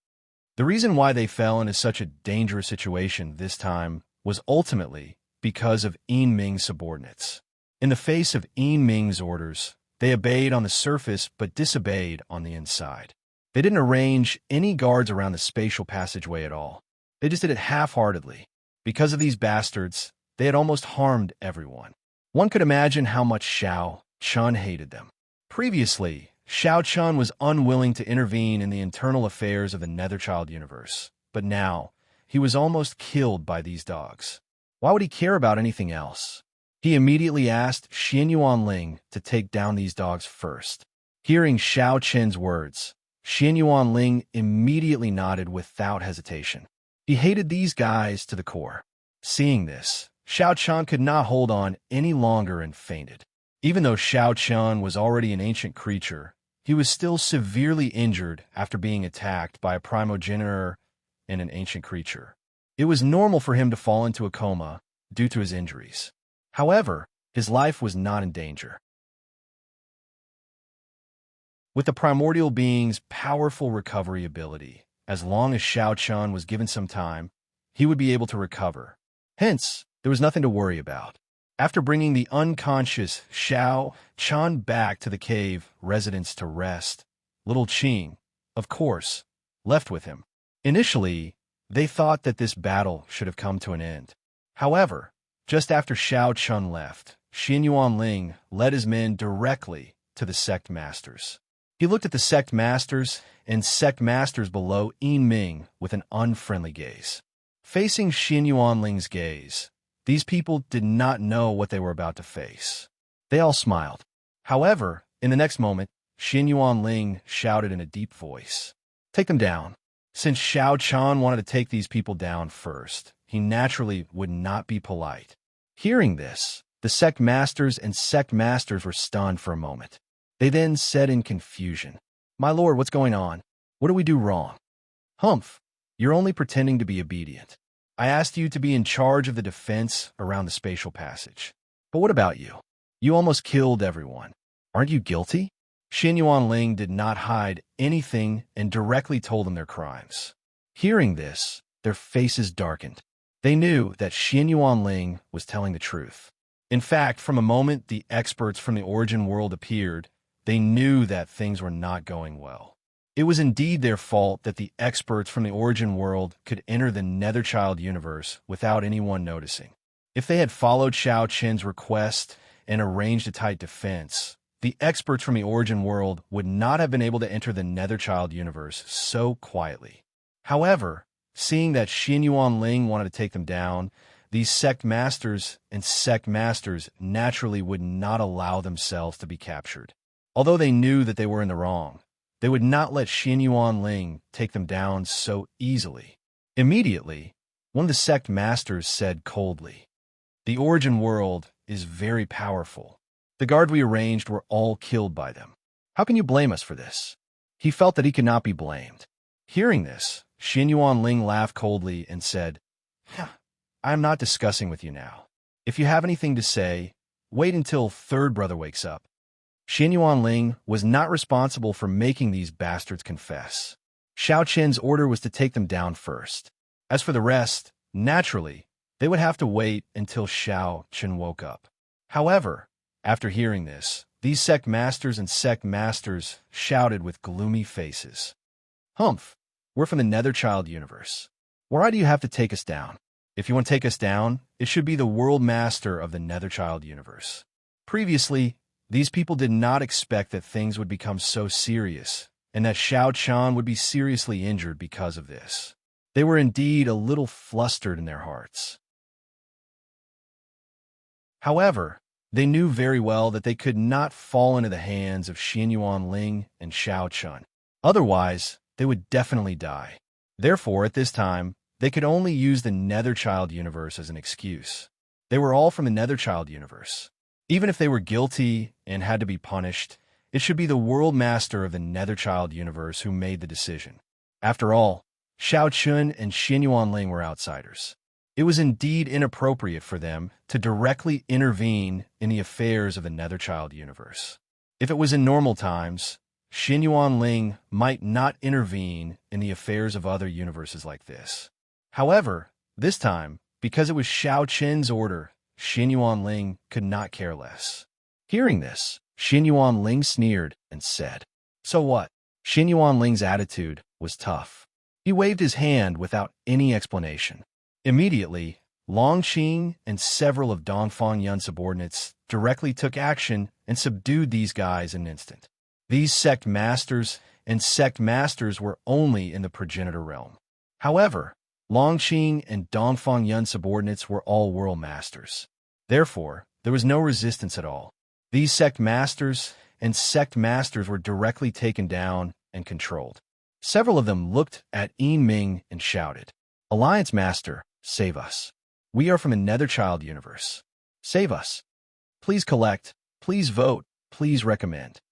The reason why they fell into such a dangerous situation this time was ultimately because of Yin Ming's subordinates. In the face of Yin Ming's orders, they obeyed on the surface but disobeyed on the inside. They didn't arrange any guards around the spatial passageway at all. They just did it half-heartedly. Because of these bastards, they had almost harmed everyone. One could imagine how much Xiao Chun hated them. Previously, Xiao Chun was unwilling to intervene in the internal affairs of the Netherchild universe, but now, he was almost killed by these dogs. Why would he care about anything else? He immediately asked Xin Yuan Ling to take down these dogs first. Hearing Xiao Chen's words, Xin Yuan Ling immediately nodded without hesitation. He hated these guys to the core. Seeing this, Xiao Chun could not hold on any longer and fainted. Even though Xiao Chun was already an ancient creature, he was still severely injured after being attacked by a primogenitor and an ancient creature. It was normal for him to fall into a coma due to his injuries. However, his life was not in danger. With the primordial being's powerful recovery ability, as long as Xiao Chun was given some time, he would be able to recover. Hence, there was nothing to worry about. After bringing the unconscious Xiao Chun back to the cave residence to rest, Little Qing, of course, left with him. Initially, they thought that this battle should have come to an end. However, just after Xiao Chun left, Xin Yuan Ling led his men directly to the sect masters. He looked at the sect masters and sect masters below Yin Ming with an unfriendly gaze. Facing Xin Yuan Ling's gaze, these people did not know what they were about to face. They all smiled. However, in the next moment, Xin Yuan Ling shouted in a deep voice, "Take them down." Since Xiao Chun wanted to take these people down first, he naturally would not be polite. Hearing this, the sect masters were stunned for a moment. They then said in confusion, "My lord, what's going on? What do we do wrong?" "Humph, you're only pretending to be obedient. I asked you to be in charge of the defense around the spatial passage. But what about you? You almost killed everyone. Aren't you guilty?" Xin Yuan Ling did not hide anything and directly told them their crimes. Hearing this, their faces darkened. They knew that Xin Yuan Ling was telling the truth. In fact, from the moment the experts from the origin world appeared, they knew that things were not going well. It was indeed their fault that the experts from the origin world could enter the Netherchild universe without anyone noticing. If they had followed Xiao Chen's request and arranged a tight defense, the experts from the origin world would not have been able to enter the Netherchild universe so quietly. However, seeing that Xin Yuan Ling wanted to take them down, these sect masters naturally would not allow themselves to be captured. Although they knew that they were in the wrong, they would not let Xin Yuan Ling take them down so easily. Immediately, one of the sect masters said coldly, "The origin world is very powerful. The guard we arranged were all killed by them. How can you blame us for this?" He felt that he could not be blamed. Hearing this, Xin Yuanling laughed coldly and said, I am not discussing with you now. If you have anything to say, wait until third brother wakes up. Xin Yuanling was not responsible for making these bastards confess. Xiao Qin's order was to take them down first. As for the rest, naturally, they would have to wait until Xiao Qin woke up. However, after hearing this, these sect masters and sect masters shouted with gloomy faces. Humph, we're from the Netherchild universe. Why do you have to take us down? If you want to take us down, it should be the world master of the Netherchild universe. Previously, these people did not expect that things would become so serious, and that Xiao Chan would be seriously injured because of this. They were indeed a little flustered in their hearts. However, they knew very well that they could not fall into the hands of Xin Yuanling and Xiao Chun. Otherwise, they would definitely die. Therefore, at this time, they could only use the Netherchild universe as an excuse. They were all from the Netherchild universe. Even if they were guilty and had to be punished, it should be the world master of the Netherchild universe who made the decision. After all, Xiao Chun and Xin Yuanling were outsiders. It was indeed inappropriate for them to directly intervene in the affairs of the Netherchild universe. If it was in normal times, Xin Yuanling might not intervene in the affairs of other universes like this. However, this time, because it was Xiao Qin's order, Xin Yuanling could not care less. Hearing this, Xin Yuanling sneered and said, "So what?" Xin Yuanling's attitude was tough. He waved his hand without any explanation. Immediately, Long Qing and several of Dongfang Yun's subordinates directly took action and subdued these guys in an instant. These sect masters were only in the progenitor realm. However, Long Qing and Dongfang Yun's subordinates were all world masters. Therefore, there was no resistance at all. These sect masters were directly taken down and controlled. Several of them looked at Yin Ming and shouted, "Alliance Master, save us. We are from the Netherchild universe. Save us. Please collect, please vote, please recommend."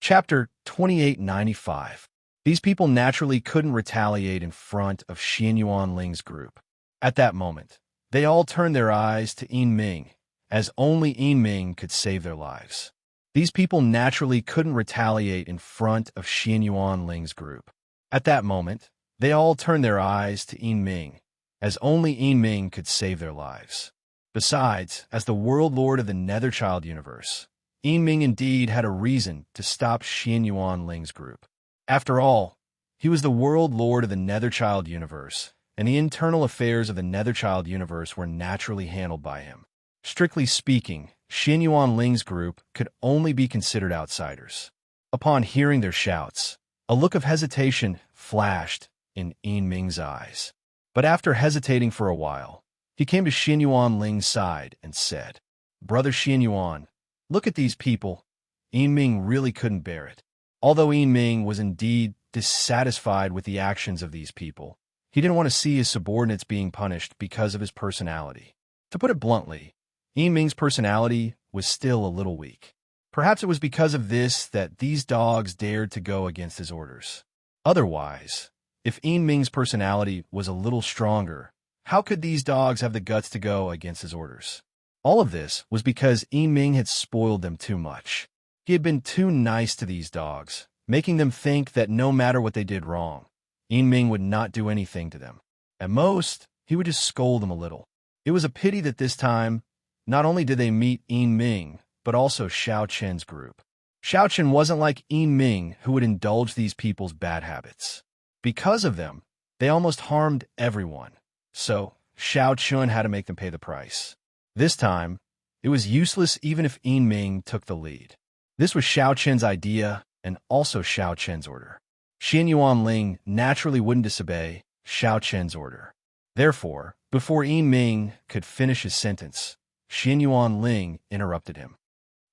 Chapter 2895. These people naturally couldn't retaliate in front of Xin Yuanling's group. At that moment, they all turned their eyes to Yin Ming, as only Yin Ming could save their lives. These people naturally couldn't retaliate in front of Xin Yuanling's group. At that moment, they all turned their eyes to Yin Ming, as only Yin Ming could save their lives. Besides, as the world lord of the Netherchild universe, Yin Ming indeed had a reason to stop Xin Yuanling's group. After all, he was the world lord of the Netherchild universe, and the internal affairs of the Netherchild universe were naturally handled by him. Strictly speaking, Xin Yuanling's group could only be considered outsiders. Upon hearing their shouts, a look of hesitation flashed in Yin Ming's eyes. But after hesitating for a while, he came to Xin Yuanling's side and said, "Brother Xin Yuan, look at these people." Yin Ming really couldn't bear it. Although Yin Ming was indeed dissatisfied with the actions of these people, he didn't want to see his subordinates being punished because of his personality. To put it bluntly, Yin Ming's personality was still a little weak. Perhaps it was because of this that these dogs dared to go against his orders. Otherwise, if Yin Ming's personality was a little stronger, how could these dogs have the guts to go against his orders? All of this was because Yin Ming had spoiled them too much. He had been too nice to these dogs, making them think that no matter what they did wrong, Yin Ming would not do anything to them. At most, he would just scold them a little. It was a pity that this time, not only did they meet Yin Ming, but also Xiao Qin's group. Xiao Qin wasn't like Yin Ming, who would indulge these people's bad habits. Because of them, they almost harmed everyone. So, Xiao Qin had to make them pay the price. This time, it was useless even if Yin Ming took the lead. This was Xiao Qin's idea and also Xiao Qin's order. Xin Yuanling naturally wouldn't disobey Xiao Qin's order. Therefore, before Yin Ming could finish his sentence, Xin Yuanling interrupted him.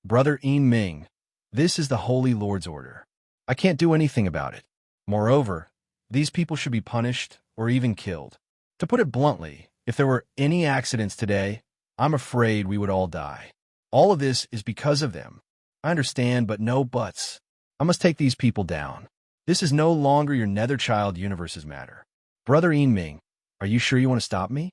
"Brother Yin Ming, this is the Holy Lord's order. I can't do anything about it. Moreover, these people should be punished or even killed. To put it bluntly, if there were any accidents today, I'm afraid we would all die. All of this is because of them. I understand, but no buts. I must take these people down. This is no longer your Netherchild universe's matter. Brother Ming, are you sure you want to stop me?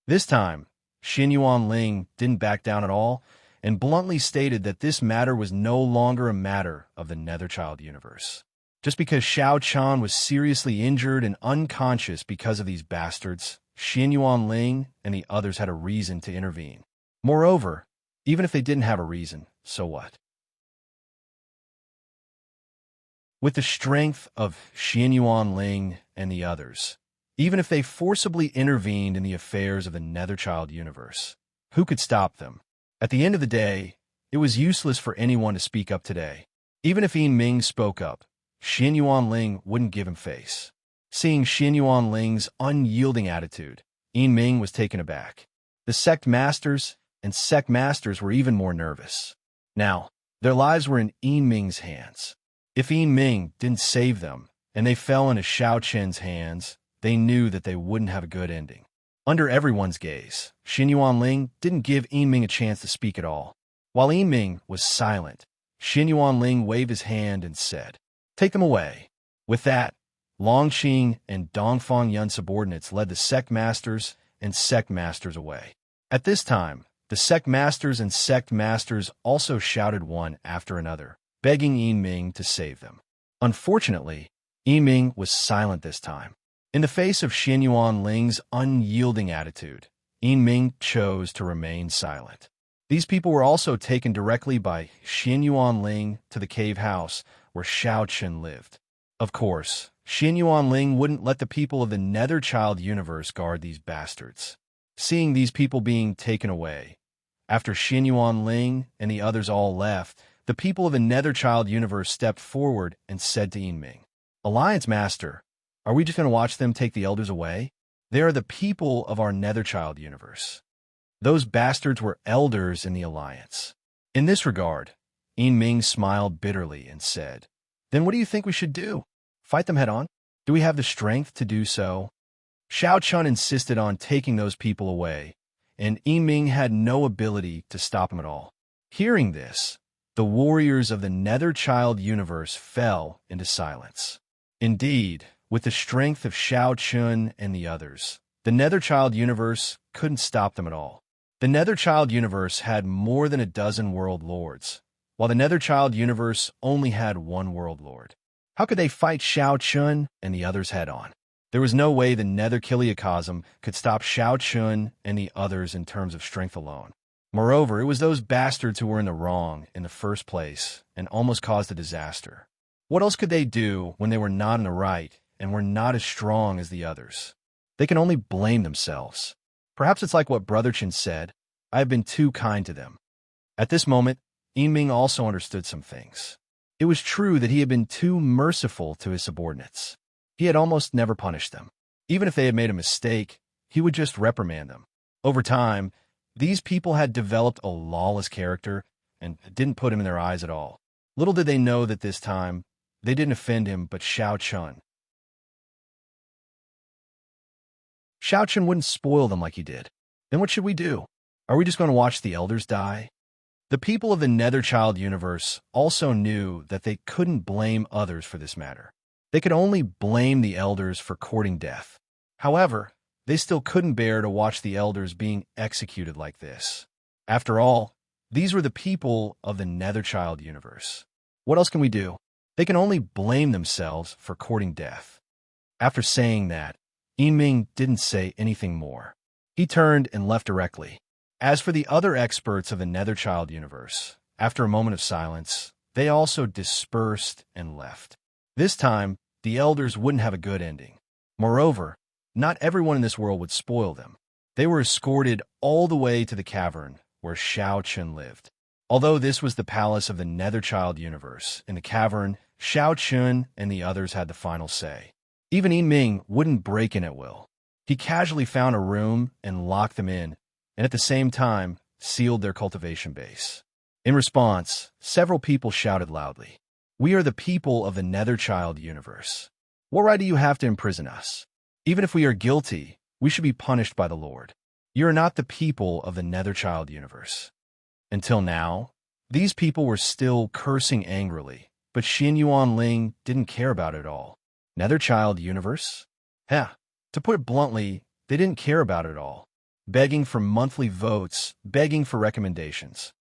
This time, Xin Ling didn't back down at all and bluntly stated that this matter was no longer a matter of the Netherchild universe. Just because Xiao Chan was seriously injured and unconscious because of these bastards, Xin Ling and the others had a reason to intervene. Moreover, even if they didn't have a reason, so what? With the strength of Xin Ling and the others, even if they forcibly intervened in the affairs of the Netherchild universe, who could stop them? At the end of the day, it was useless for anyone to speak up today. Even if Ming spoke up, Xin Ling wouldn't give him face. Seeing Xin Ling's unyielding attitude, Ming was taken aback. The sect masters and sect masters were even more nervous. Now, their lives were in Ming's hands. If Ming didn't save them, and they fell into Xiao Chen's hands, they knew that they wouldn't have a good ending. Under everyone's gaze, Xin Ling didn't give Ming a chance to speak at all. While Ming was silent, Xin Ling waved his hand and said, "Take them away." With that, Longqing and Dongfang Yun subordinates led the sect masters and sect masters away. At this time, the sect masters and sect masters also shouted one after another, begging Ming to save them. Unfortunately, Ming was silent this time. In the face of Xin Ling's unyielding attitude, Ming chose to remain silent. These people were also taken directly by Xin Ling to the cave house where Xiao Chen lived. Of course, Xin Ling wouldn't let the people of the Netherchild universe guard these bastards. Seeing these people being taken away, after Xin Ling and the others all left, the people of the Netherchild universe stepped forward and said to Ming, "Alliance Master, are we just going to watch them take the elders away? They are the people of our Netherchild universe. Those bastards were elders in the Alliance." In this regard, Ming smiled bitterly and said, "Then what do you think we should do? Fight them head on? Do we have the strength to do so?" Xiao Chun insisted on taking those people away, and Ming had no ability to stop him at all. Hearing this, the warriors of the Netherchild universe fell into silence. Indeed, with the strength of Xiao Chun and the others, the Netherchild universe couldn't stop them at all. The Netherchild universe had more than a dozen world lords, while the Netherchild universe only had one world lord. How could they fight Xiao Chun and the others head on? There was no way the Netherchiliocosm could stop Xiao Chun and the others in terms of strength alone. Moreover, it was those bastards who were in the wrong in the first place and almost caused a disaster. What else could they do when they were not in the right and were not as strong as the others? They can only blame themselves. Perhaps it's like what Brother Chen said, "I have been too kind to them." At this moment, Ming also understood some things. It was true that he had been too merciful to his subordinates. He had almost never punished them. Even if they had made a mistake, he would just reprimand them. Over time, these people had developed a lawless character and didn't put him in their eyes at all. Little did they know that this time, they didn't offend him but Xiao Chun. Xiao Chun wouldn't spoil them like he did. Then what should we do? Are we just going to watch the elders die? The people of the Netherchild universe also knew that they couldn't blame others for this matter. They could only blame the elders for courting death. However, they still couldn't bear to watch the elders being executed like this. After all, these were the people of the Netherchild universe. What else can we do? They can only blame themselves for courting death. After saying that, Ming didn't say anything more. He turned and left directly. As for the other experts of the Netherchild universe, after a moment of silence, they also dispersed and left. This time, the elders wouldn't have a good ending. Moreover, not everyone in this world would spoil them. They were escorted all the way to the cavern where Xiao Chen lived. Although this was the palace of the Netherchild universe, in the cavern, Xiao Chen and the others had the final say. Even Ming wouldn't break in at will. He casually found a room and locked them in, and at the same time, sealed their cultivation base. In response, several people shouted loudly, "We are the people of the Netherchild universe. What right do you have to imprison us? Even if we are guilty, we should be punished by the Lord. You are not the people of the Netherchild universe." Until now, these people were still cursing angrily, but Xin Yuan Ling didn't care about it at all. Netherchild universe? Yeah, to put it bluntly, they didn't care about it at all. Begging for monthly votes, begging for recommendations.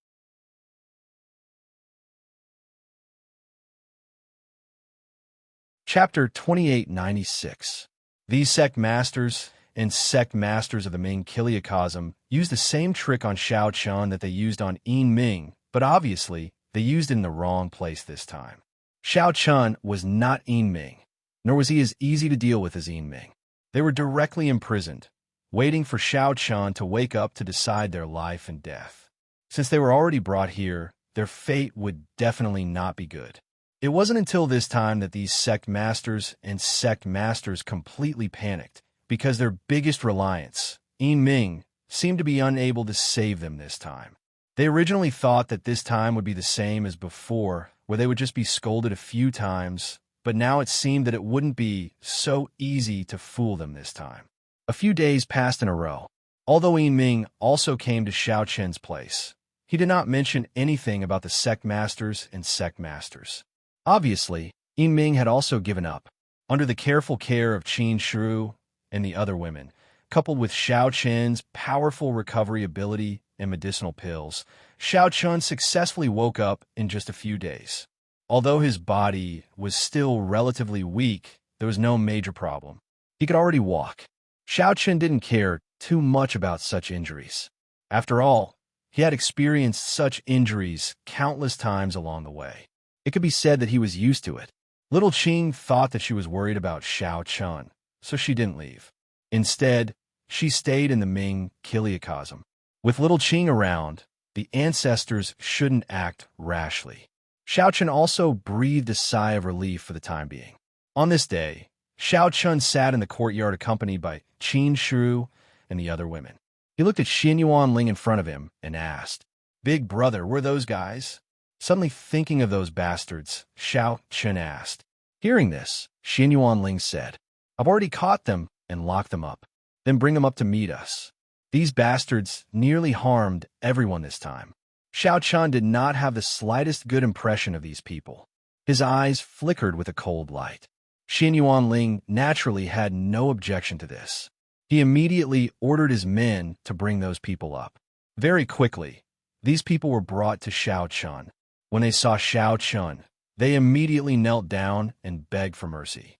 Chapter 2896. These sect masters and sect masters of the Ming Kiliacosm used the same trick on Xiao Chun that they used on Yin Ming, but obviously, they used it in the wrong place this time. Xiao Chun was not Yin Ming, nor was he as easy to deal with as Yin Ming. They were directly imprisoned, waiting for Xiao Chun to wake up to decide their life and death. Since they were already brought here, their fate would definitely not be good. It wasn't until this time that these sect masters and sect masters completely panicked, because their biggest reliance, Yin Ming, seemed to be unable to save them this time. They originally thought that this time would be the same as before, where they would just be scolded a few times, but now it seemed that it wouldn't be so easy to fool them this time. A few days passed in a row. Although Yin Ming also came to Xiao Chen's place, he did not mention anything about the sect masters and sect masters. Obviously, Yin Ming had also given up. Under the careful care of Qin Shi and the other women, coupled with Xiao Chen's powerful recovery ability and medicinal pills, Xiao Chun successfully woke up in just a few days. Although his body was still relatively weak, there was no major problem. He could already walk. Xiao Chun didn't care too much about such injuries. After all, he had experienced such injuries countless times along the way. It could be said that he was used to it. Little Qing thought that she was worried about Xiao Chun, so she didn't leave. Instead, she stayed in the Ming Kiliacosm. With little Qing around, the ancestors shouldn't act rashly. Xiao Chun also breathed a sigh of relief for the time being. On this day, Xiao Chun sat in the courtyard accompanied by Qin Shi and the other women. He looked at Xin Yuan Ling in front of him and asked, "Big brother, were those guys?" Suddenly thinking of those bastards, Xiao Chun asked. Hearing this, Xin Yuan Ling said, "I've already caught them and locked them up. Then bring them up to meet us." These bastards nearly harmed everyone this time. Xiao Chun did not have the slightest good impression of these people. His eyes flickered with a cold light. Xin Yuan Ling naturally had no objection to this. He immediately ordered his men to bring those people up. Very quickly, these people were brought to Xiao Chun. When they saw Xiao Chun, they immediately knelt down and begged for mercy.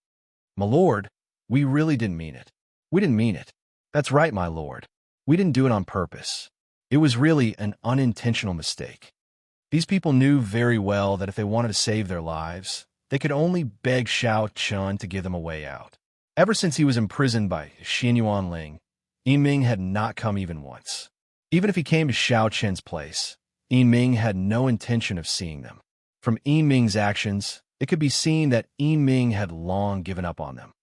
"My lord, we really didn't mean it. We didn't mean it. That's right, my lord. We didn't do it on purpose. It was really an unintentional mistake." These people knew very well that if they wanted to save their lives, they could only beg Xiao Chun to give them a way out. Ever since he was imprisoned by Xin Yuan Ling, Yin Ming had not come even once. Even if he came to Xiao Chen's place, Yin Ming had no intention of seeing them. From Yin Ming's actions, it could be seen that Yin Ming had long given up on them.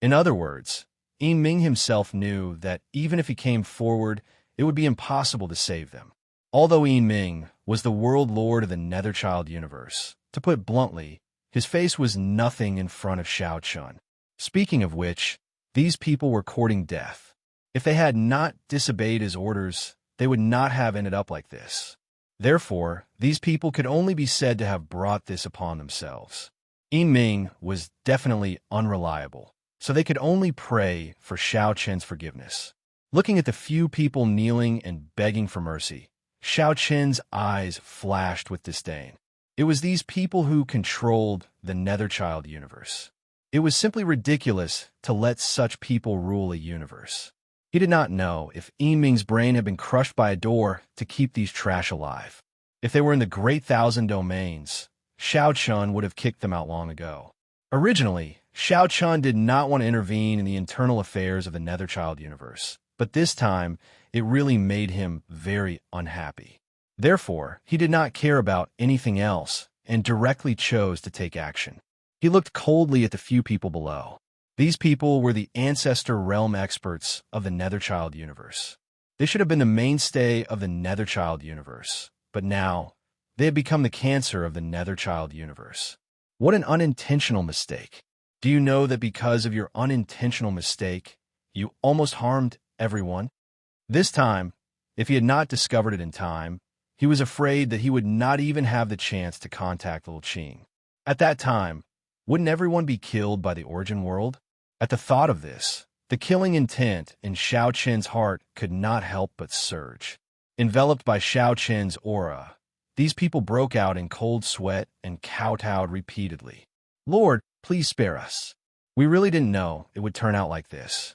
In other words, Yin Ming himself knew that even if he came forward, it would be impossible to save them. Although Yin Ming was the world lord of the Netherchild universe, to put it bluntly, his face was nothing in front of Xiao Chun. Speaking of which, these people were courting death. If they had not disobeyed his orders, they would not have ended up like this. Therefore, these people could only be said to have brought this upon themselves. Yin Ming was definitely unreliable, so they could only pray for Xiao Chen's forgiveness. Looking at the few people kneeling and begging for mercy, Xiao Chen's eyes flashed with disdain. It was these people who controlled the Netherchild universe. It was simply ridiculous to let such people rule a universe. He did not know if Yin Ming's brain had been crushed by a door to keep these trash alive. If they were in the Great Thousand Domains, Xiao Chun would have kicked them out long ago. Originally, Xiao Chun did not want to intervene in the internal affairs of the Netherchild universe, but this time, it really made him very unhappy. Therefore, he did not care about anything else and directly chose to take action. He looked coldly at the few people below. These people were the ancestor realm experts of the Netherchild universe. They should have been the mainstay of the Netherchild universe, but now they had become the cancer of the Netherchild universe. What an unintentional mistake. Do you know that because of your unintentional mistake, you almost harmed everyone? This time, if he had not discovered it in time, He was afraid that he would not even have the chance to contact Little Qing. At that time, wouldn't everyone be killed by the origin world? At the thought of this, the killing intent in Xiao Qin's heart could not help but surge. Enveloped by Xiao Qin's aura, these people broke out in cold sweat and kowtowed repeatedly. "Lord, please spare us. We really didn't know it would turn out like this."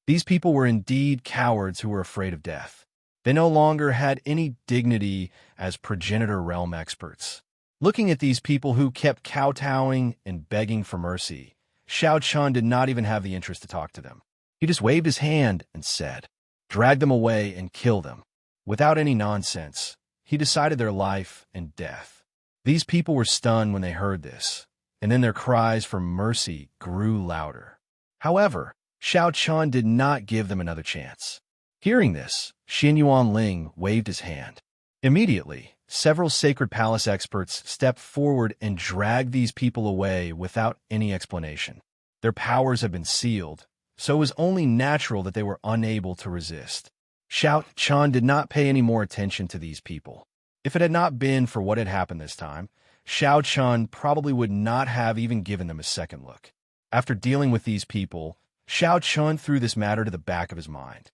These people were indeed cowards who were afraid of death. They no longer had any dignity as progenitor realm experts. Looking at these people who kept kowtowing and begging for mercy, Xiao Chun did not even have the interest to talk to them. He just waved his hand and said, "Drag them away and kill them." Without any nonsense, he decided their life and death. These people were stunned when they heard this, and then their cries for mercy grew louder. However, Xiao Chun did not give them another chance. Hearing this, Xin Yuanling waved his hand. Immediately, several Sacred Palace experts stepped forward and dragged these people away without any explanation. Their powers had been sealed, so it was only natural that they were unable to resist. Xiao Chun did not pay any more attention to these people. If it had not been for what had happened this time, Xiao Chun probably would not have even given them a second look. After dealing with these people, Xiao Chun threw this matter to the back of his mind.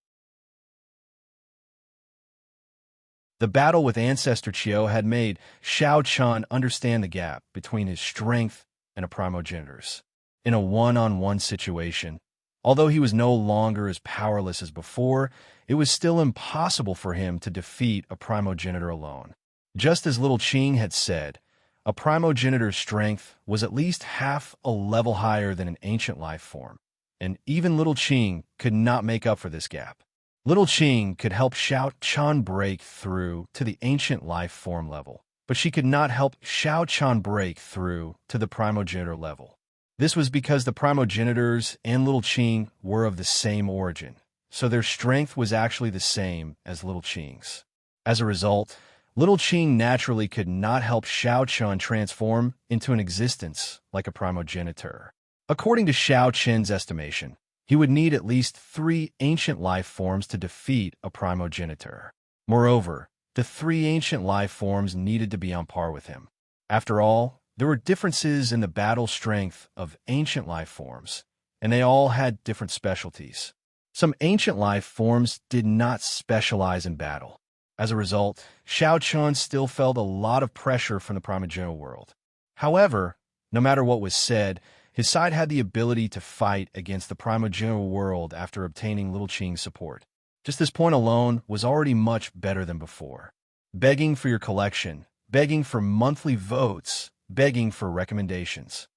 The battle with Ancestor Qiu had made Xiao Chun understand the gap between his strength and a primogenitor's. In a one-on-one situation, although he was no longer as powerless as before, it was still impossible for him to defeat a primogenitor alone. Just as Little Qing had said, a primogenitor's strength was at least half a level higher than an ancient life form, and even Little Qing could not make up for this gap. Little Qing could help Xiao Chun break through to the ancient life form level, but she could not help Xiao Chun break through to the primogenitor level. This was because the primogenitors and Little Qing were of the same origin, so their strength was actually the same as Little Qing's. As a result, Little Qing naturally could not help Xiao Chun transform into an existence like a primogenitor. According to Xiao Qin's estimation, he would need at least 3 ancient life forms to defeat a primogenitor. Moreover, the 3 ancient life forms needed to be on par with him. After all, there were differences in the battle strength of ancient life forms, and they all had different specialties. Some ancient life forms did not specialize in battle. As a result, Xiao Chun still felt a lot of pressure from the primogenitor world. However, no matter what was said, his side had the ability to fight against the primogenitor world after obtaining Little Qing's support. Just this point alone was already much better than before. Begging for your collection, begging for monthly votes, begging for recommendations.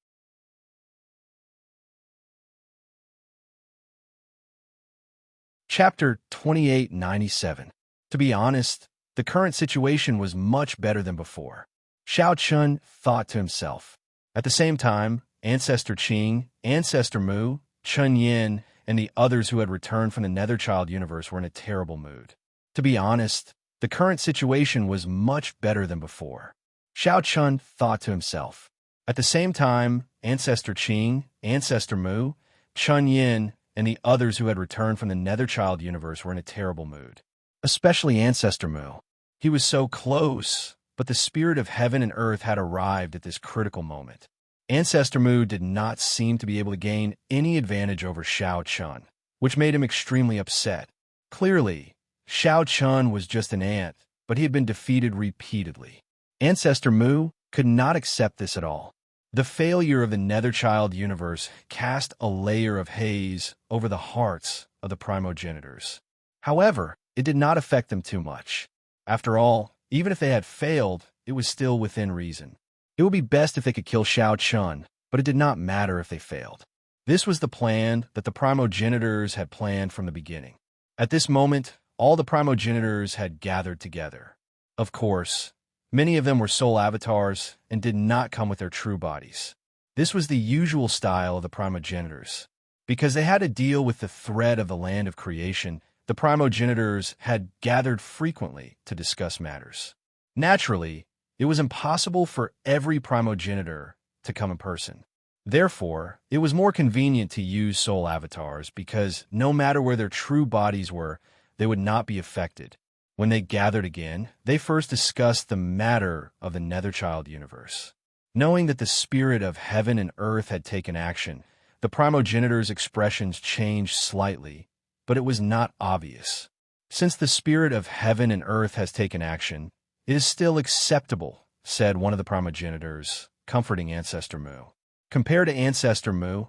Chapter 2897. To be honest, the current situation was much better than before. Xiao Chun thought to himself. At the same time, Ancestor Qing, Ancestor Mu, Chun Yin, and the others who had returned from the Netherchild universe were in a terrible mood. To be honest, the current situation was much better than before. Xiao Chun thought to himself. At the same time, Ancestor Qing, Ancestor Mu, Chun Yin, and the others who had returned from the Netherchild universe were in a terrible mood. Especially Ancestor Mu. He was so close, but the spirit of heaven and earth had arrived at this critical moment. Ancestor Mu did not seem to be able to gain any advantage over Xiao Chun, which made him extremely upset. Clearly, Xiao Chun was just an ant, but he had been defeated repeatedly. Ancestor Mu could not accept this at all. The failure of the Netherchild universe cast a layer of haze over the hearts of the primogenitors. However, it did not affect them too much. After all, even if they had failed, it was still within reason. It would be best if they could kill Xiao Chun, but it did not matter if they failed. This was the plan that the primogenitors had planned from the beginning. At this moment, all the primogenitors had gathered together. Of course, many of them were soul avatars and did not come with their true bodies. This was the usual style of the primogenitors. Because they had to deal with the threat of the land of creation, the primogenitors had gathered frequently to discuss matters. Naturally, it was impossible for every primogenitor to come in person. Therefore, it was more convenient to use soul avatars because no matter where their true bodies were, they would not be affected. When they gathered again, they first discussed the matter of the Netherchild universe. Knowing that the spirit of heaven and earth had taken action, the primogenitor's expressions changed slightly, but it was not obvious. Since the spirit of heaven and earth has taken action, it is still acceptable, said one of the primogenitors, comforting Ancestor Mu. Compared to Ancestor Mu,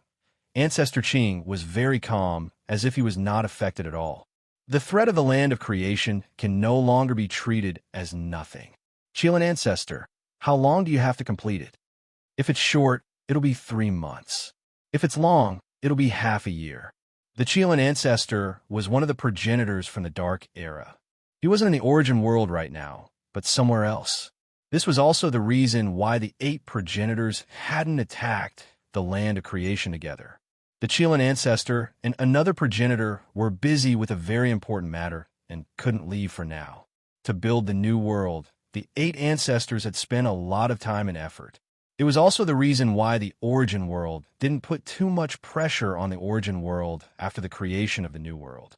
Ancestor Qing was very calm, as if he was not affected at all. The threat of the land of creation can no longer be treated as nothing. Qilin Ancestor, how long do you have to complete it? If it's short, it'll be 3 months. If it's long, it'll be half a year. The Qilin Ancestor was one of the progenitors from the Dark Era. He wasn't in the origin world right now, but somewhere else. This was also the reason why the 8 progenitors hadn't attacked the land of creation together. The Qilin Ancestor and another progenitor were busy with a very important matter and couldn't leave for now. To build the new world, the 8 ancestors had spent a lot of time and effort. It was also the reason why the origin world didn't put too much pressure on the origin world after the creation of the new world.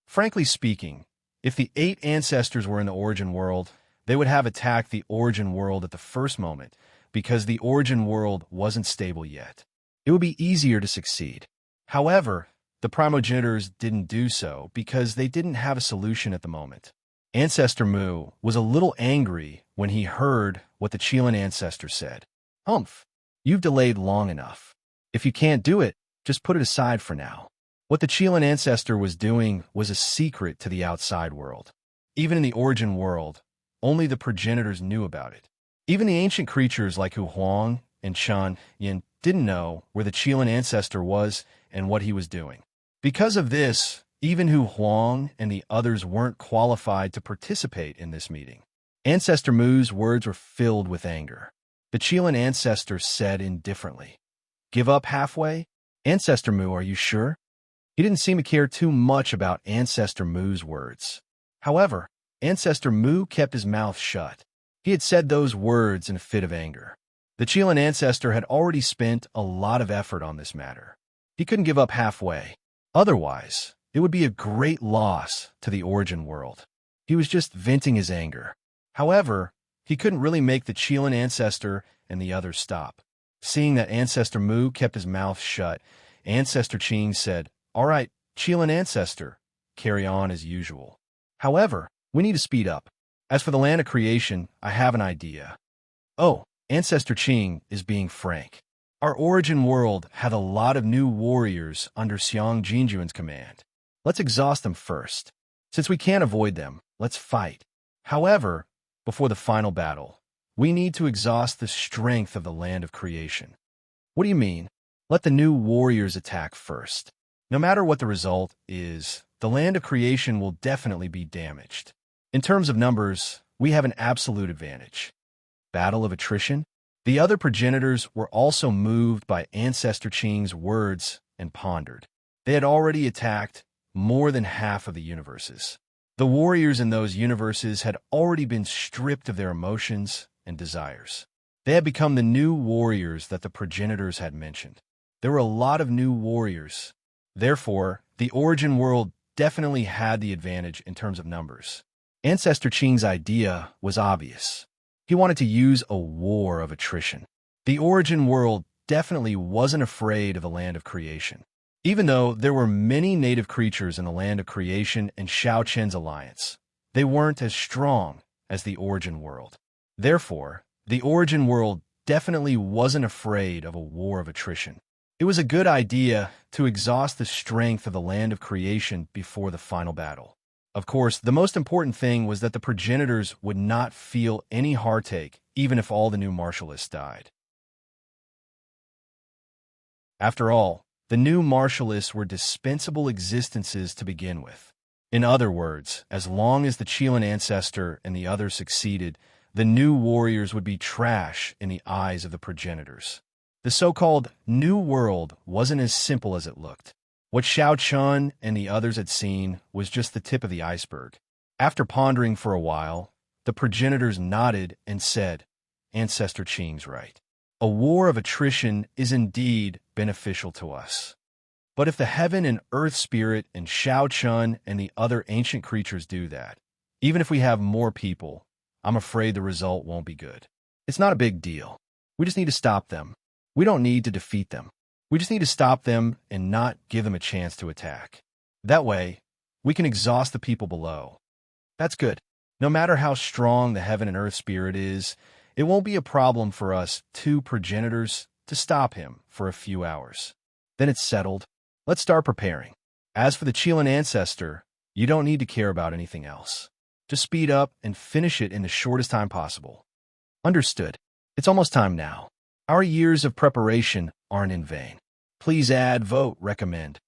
Frankly speaking, if the 8 ancestors were in the origin world, they would have attacked the origin world at the first moment, because the origin world wasn't stable yet. It would be easier to succeed. However, the primogenitors didn't do so because they didn't have a solution at the moment. Ancestor Mu was a little angry when he heard what the Qilin Ancestor said. Humph, you've delayed long enough. If you can't do it, just put it aside for now. What the Qilin Ancestor was doing was a secret to the outside world. Even in the origin world, only the progenitors knew about it. Even the ancient creatures like Hu Huang and Shan Yin didn't know where the Qilin Ancestor was and what he was doing. Because of this, even Hu Huang and the others weren't qualified to participate in this meeting. Ancestor Mu's words were filled with anger. The Qilin Ancestor said indifferently, "Give up halfway? Ancestor Mu, are you sure?" He didn't seem to care too much about Ancestor Mu's words. However, Ancestor Mu kept his mouth shut. He had said those words in a fit of anger. The Qilin Ancestor had already spent a lot of effort on this matter. He couldn't give up halfway. Otherwise, it would be a great loss to the origin world. He was just venting his anger. However, he couldn't really make the Qilin Ancestor and the others stop. Seeing that Ancestor Mu kept his mouth shut, Ancestor Qing said, "All right, Qilin Ancestor, carry on as usual. However, we need to speed up. As for the land of creation, I have an idea." "Oh," Ancestor Qing is being frank. "Our origin world had a lot of new warriors under Xiang Jinjuan's command. Let's exhaust them first. Since we can't avoid them, let's fight. However, before the final battle, we need to exhaust the strength of the land of creation." "What do you mean?" "Let the new warriors attack first. No matter what the result is, the land of creation will definitely be damaged. In terms of numbers, we have an absolute advantage." Battle of attrition? The other progenitors were also moved by Ancestor Qing's words and pondered. They had already attacked more than half of the universes. The warriors in those universes had already been stripped of their emotions and desires. They had become the new warriors that the progenitors had mentioned. There were a lot of new warriors. Therefore, the origin world definitely had the advantage in terms of numbers. Ancestor Qing's idea was obvious. He wanted to use a war of attrition. The origin world definitely wasn't afraid of the land of creation. Even though there were many native creatures in the land of creation and Xiao Chen's alliance, they weren't as strong as the origin world. Therefore, the origin world definitely wasn't afraid of a war of attrition. It was a good idea to exhaust the strength of the land of creation before the final battle. Of course, the most important thing was that the progenitors would not feel any heartache, even if all the new martialists died. After all, the new martialists were dispensable existences to begin with. In other words, as long as the Qilin Ancestor and the others succeeded, the new warriors would be trash in the eyes of the progenitors. The so-called New World wasn't as simple as it looked. What Xiao Chun and the others had seen was just the tip of the iceberg. After pondering for a while, the progenitors nodded and said, "Ancestor Qing's right. A war of attrition is indeed beneficial to us." But if the heaven and earth spirit and Shao Chun and the other ancient creatures do that, even if we have more people, I'm afraid the result won't be good. It's not a big deal. We just need to stop them. We don't need to defeat them. We just need to stop them and not give them a chance to attack. That way, we can exhaust the people below. That's good. No matter how strong the heaven and earth spirit is, it won't be a problem for us two progenitors to stop him for a few hours. Then it's settled. Let's start preparing. As for the Chilean ancestor, you don't need to care about anything else. Just speed up and finish it in the shortest time possible. Understood. It's almost time now. Our years of preparation aren't in vain. Please add, vote, recommend.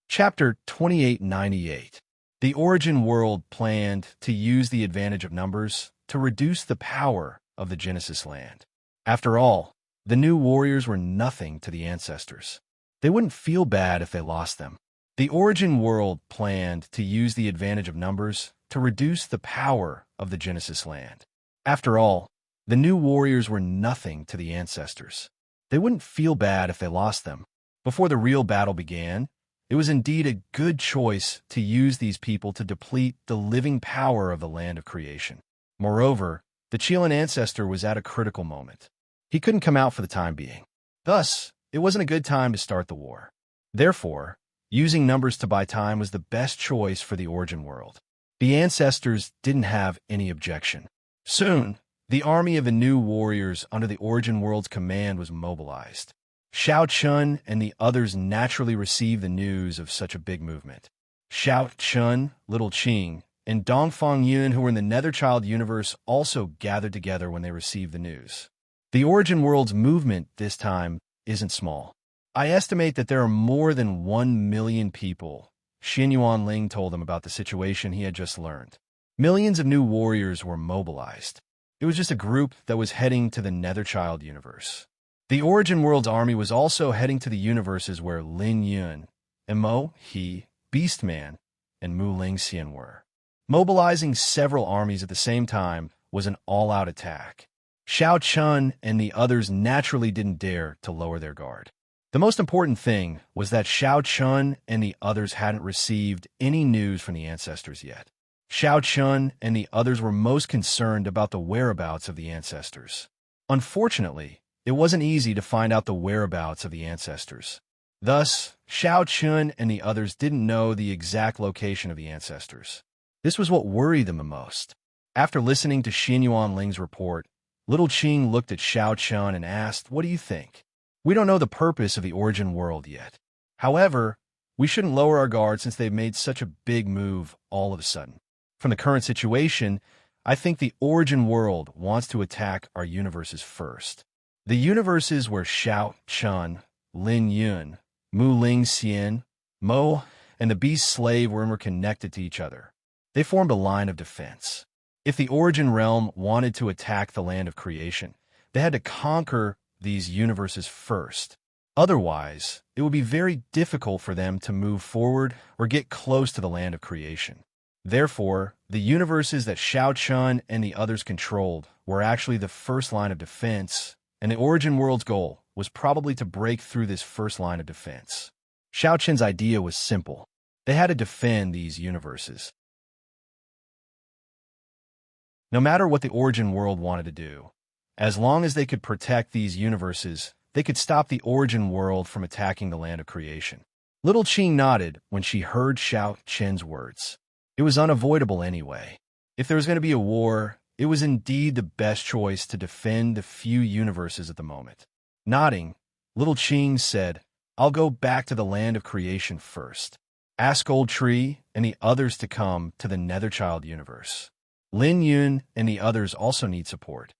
Chapter 2898. The Origin World planned to use the advantage of numbers to reduce the power of the Genesis land. After all, the new warriors were nothing to the ancestors. They wouldn't feel bad if they lost them. The Origin World planned to use the advantage of numbers to reduce the power of the Genesis land. After all, the new warriors were nothing to the ancestors. They wouldn't feel bad if they lost them. Before the real battle began, it was indeed a good choice to use these people to deplete the living power of the land of creation. Moreover, the Chilean ancestor was at a critical moment. He couldn't come out for the time being. Thus, it wasn't a good time to start the war. Therefore, using numbers to buy time was the best choice for the Origin World. The ancestors didn't have any objection. Soon, the army of the new warriors under the Origin World's command was mobilized. Shao Chun and the others naturally received the news of such a big movement. Shao Chun, Little Qing, and Dongfang Yun, who were in the Netherchild universe, also gathered together when they received the news. The Origin World's movement this time isn't small. I estimate that there are more than 1 million people. Xin Yuanling told them about the situation he had just learned. Millions of new warriors were mobilized. It was just a group that was heading to the Netherchild universe. The Origin World's army was also heading to the universes where Lin Yun, Mo, He, Beastman, and Mu Lingxian were. Mobilizing several armies at the same time was an all-out attack. Shao Chun and the others naturally didn't dare to lower their guard. The most important thing was that Shao Chun and the others hadn't received any news from the ancestors yet. Shao Chun and the others were most concerned about the whereabouts of the ancestors. Unfortunately, it wasn't easy to find out the whereabouts of the ancestors. Thus, Shao Chun and the others didn't know the exact location of the ancestors. This was what worried them the most. After listening to Xin Yuanling's report, Little Qing looked at Shao Chun and asked, "What do you think? We don't know the purpose of the Origin World yet. However, we shouldn't lower our guard since they've made such a big move all of a sudden. From the current situation, I think the Origin World wants to attack our universes first. The universes where Shao Chun, Lin Yun, Mu Lingxian, Mo, and the Beast Slave were interconnected to each other. They formed a line of defense. If the Origin Realm wanted to attack the land of creation, they had to conquer these universes first. Otherwise, it would be very difficult for them to move forward or get close to the land of creation. Therefore, the universes that Shao Chun and the others controlled were actually the first line of defense, and the Origin World's goal was probably to break through this first line of defense. Shao Chun's idea was simple. They had to defend these universes. No matter what the Origin World wanted to do, as long as they could protect these universes, they could stop the Origin World from attacking the land of creation. Little Qing nodded when she heard Shao Chun's words. It was unavoidable anyway. If there was going to be a war, it was indeed the best choice to defend the few universes at the moment. Nodding, Little Qing said, "I'll go back to the land of creation first. Ask Old Tree and the others to come to the Netherchild universe. Lin Yun and the others also need support."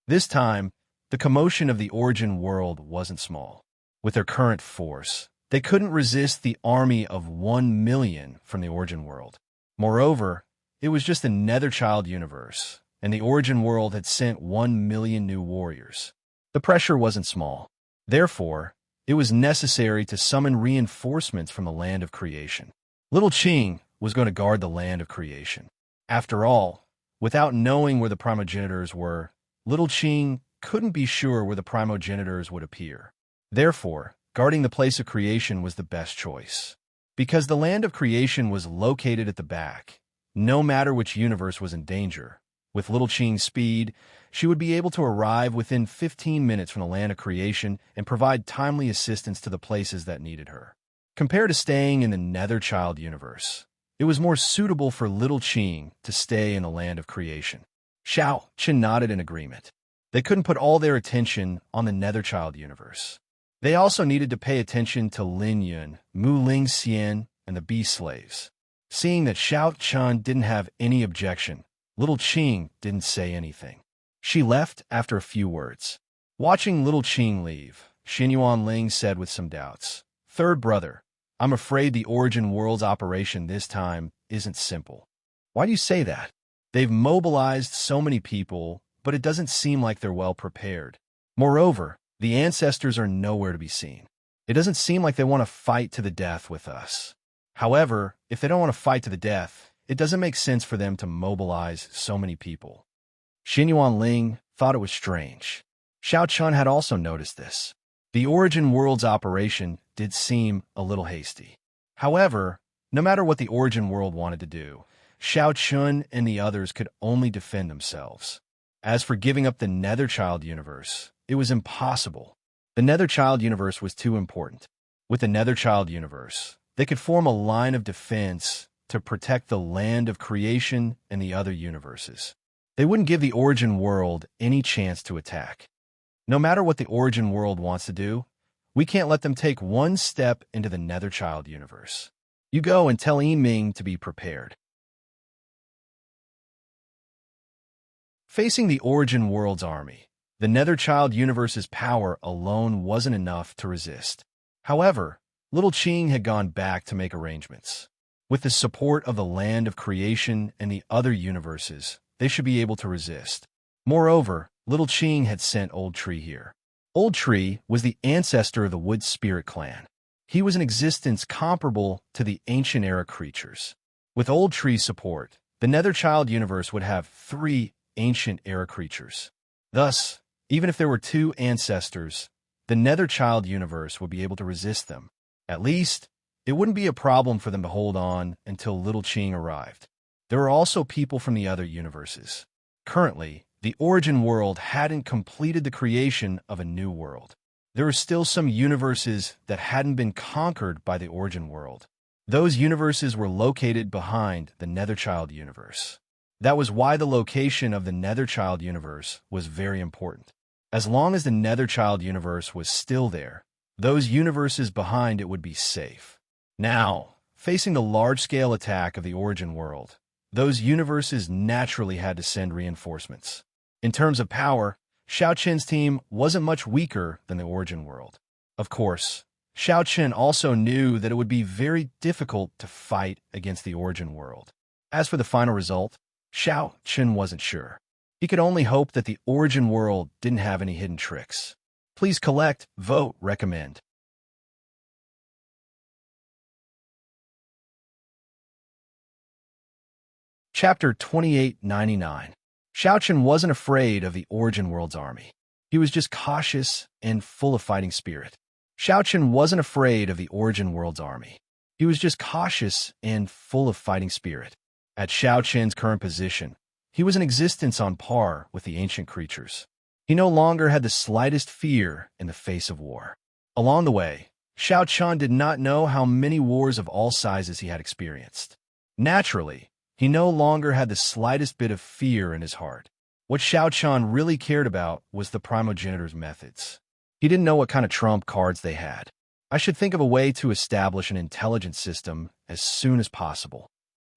This time, the commotion of the Origin World wasn't small. With their current force, they couldn't resist the army of 1 million from the Origin World. Moreover, it was just the Netherchild universe, and the Origin World had sent 1 million new warriors. The pressure wasn't small. Therefore, it was necessary to summon reinforcements from the land of creation. Little Qing was going to guard the land of creation. After all, without knowing where the primogenitors were, little Qing couldn't be sure where the primogenitors would appear. Therefore, guarding the place of creation was the best choice. Because the land of creation was located at the back, no matter which universe was in danger, with little Qing's speed, she would be able to arrive within 15 minutes from the land of creation and provide timely assistance to the places that needed her. Compared to staying in the Netherchild universe, it was more suitable for little Qing to stay in the land of creation. Xiao Chen nodded in agreement. They couldn't put all their attention on the Netherchild universe. They also needed to pay attention to Lin Yun, Mu Lingxian, and the bee slaves. Seeing that Xiao Chen didn't have any objection, little Qing didn't say anything. She left after a few words. Watching little Qing leave, Xinyuan Ling said with some doubts, "Third brother, I'm afraid the Origin World's operation this time isn't simple." "Why do you say that?" "They've mobilized so many people, but it doesn't seem like they're well prepared. Moreover, the ancestors are nowhere to be seen. It doesn't seem like they want to fight to the death with us. However, if they don't want to fight to the death, it doesn't make sense for them to mobilize so many people." Xinyuan Ling thought it was strange. Xiao Chun had also noticed this. The Origin World's operation did seem a little hasty. However, no matter what the Origin World wanted to do, Xiao Chun and the others could only defend themselves. As for giving up the Netherchild universe, it was impossible. The Netherchild universe was too important. With the Netherchild universe, they could form a line of defense to protect the land of creation and the other universes. They wouldn't give the Origin World any chance to attack. No matter what the Origin World wants to do, we can't let them take one step into the Netherchild universe. You go and tell Yiming to be prepared. Facing the Origin World's army, the Netherchild universe's power alone wasn't enough to resist. However, little Qing had gone back to make arrangements. With the support of the land of creation and the other universes, they should be able to resist. Moreover, little Qing had sent Old Tree here. Old Tree was the ancestor of the Wood Spirit clan. He was an existence comparable to the ancient era creatures. With Old Tree's support, the Netherchild universe would have 3 ancient era creatures. Thus, even if there were 2 ancestors, the Netherchild universe would be able to resist them. At least, it wouldn't be a problem for them to hold on until little Qing arrived. There were also people from the other universes. Currently, the Origin World hadn't completed the creation of a new world. There were still some universes that hadn't been conquered by the Origin World. Those universes were located behind the Netherchild universe. That was why the location of the Netherchild universe was very important. As long as the Netherchild universe was still there, those universes behind it would be safe. Now, facing the large-scale attack of the Origin World, those universes naturally had to send reinforcements. In terms of power, Xiao Qin's team wasn't much weaker than the Origin World. Of course, Xiao Qin also knew that it would be very difficult to fight against the Origin World. As for the final result, Xiao Qin wasn't sure. He could only hope that the Origin World didn't have any hidden tricks. Please collect, vote, recommend. Chapter 2899. Xiao Qin wasn't afraid of the Origin World's army. He was just cautious and full of fighting spirit. Xiao Qin wasn't afraid of the Origin World's army. He was just cautious and full of fighting spirit. At Xiao Qin's current position, he was an existence on par with the ancient creatures. He no longer had the slightest fear in the face of war. Along the way, Xiao Qin did not know how many wars of all sizes he had experienced. Naturally, he no longer had the slightest bit of fear in his heart. What Xiao Qin really cared about was the primogenitor's methods. He didn't know what kind of trump cards they had. I should think of a way to establish an intelligence system as soon as possible.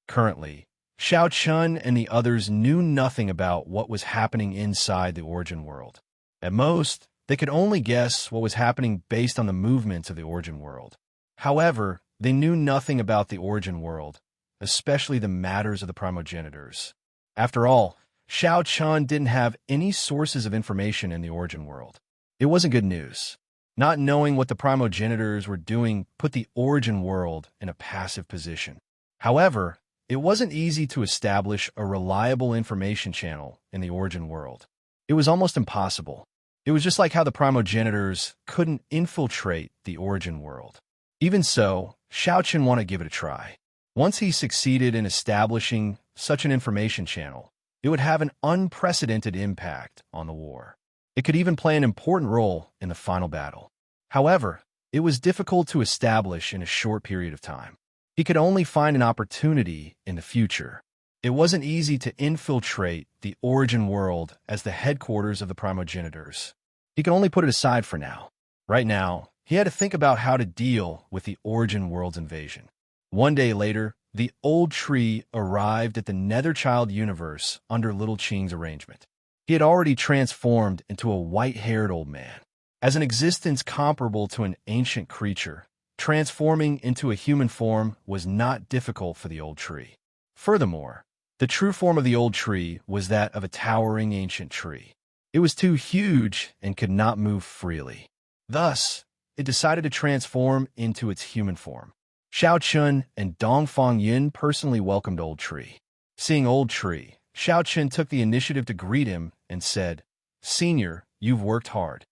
Currently, Xiao Qin and the others knew nothing about what was happening inside the Origin World. At most, they could only guess what was happening based on the movements of the Origin World. However, they knew nothing about the Origin World, especially the matters of the primogenitors. After all, Xiao Qin didn't have any sources of information in the Origin World. It wasn't good news. Not knowing what the primogenitors were doing put the Origin World in a passive position. However, it wasn't easy to establish a reliable information channel in the Origin World. It was almost impossible. It was just like how the primogenitors couldn't infiltrate the origin world. Even so, Xiaochen wanted to give it a try. Once he succeeded in establishing such an information channel, it would have an unprecedented impact on the war. It could even play an important role in the final battle. However, it was difficult to establish in a short period of time. He could only find an opportunity in the future. It wasn't easy to infiltrate the origin world as the headquarters of the primogenitors. He could only put it aside for now. Right now, he had to think about how to deal with the origin world's invasion. One day later, the old tree arrived at the Netherchild universe under Little Qing's arrangement. He had already transformed into a white-haired old man. As an existence comparable to an ancient creature, transforming into a human form was not difficult for the old tree. Furthermore, the true form of the old tree was that of a towering ancient tree. It was too huge and could not move freely. Thus, it decided to transform into its human form. Xiaochen and Dongfang Yin personally welcomed Old Tree. Seeing Old Tree, Xiaochen took the initiative to greet him and said, "Senior, you've worked hard."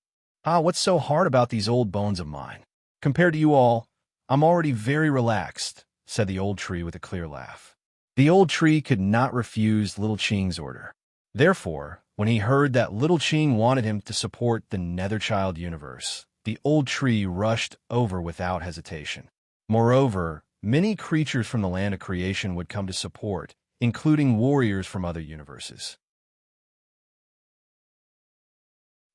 "Ah, what's so hard about these old bones of mine? Compared to you all, I'm already very relaxed," said the Old Tree with a clear laugh. The Old Tree could not refuse Little Qing's order. Therefore, when he heard that Little Qing wanted him to support the Netherchild universe, the Old Tree rushed over without hesitation. Moreover, many creatures from the land of creation would come to support, including warriors from other universes.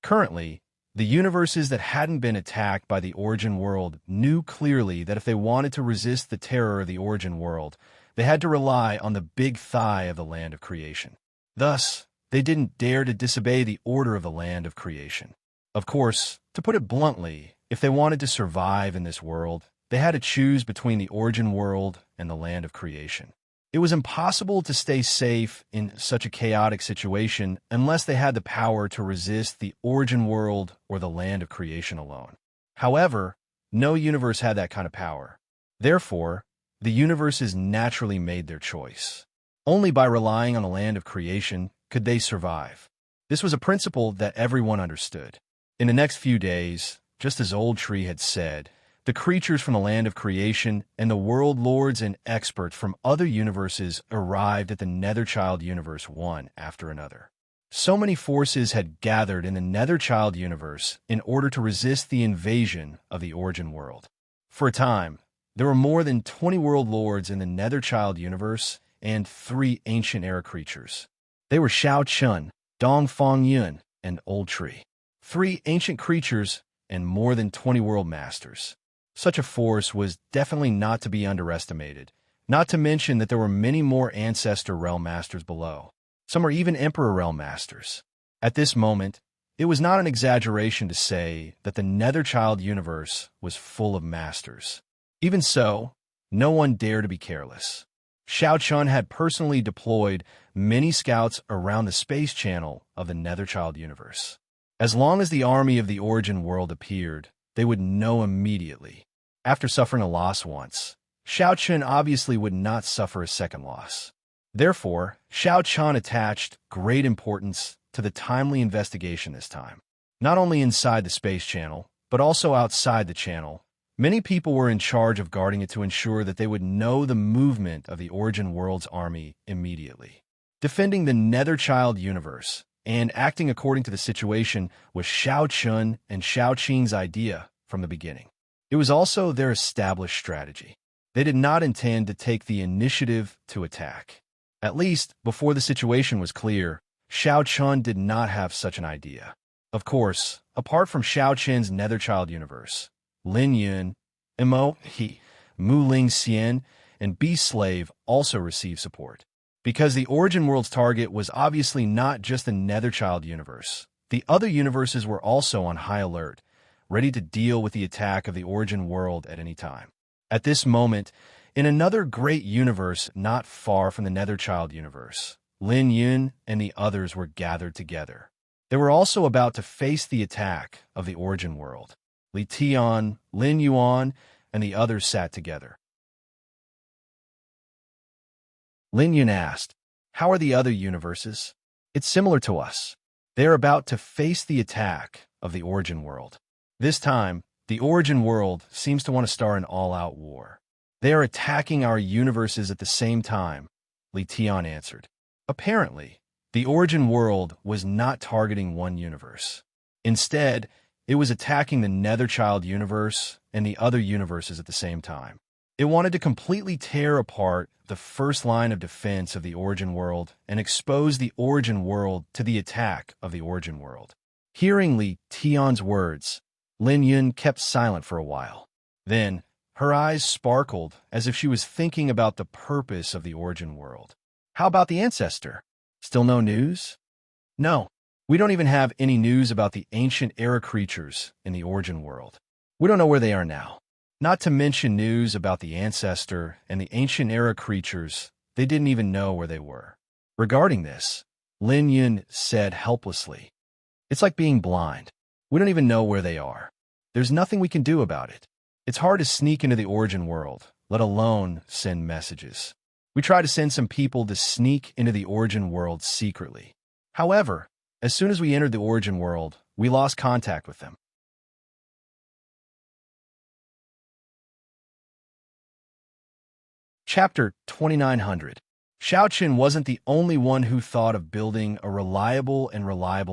Currently, the universes that hadn't been attacked by the origin world knew clearly that if they wanted to resist the terror of the origin world, they had to rely on the big thigh of the land of creation. Thus, they didn't dare to disobey the order of the land of creation. Of course, to put it bluntly, if they wanted to survive in this world, they had to choose between the origin world and the land of creation. It was impossible to stay safe in such a chaotic situation unless they had the power to resist the origin world or the land of creation alone. However, no universe had that kind of power. Therefore, the universes naturally made their choice. Only by relying on the land of creation could they survive. This was a principle that everyone understood. In the next few days, just as Old Tree had said, the creatures from the land of creation and the world lords and experts from other universes arrived at the Netherchild universe one after another. So many forces had gathered in the Netherchild universe in order to resist the invasion of the origin world. For a time, there were more than 20 world lords in the Netherchild universe and 3 ancient era creatures. They were Xiaochen, Dongfang Yun, and Old Tree. 3 ancient creatures and more than 20 world masters. Such a force was definitely not to be underestimated, not to mention that there were many more Ancestor Realm Masters below. Some were even Emperor Realm Masters. At this moment, it was not an exaggeration to say that the Netherchild universe was full of masters. Even so, no one dared to be careless. Xiaochen had personally deployed many scouts around the space channel of the Netherchild universe. As long as the army of the origin world appeared, they would know immediately. After suffering a loss once, Xiaochen obviously would not suffer a second loss. Therefore, Xiaochen attached great importance to the timely investigation this time. Not only inside the space channel, but also outside the channel, many people were in charge of guarding it to ensure that they would know the movement of the origin world's army immediately. Defending the Netherchild universe and acting according to the situation was Xiaochen and Xiaoqing's idea from the beginning. It was also their established strategy. They did not intend to take the initiative to attack. At least, before the situation was clear, Xiaochen did not have such an idea. Of course, apart from Xiaochen's Netherchild universe, Lin Yun, Mo He, Mu Ling Xian, and Beast Slave also received support. Because the origin world's target was obviously not just the Netherchild universe, the other universes were also on high alert, ready to deal with the attack of the origin world at any time. At this moment, in another great universe not far from the Netherchild universe, Lin Yun and the others were gathered together. They were also about to face the attack of the origin world. Li Tian, Lin Yuan, and the others sat together. Lin Yun asked, "How are the other universes?" "It's similar to us. They are about to face the attack of the Origin World. This time, the Origin World seems to want to start an all-out war. They are attacking our universes at the same time, Li Tian answered. Apparently, the Origin World was not targeting one universe. Instead, it was attacking the Netherchild universe and the other universes at the same time. It wanted to completely tear apart the first line of defense of the Origin World and expose the Origin World to the attack of the Origin World. Hearing Li Tian's words, Lin Yun kept silent for a while. Then, her eyes sparkled as if she was thinking about the purpose of the Origin World. How about the Ancestor? Still no news? No, we don't even have any news about the ancient era creatures in the Origin World. We don't know where they are now. Not to mention news about the Ancestor and the ancient era creatures, they didn't even know where they were. Regarding this, Lin Yun said helplessly, "It's like being blind. We don't even know where they are. There's nothing we can do about it. It's hard to sneak into the Origin World, let alone send messages. We tried to send some people to sneak into the Origin World secretly. However, as soon as we entered the Origin World, we lost contact with them." Chapter 2900. Xiao Qin wasn't the only one who thought of building a reliable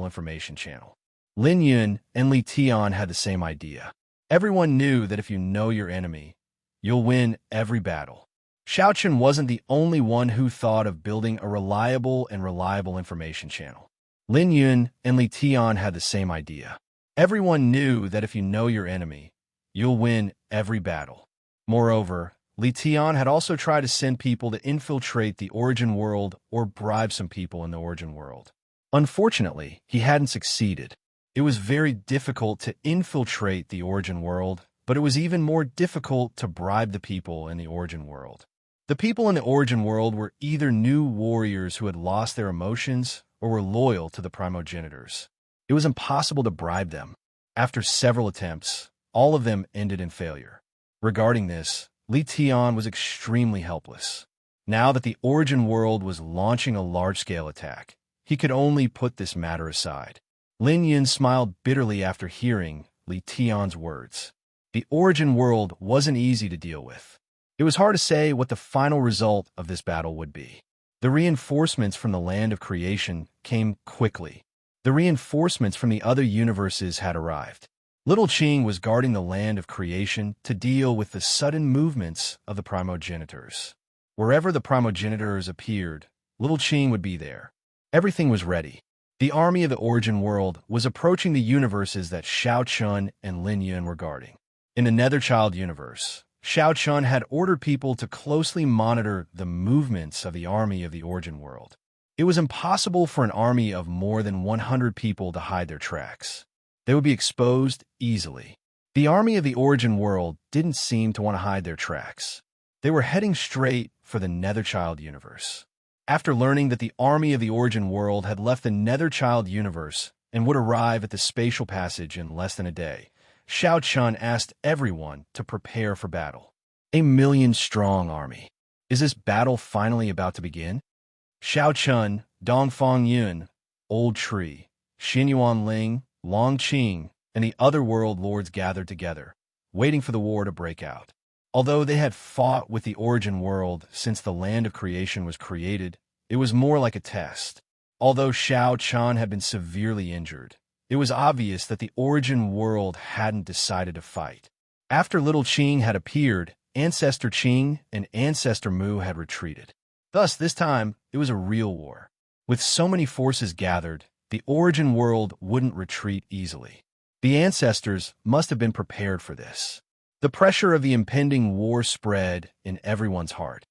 information channel. Lin Yun and Li Tian had the same idea. Everyone knew that if you know your enemy, you'll win every battle. Xiao Qin wasn't the only one who thought of building a reliable information channel. Lin Yun and Li Tian had the same idea. Everyone knew that if you know your enemy, you'll win every battle. Moreover, Li Tian had also tried to send people to infiltrate the Origin World or bribe some people in the Origin World. Unfortunately, he hadn't succeeded. It was very difficult to infiltrate the Origin World, but it was even more difficult to bribe the people in the Origin World. The people in the Origin World were either new warriors who had lost their emotions or were loyal to the primogenitors. It was impossible to bribe them. After several attempts, all of them ended in failure. Regarding this, Li Tian was extremely helpless. Now that the Origin World was launching a large-scale attack, he could only put this matter aside. Lin Yun smiled bitterly after hearing Li Tian's words. The Origin World wasn't easy to deal with. It was hard to say what the final result of this battle would be. The reinforcements from the land of creation came quickly. The reinforcements from the other universes had arrived. Little Qing was guarding the land of creation to deal with the sudden movements of the primogenitors. Wherever the primogenitors appeared, Little Qing would be there. Everything was ready. The army of the Origin World was approaching the universes that Xiao Chun and Lin Yun were guarding. In the Netherchild universe, Xiao Chun had ordered people to closely monitor the movements of the army of the Origin World. It was impossible for an army of more than 100 people to hide their tracks. They would be exposed easily. The army of the Origin World didn't seem to want to hide their tracks. They were heading straight for the Netherchild universe. After learning that the army of the Origin World had left the Netherchild universe and would arrive at the spatial passage in less than a day, Xiao Chun asked everyone to prepare for battle. 1,000,000-strong army. Is this battle finally about to begin? Xiao Chun, Dongfang Yun, Old Tree, Xinyuan Ling, Long Qing, and the other world lords gathered together, waiting for the war to break out. Although they had fought with the Origin World since the land of creation was created, it was more like a test. Although Xiao Chun had been severely injured, it was obvious that the Origin World hadn't decided to fight. After Little Qing had appeared, Ancestor Qing and Ancestor Mu had retreated. Thus, this time, it was a real war. With so many forces gathered, the Origin World wouldn't retreat easily. The ancestors must have been prepared for this. The pressure of the impending war spread in everyone's heart.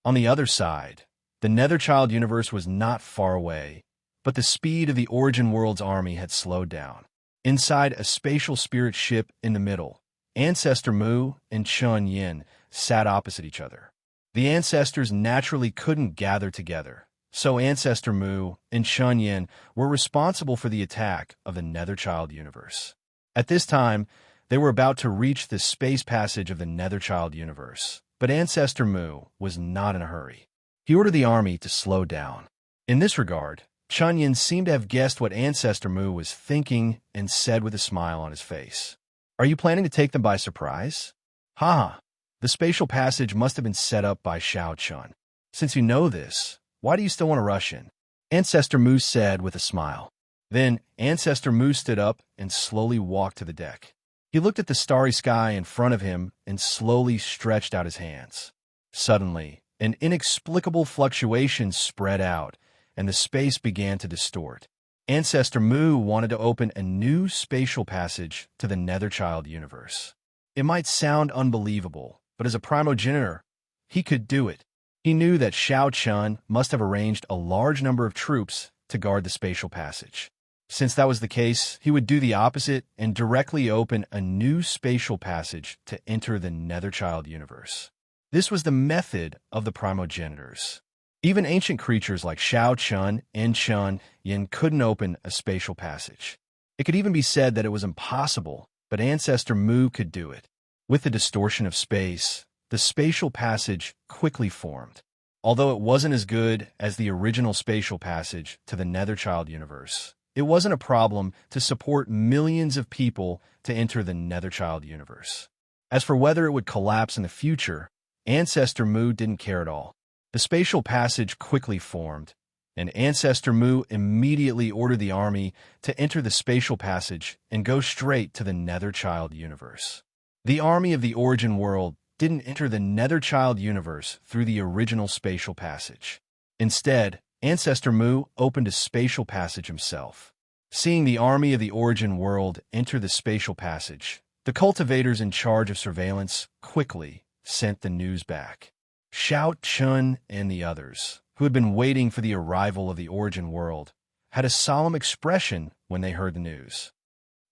On the other side, the Netherchild universe was not far away, but the speed of the Origin World's army had slowed down. Inside a spatial spirit ship in the middle, Ancestor Mu and Chun Yin sat opposite each other. The ancestors naturally couldn't gather together, so Ancestor Mu and Chun Yin were responsible for the attack of the Netherchild universe. At this time, they were about to reach the space passage of the Netherchild universe, but Ancestor Mu was not in a hurry. He ordered the army to slow down. In this regard, Chunyin seemed to have guessed what Ancestor Mu was thinking and said with a smile on his face, "Are you planning to take them by surprise?" Haha, the spatial passage must have been set up by Xiao Chun. Since you know this, why do you still want to rush in? Ancestor Mu said with a smile. Then Ancestor Mu stood up and slowly walked to the deck. He looked at the starry sky in front of him and slowly stretched out his hands. Suddenly, an inexplicable fluctuation spread out, and the space began to distort. Ancestor Mu wanted to open a new spatial passage to the Netherchild universe. It might sound unbelievable, but as a primogenitor, he could do it. He knew that Xiao Chun must have arranged a large number of troops to guard the spatial passage. Since that was the case, he would do the opposite and directly open a new spatial passage to enter the Netherchild universe. This was the method of the primogenitors. Even ancient creatures like Xiao Chun and Chun Yin couldn't open a spatial passage. It could even be said that it was impossible, but Ancestor Mu could do it. With the distortion of space, the spatial passage quickly formed. Although it wasn't as good as the original spatial passage to the Netherchild universe, it wasn't a problem to support millions of people to enter the Netherchild universe. As for whether it would collapse in the future, Ancestor Mu didn't care at all. The spatial passage quickly formed, and Ancestor Mu immediately ordered the army to enter the spatial passage and go straight to the Netherchild universe. The army of the origin world didn't enter the Netherchild universe through the original spatial passage. Instead, Ancestor Mu opened a spatial passage himself. Seeing the army of the origin world enter the spatial passage, the cultivators in charge of surveillance quickly sent the news back. Xiao Chun and the others, who had been waiting for the arrival of the origin world, had a solemn expression when they heard the news.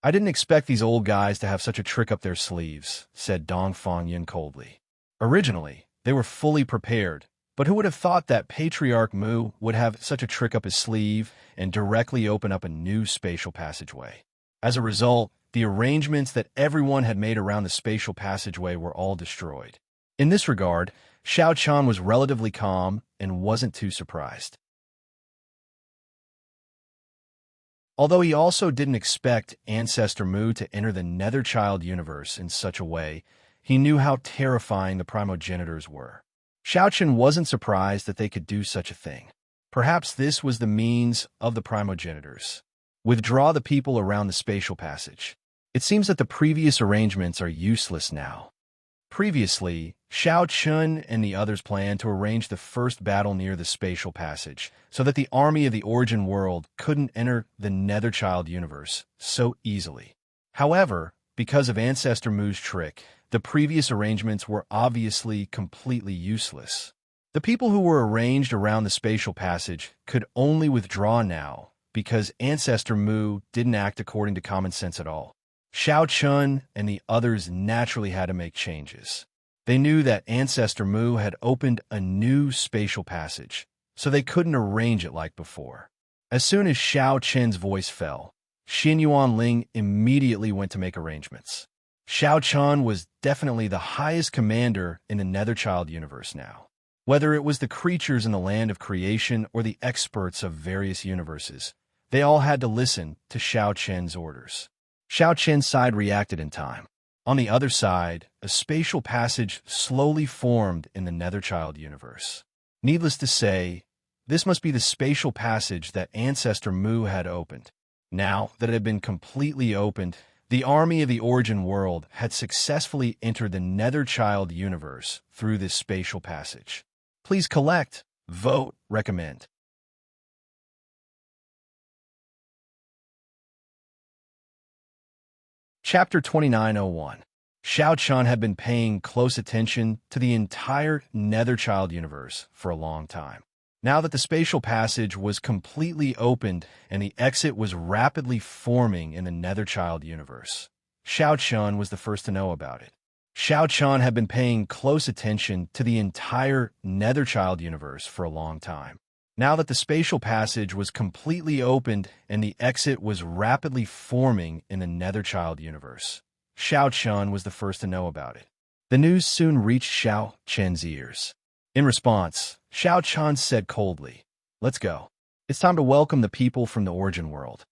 "I didn't expect these old guys to have such a trick up their sleeves," said Dongfang Yin coldly. Originally, they were fully prepared, but who would have thought that Patriarch Mu would have such a trick up his sleeve and directly open up a new spatial passageway? As a result, the arrangements that everyone had made around the spatial passageway were all destroyed. In this regard, Xiao Chun was relatively calm and wasn't too surprised. Although he also didn't expect Ancestor Mu to enter the Netherchild universe in such a way, he knew how terrifying the primogenitors were. Xiao Chun wasn't surprised that they could do such a thing. Perhaps this was the means of the primogenitors. Withdraw the people around the spatial passage. It seems that the previous arrangements are useless now. Previously, Xiao Chun and the others planned to arrange the first battle near the spatial passage so that the army of the origin world couldn't enter the Netherchild universe so easily. However, because of Ancestor Mu's trick, the previous arrangements were obviously completely useless. The people who were arranged around the spatial passage could only withdraw now because Ancestor Mu didn't act according to common sense at all. Xiao Chun and the others naturally had to make changes. They knew that Ancestor Mu had opened a new spatial passage, so they couldn't arrange it like before. As soon as Xiao Chen's voice fell, Xin Yuanling immediately went to make arrangements. Xiao Chun was definitely the highest commander in the Netherchild universe now. Whether it was the creatures in the land of creation or the experts of various universes, they all had to listen to Xiao Chen's orders. Xiao Chen's side reacted in time. On the other side, a spatial passage slowly formed in the Netherchild universe. Needless to say, this must be the spatial passage that Ancestor Mu had opened. Now that it had been completely opened, the army of the origin world had successfully entered the Netherchild universe through this spatial passage. Please collect, vote, recommend. Chapter 2901. Xiao Chun had been paying close attention to the entire Netherchild universe for a long time. Now that the spatial passage was completely opened and the exit was rapidly forming in the Netherchild universe, Xiao Chun was the first to know about it. Xiao Chun had been paying close attention to the entire Netherchild universe for a long time. Now that the spatial passage was completely opened and the exit was rapidly forming in the Netherchild universe, Xiao Chun was the first to know about it. The news soon reached Xiao Chen's ears. In response, Xiao Chun said coldly, "Let's go." It's time to welcome the people from the origin world.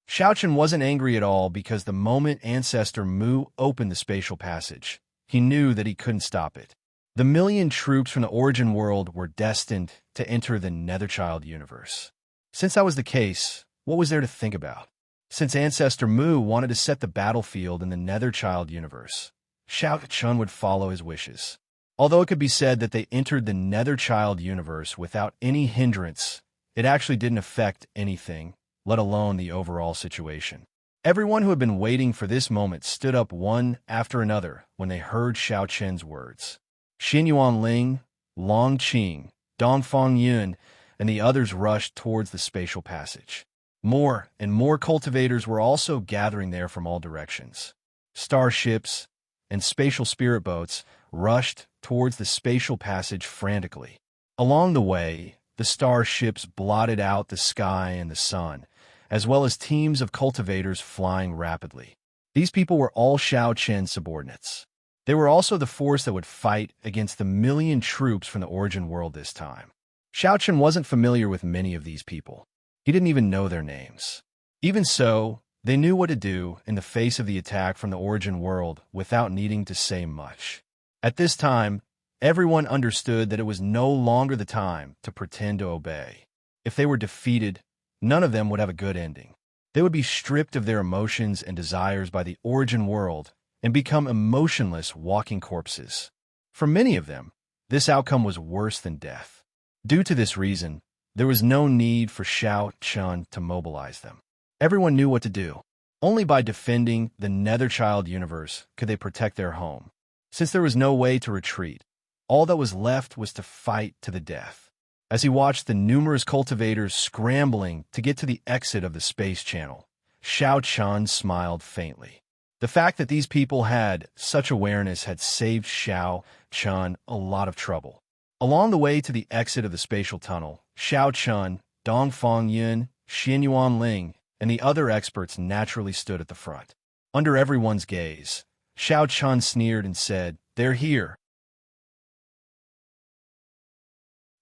Xiaochen wasn't angry at all because the moment Ancestor Mu opened the spatial passage, he knew that he couldn't stop it. The million troops from the origin world were destined to enter the Netherchild universe. Since that was the case, what was there to think about? Since Ancestor Mu wanted to set the battlefield in the Netherchild universe, Xiaochen would follow his wishes. Although it could be said that they entered the Netherchild universe without any hindrance, it actually didn't affect anything, let alone the overall situation. Everyone who had been waiting for this moment stood up one after another when they heard Xiaochen's words. Xinyuan Ling, Long Qing, Dongfang Yun, and the others rushed towards the spatial passage. More and more cultivators were also gathering there from all directions. Starships and spatial spirit boats rushed towards the spatial passage frantically. Along the way, the starships blotted out the sky and the sun, as well as teams of cultivators flying rapidly. These people were all Xiaochen's subordinates. They were also the force that would fight against the million troops from the origin world this time. Xiaochen wasn't familiar with many of these people. He didn't even know their names. Even so, they knew what to do in the face of the attack from the origin world without needing to say much. At this time, everyone understood that it was no longer the time to pretend to obey. If they were defeated, none of them would have a good ending. They would be stripped of their emotions and desires by the origin world and become emotionless walking corpses. For many of them, this outcome was worse than death. Due to this reason, there was no need for Xiaochen to mobilize them. Everyone knew what to do. Only by defending the Netherchild universe could they protect their home. Since there was no way to retreat, all that was left was to fight to the death. As he watched the numerous cultivators scrambling to get to the exit of the space channel, Xiaochen smiled faintly. The fact that these people had such awareness had saved Xiaochen a lot of trouble. Along the way to the exit of the spatial tunnel, Xiaochen, Dongfang Yun, Xinyuan Ling, and the other experts naturally stood at the front. Under everyone's gaze, Xiaochen sneered and said, "They're here."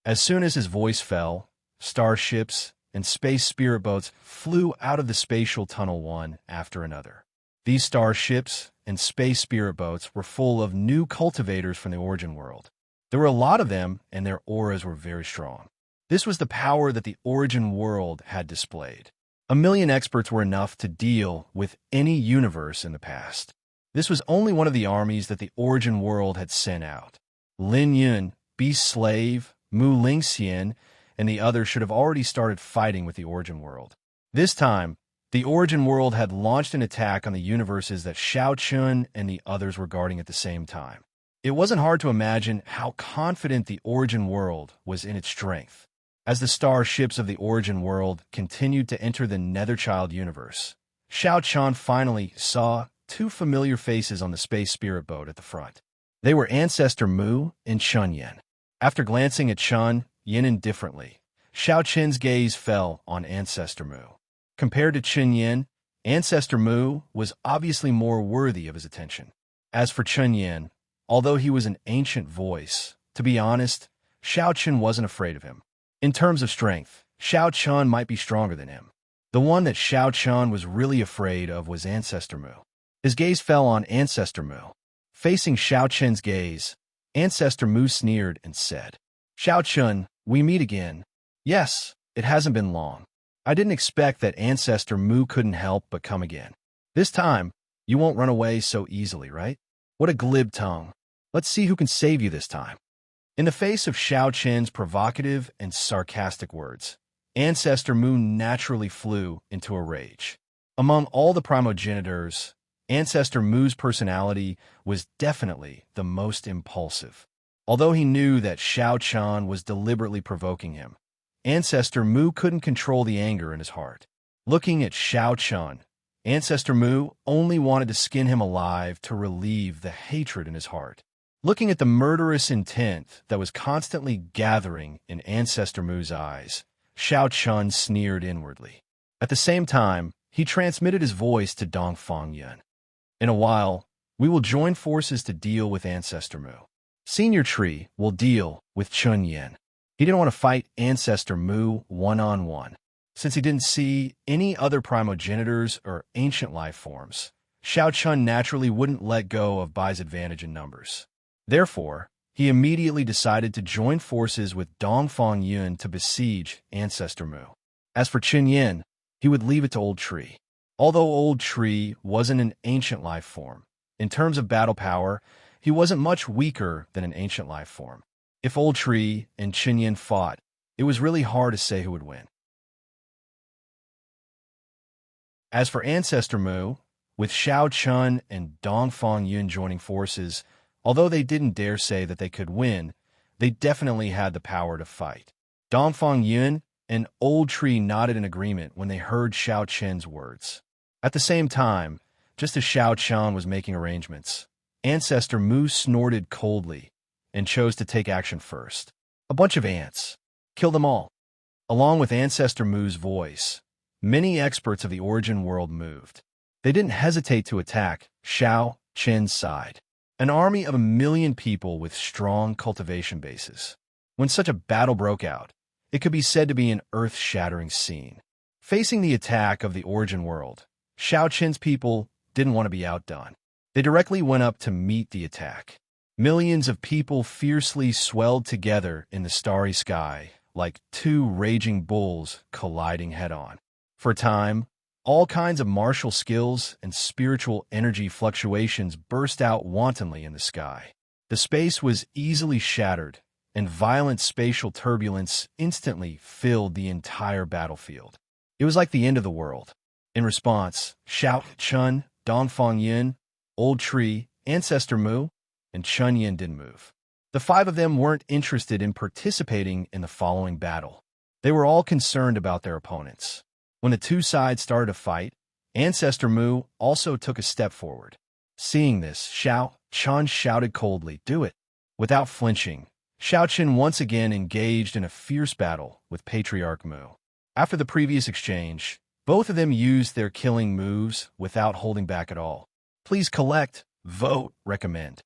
As soon as his voice fell, starships and space spirit boats flew out of the spatial tunnel one after another. These starships and space spirit boats were full of new cultivators from the origin world. There were a lot of them, and their auras were very strong. This was the power that the origin world had displayed. 1,000,000 experts were enough to deal with any universe in the past. This was only one of the armies that the origin world had sent out. Lin Yun, Beast Slave, Mu Lingxian, and the others should have already started fighting with the origin world. This time, the origin world had launched an attack on the universes that Xiaochen and the others were guarding at the same time. It wasn't hard to imagine how confident the origin world was in its strength. As the starships of the origin world continued to enter the Netherchild universe, Xiaochen finally saw two familiar faces on the space spirit boat at the front. They were Ancestor Mu and Chun Yen. After glancing at Chun Yen indifferently, Xiaochen's gaze fell on Ancestor Mu. Compared to Chun Yen, Ancestor Mu was obviously more worthy of his attention. As for Chun Yen, although he was an ancient voice, to be honest, Xiaochen wasn't afraid of him. In terms of strength, Xiaochen might be stronger than him. The one that Xiaochen was really afraid of was Ancestor Mu. His gaze fell on Ancestor Mu. Facing Xiaochen's gaze, Ancestor Mu sneered and said, "Xiaochen, we meet again. Yes, it hasn't been long. I didn't expect that Ancestor Mu couldn't help but come again. This time, you won't run away so easily, right? What a glib tongue. Let's see who can save you this time." In the face of Xiaochen's provocative and sarcastic words, Ancestor Mu naturally flew into a rage. Among all the primogenitors, Ancestor Mu's personality was definitely the most impulsive. Although he knew that Xiaochen was deliberately provoking him, Ancestor Mu couldn't control the anger in his heart. Looking at Xiaochen, Ancestor Mu only wanted to skin him alive to relieve the hatred in his heart. Looking at the murderous intent that was constantly gathering in Ancestor Mu's eyes, Xiaochen sneered inwardly. At the same time, he transmitted his voice to Dongfang Yun. "In a while, we will join forces to deal with Ancestor Mu. Senior Tree will deal with Chun Yen." He didn't want to fight Ancestor Mu one-on-one. Since he didn't see any other primogenitors or ancient life forms, Shao Chun naturally wouldn't let go of Bai's advantage in numbers. Therefore, he immediately decided to join forces with Dongfang Yun to besiege Ancestor Mu. As for Qin Yin, he would leave it to Old Tree. Although Old Tree wasn't an ancient life form, in terms of battle power, he wasn't much weaker than an ancient life form. If Old Tree and Qin Yin fought, it was really hard to say who would win. As for Ancestor Mu, with Shao Chun and Dongfang Yun joining forces, although they didn't dare say that they could win, they definitely had the power to fight. Dongfang Yun and Old Tree nodded in agreement when they heard Shao Chen's words. At the same time, just as Shao Chun was making arrangements, Ancestor Mu snorted coldly and chose to take action first. A bunch of ants. Kill them all. Along with Ancestor Mu's voice, many experts of the origin world moved. They didn't hesitate to attack Shao Chen's side, an army of 1 million people with strong cultivation bases. When such a battle broke out, it could be said to be an earth-shattering scene. Facing the attack of the origin world, Shao Chen's people didn't want to be outdone. They directly went up to meet the attack. Millions of people fiercely swelled together in the starry sky, like two raging bulls colliding head-on. For a time, all kinds of martial skills and spiritual energy fluctuations burst out wantonly in the sky. The space was easily shattered, and violent spatial turbulence instantly filled the entire battlefield. It was like the end of the world. In response, Shao Chun, Dongfang Yun, Old Tree, Ancestor Mu, and Chun Yin didn't move. The 5 of them weren't interested in participating in the following battle. They were all concerned about their opponents. When the two sides started to fight, Ancestor Mu also took a step forward. Seeing this, Shao Chun shouted coldly, "Do it!" Without flinching, Shao Chun once again engaged in a fierce battle with Patriarch Mu. After the previous exchange, both of them used their killing moves without holding back at all. Please collect, vote, recommend.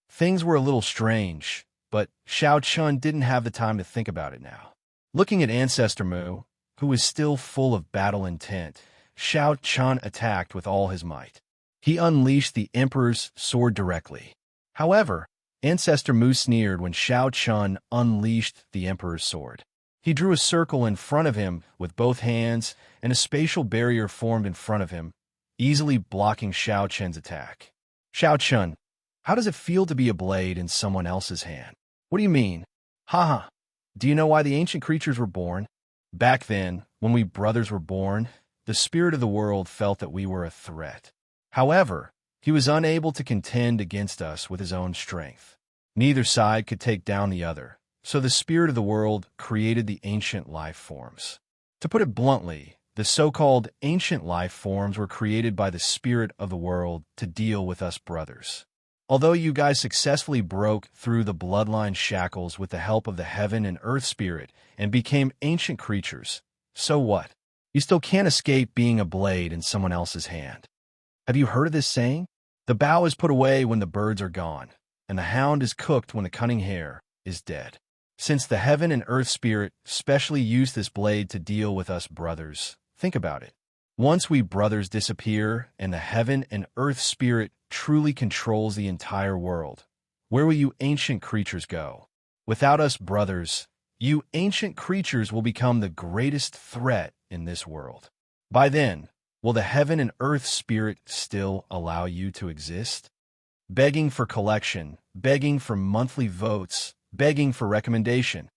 Things were a little strange, but Shao Chun didn't have the time to think about it now. Looking at Ancestor Mu, who was still full of battle intent, Shao Chun attacked with all his might. He unleashed the Emperor's sword directly. However, Ancestor Mu sneered when Shao Chun unleashed the Emperor's sword. He drew a circle in front of him with both hands, and a spatial barrier formed in front of him, easily blocking Shao Chun's attack. Shao Chun, how does it feel to be a blade in someone else's hand? What do you mean? Haha. Do you know why the ancient creatures were born? Back then, when we brothers were born, the spirit of the world felt that we were a threat. However, he was unable to contend against us with his own strength. Neither side could take down the other, so the spirit of the world created the ancient life forms. To put it bluntly, the so-called ancient life forms were created by the spirit of the world to deal with us brothers. Although you guys successfully broke through the bloodline shackles with the help of the heaven and earth spirit and became ancient creatures, so what? You still can't escape being a blade in someone else's hand. Have you heard of this saying? The bow is put away when the birds are gone, and the hound is cooked when the cunning hare is dead. Since the heaven and earth spirit specially used this blade to deal with us brothers, think about it. Once we brothers disappear and the heaven and earth spirit truly controls the entire world, where will you ancient creatures go? Without us brothers, you ancient creatures will become the greatest threat in this world. By then, will the heaven and earth spirit still allow you to exist? Begging for collection, begging for monthly votes, begging for recommendation.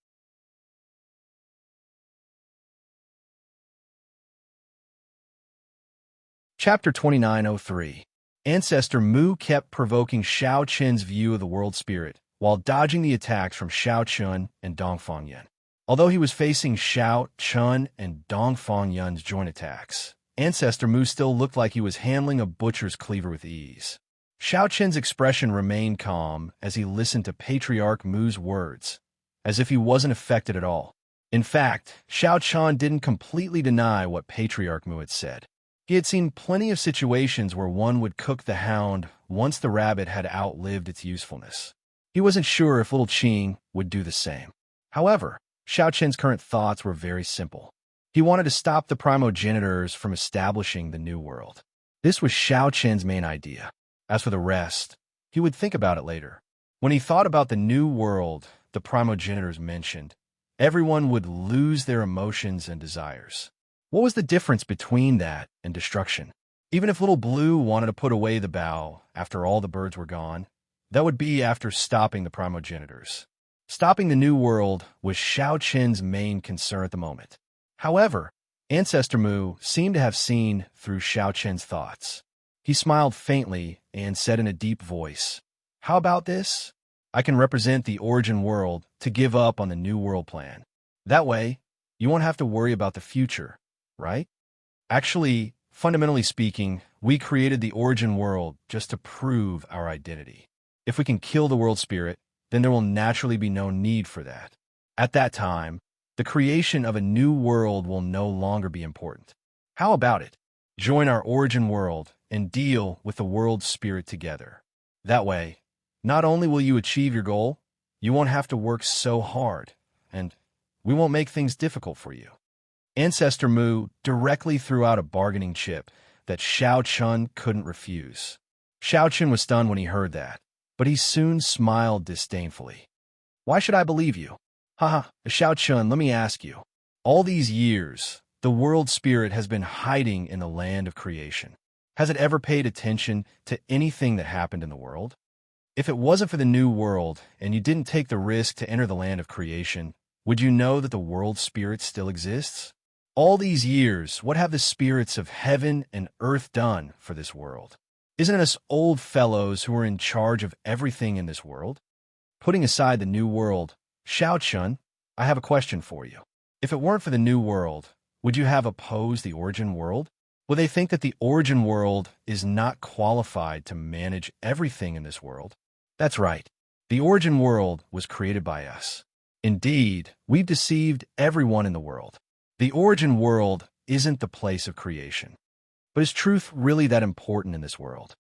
Chapter 2903. Ancestor Mu kept provoking Shao Chen's view of the world spirit, while dodging the attacks from Shao Chun and Dongfang Yun. Although he was facing Shao Chun and Dongfang Yun's joint attacks, Ancestor Mu still looked like he was handling a butcher's cleaver with ease. Shao Chen's expression remained calm as he listened to Patriarch Mu's words, as if he wasn't affected at all. In fact, Xiao Chan didn't completely deny what Patriarch Mu had said. He had seen plenty of situations where one would cook the hound once the rabbit had outlived its usefulness. He wasn't sure if little Qing would do the same. However, Xiao Chen's current thoughts were very simple. He wanted to stop the primogenitors from establishing the new world. This was Xiao Chen's main idea. As for the rest, he would think about it later. When he thought about the new world the primogenitors mentioned, everyone would lose their emotions and desires. What was the difference between that and destruction? Even if Little Blue wanted to put away the bow after all the birds were gone, that would be after stopping the primogenitors. Stopping the new world was Xiao Chen's main concern at the moment. However, Ancestor Mu seemed to have seen through Xiao Chen's thoughts. He smiled faintly and said in a deep voice, "How about this? I can represent the origin world to give up on the new world plan. That way, you won't have to worry about the future, right? Actually, fundamentally speaking, we created the origin world just to prove our identity. If we can kill the world spirit, then there will naturally be no need for that. At that time, the creation of a new world will no longer be important. How about it? Join our origin world and deal with the world spirit together. That way, not only will you achieve your goal, you won't have to work so hard, and we won't make things difficult for you." Ancestor Mu directly threw out a bargaining chip that Xiao Chun couldn't refuse. Xiao Chun was stunned when he heard that, but he soon smiled disdainfully. "Why should I believe you? Haha, Xiao Chun, let me ask you. All these years, the world spirit has been hiding in the land of creation. Has it ever paid attention to anything that happened in the world? If it wasn't for the new world and you didn't take the risk to enter the land of creation, would you know that the world spirit still exists? All these years, what have the spirits of heaven and earth done for this world? Isn't it us old fellows who are in charge of everything in this world? Putting aside the new world, Xiao Chun, I have a question for you. If it weren't for the new world, would you have opposed the origin world? Will they think that the origin world is not qualified to manage everything in this world? That's right. The origin world was created by us. Indeed, we've deceived everyone in the world. The origin world isn't the place of creation. But is truth really that important in this world?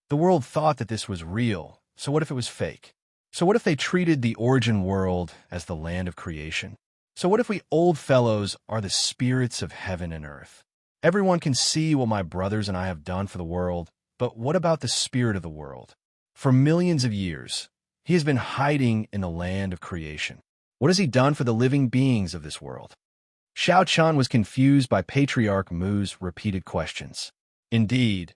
The world thought that this was real, so what if it was fake? So what if they treated the origin world as the land of creation? So what if we old fellows are the spirits of heaven and earth? Everyone can see what my brothers and I have done for the world, but what about the spirit of the world? For millions of years, he has been hiding in the land of creation. What has he done for the living beings of this world? Xiao Chan was confused by Patriarch Mu's repeated questions. Indeed,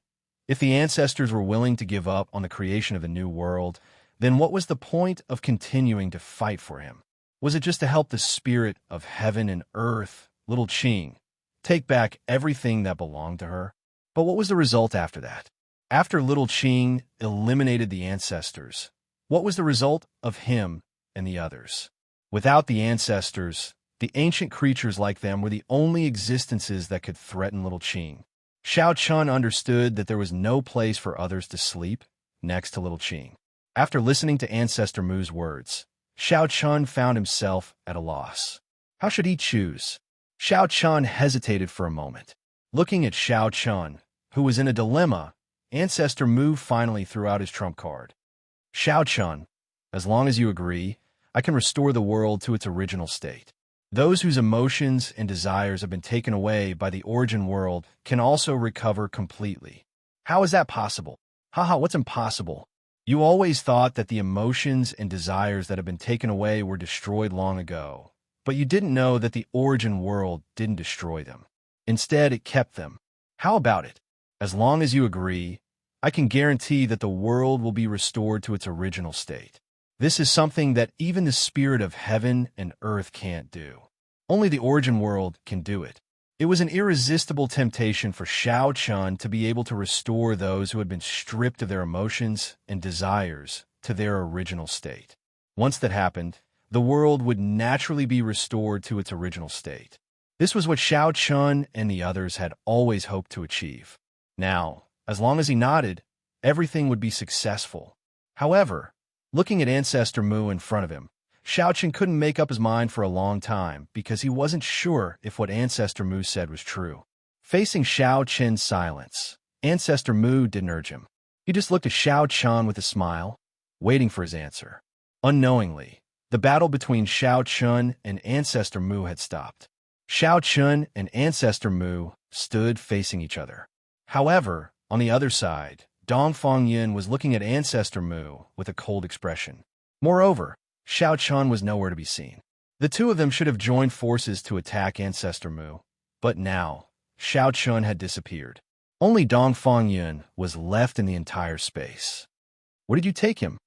if the ancestors were willing to give up on the creation of a new world, then what was the point of continuing to fight for him? Was it just to help the spirit of heaven and earth, little Qing, take back everything that belonged to her? But what was the result after that? After little Qing eliminated the ancestors, what was the result of him and the others? Without the ancestors, the ancient creatures like them were the only existences that could threaten little Qing. Xiao Chun understood that there was no place for others to sleep next to little Qing. After listening to Ancestor Mu's words, Xiao Chun found himself at a loss. How should he choose? Xiao Chun hesitated for a moment. Looking at Xiao Chun, who was in a dilemma, Ancestor Mu finally threw out his trump card. Xiao Chun, as long as you agree, I can restore the world to its original state. Those whose emotions and desires have been taken away by the origin world can also recover completely. How is that possible? Haha, what's impossible? You always thought that the emotions and desires that have been taken away were destroyed long ago, but you didn't know that the origin world didn't destroy them. Instead, it kept them. How about it? As long as you agree, I can guarantee that the world will be restored to its original state. This is something that even the spirit of heaven and earth can't do. Only the origin world can do it. It was an irresistible temptation for Xiao Chun to be able to restore those who had been stripped of their emotions and desires to their original state. Once that happened, the world would naturally be restored to its original state. This was what Xiao Chun and the others had always hoped to achieve. Now, as long as he nodded, everything would be successful. However, Looking at Ancestor Mu in front of him, Xiao Chen couldn't make up his mind for a long time because he wasn't sure if what Ancestor Mu said was true. Facing Xiao Chen's silence, Ancestor Mu didn't urge him. He just looked at Xiao Chen with a smile, waiting for his answer. Unknowingly, the battle between Xiao Chen and Ancestor Mu had stopped. Xiao Chen and Ancestor Mu stood facing each other. However, on the other side, Dongfang Yin was looking at Ancestor Mu with a cold expression. Moreover, Xiao Chen was nowhere to be seen. The two of them should have joined forces to attack Ancestor Mu, but now, Xiao Chen had disappeared. Only Dongfang Yin was left in the entire space. Where did you take him?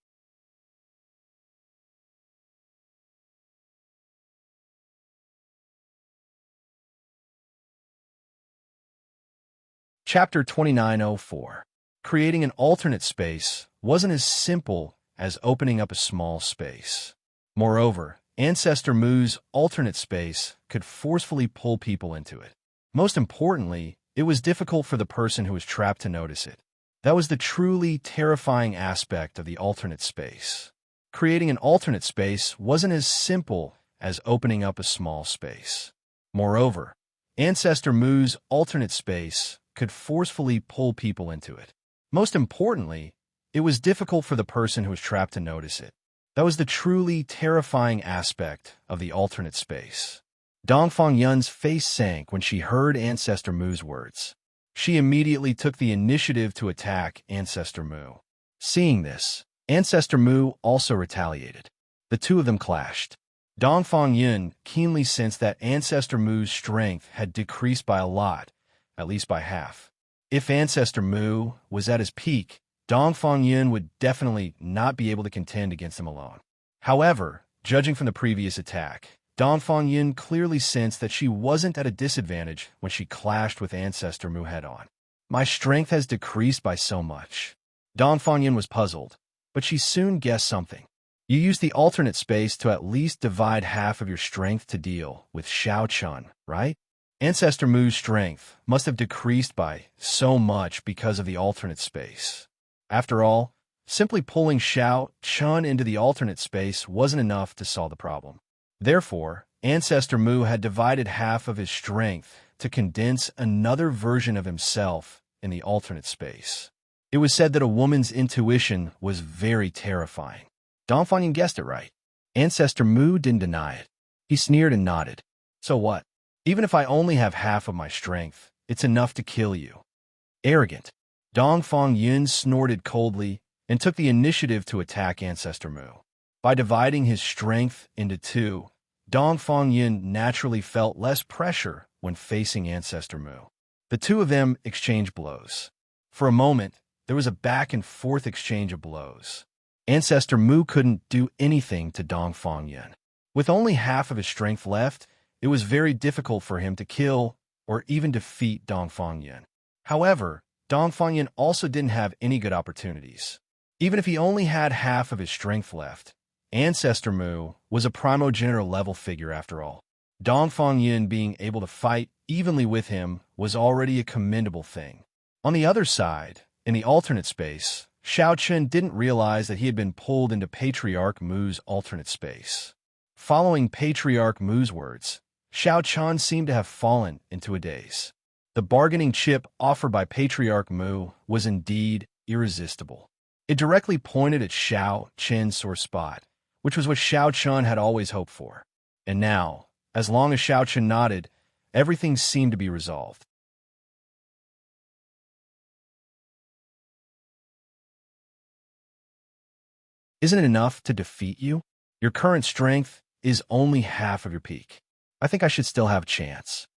Chapter 2904. Creating an alternate space wasn't as simple as opening up a small space. Moreover, Ancestor Mu's alternate space could forcefully pull people into it. Most importantly, it was difficult for the person who was trapped to notice it. That was the truly terrifying aspect of the alternate space. Creating an alternate space wasn't as simple as opening up a small space. Moreover, Ancestor Mu's alternate space could forcefully pull people into it. Most importantly, it was difficult for the person who was trapped to notice it. That was the truly terrifying aspect of the alternate space. Dongfang Yun's face sank when she heard Ancestor Mu's words. She immediately took the initiative to attack Ancestor Mu. Seeing this, Ancestor Mu also retaliated. The two of them clashed. Dongfang Yun keenly sensed that Ancestor Mu's strength had decreased by a lot, at least by half. If Ancestor Mu was at his peak, Dongfang Yun would definitely not be able to contend against him alone. However, judging from the previous attack, Dongfang Yun clearly sensed that she wasn't at a disadvantage when she clashed with Ancestor Mu head-on. My strength has decreased by so much. Dongfang Yun was puzzled, but she soon guessed something. You used the alternate space to at least divide half of your strength to deal with Xiao Chen, right? Ancestor Mu's strength must have decreased by so much because of the alternate space. After all, simply pulling Xiao Chen into the alternate space wasn't enough to solve the problem. Therefore, Ancestor Mu had divided half of his strength to condense another version of himself in the alternate space. It was said that a woman's intuition was very terrifying. Dongfang Yin guessed it right. Ancestor Mu didn't deny it. He sneered and nodded. So what? Even if I only have half of my strength, it's enough to kill you. Arrogant. Dongfang Yin snorted coldly and took the initiative to attack Ancestor Mu. By dividing his strength into two, Dongfang Yin naturally felt less pressure when facing Ancestor Mu. The two of them exchanged blows. For a moment, there was a back-and-forth exchange of blows. Ancestor Mu couldn't do anything to Dongfang Yin. With only half of his strength left, it was very difficult for him to kill or even defeat Dongfang Yin. However, Dongfang Yin also didn't have any good opportunities. Even if he only had half of his strength left, Ancestor Mu was a primogenitor level figure after all. Dongfang Yin being able to fight evenly with him was already a commendable thing. On the other side, in the alternate space, Xiao Chen didn't realize that he had been pulled into Patriarch Mu's alternate space. Following Patriarch Mu's words, Xiao Chen seemed to have fallen into a daze. The bargaining chip offered by Patriarch Mu was indeed irresistible. It directly pointed at Xiao Chen's sore spot, which was what Xiao Chen had always hoped for. And now, as long as Xiao Chen nodded, everything seemed to be resolved. Isn't it enough to defeat you? Your current strength is only half of your peak. I think I should still have a chance.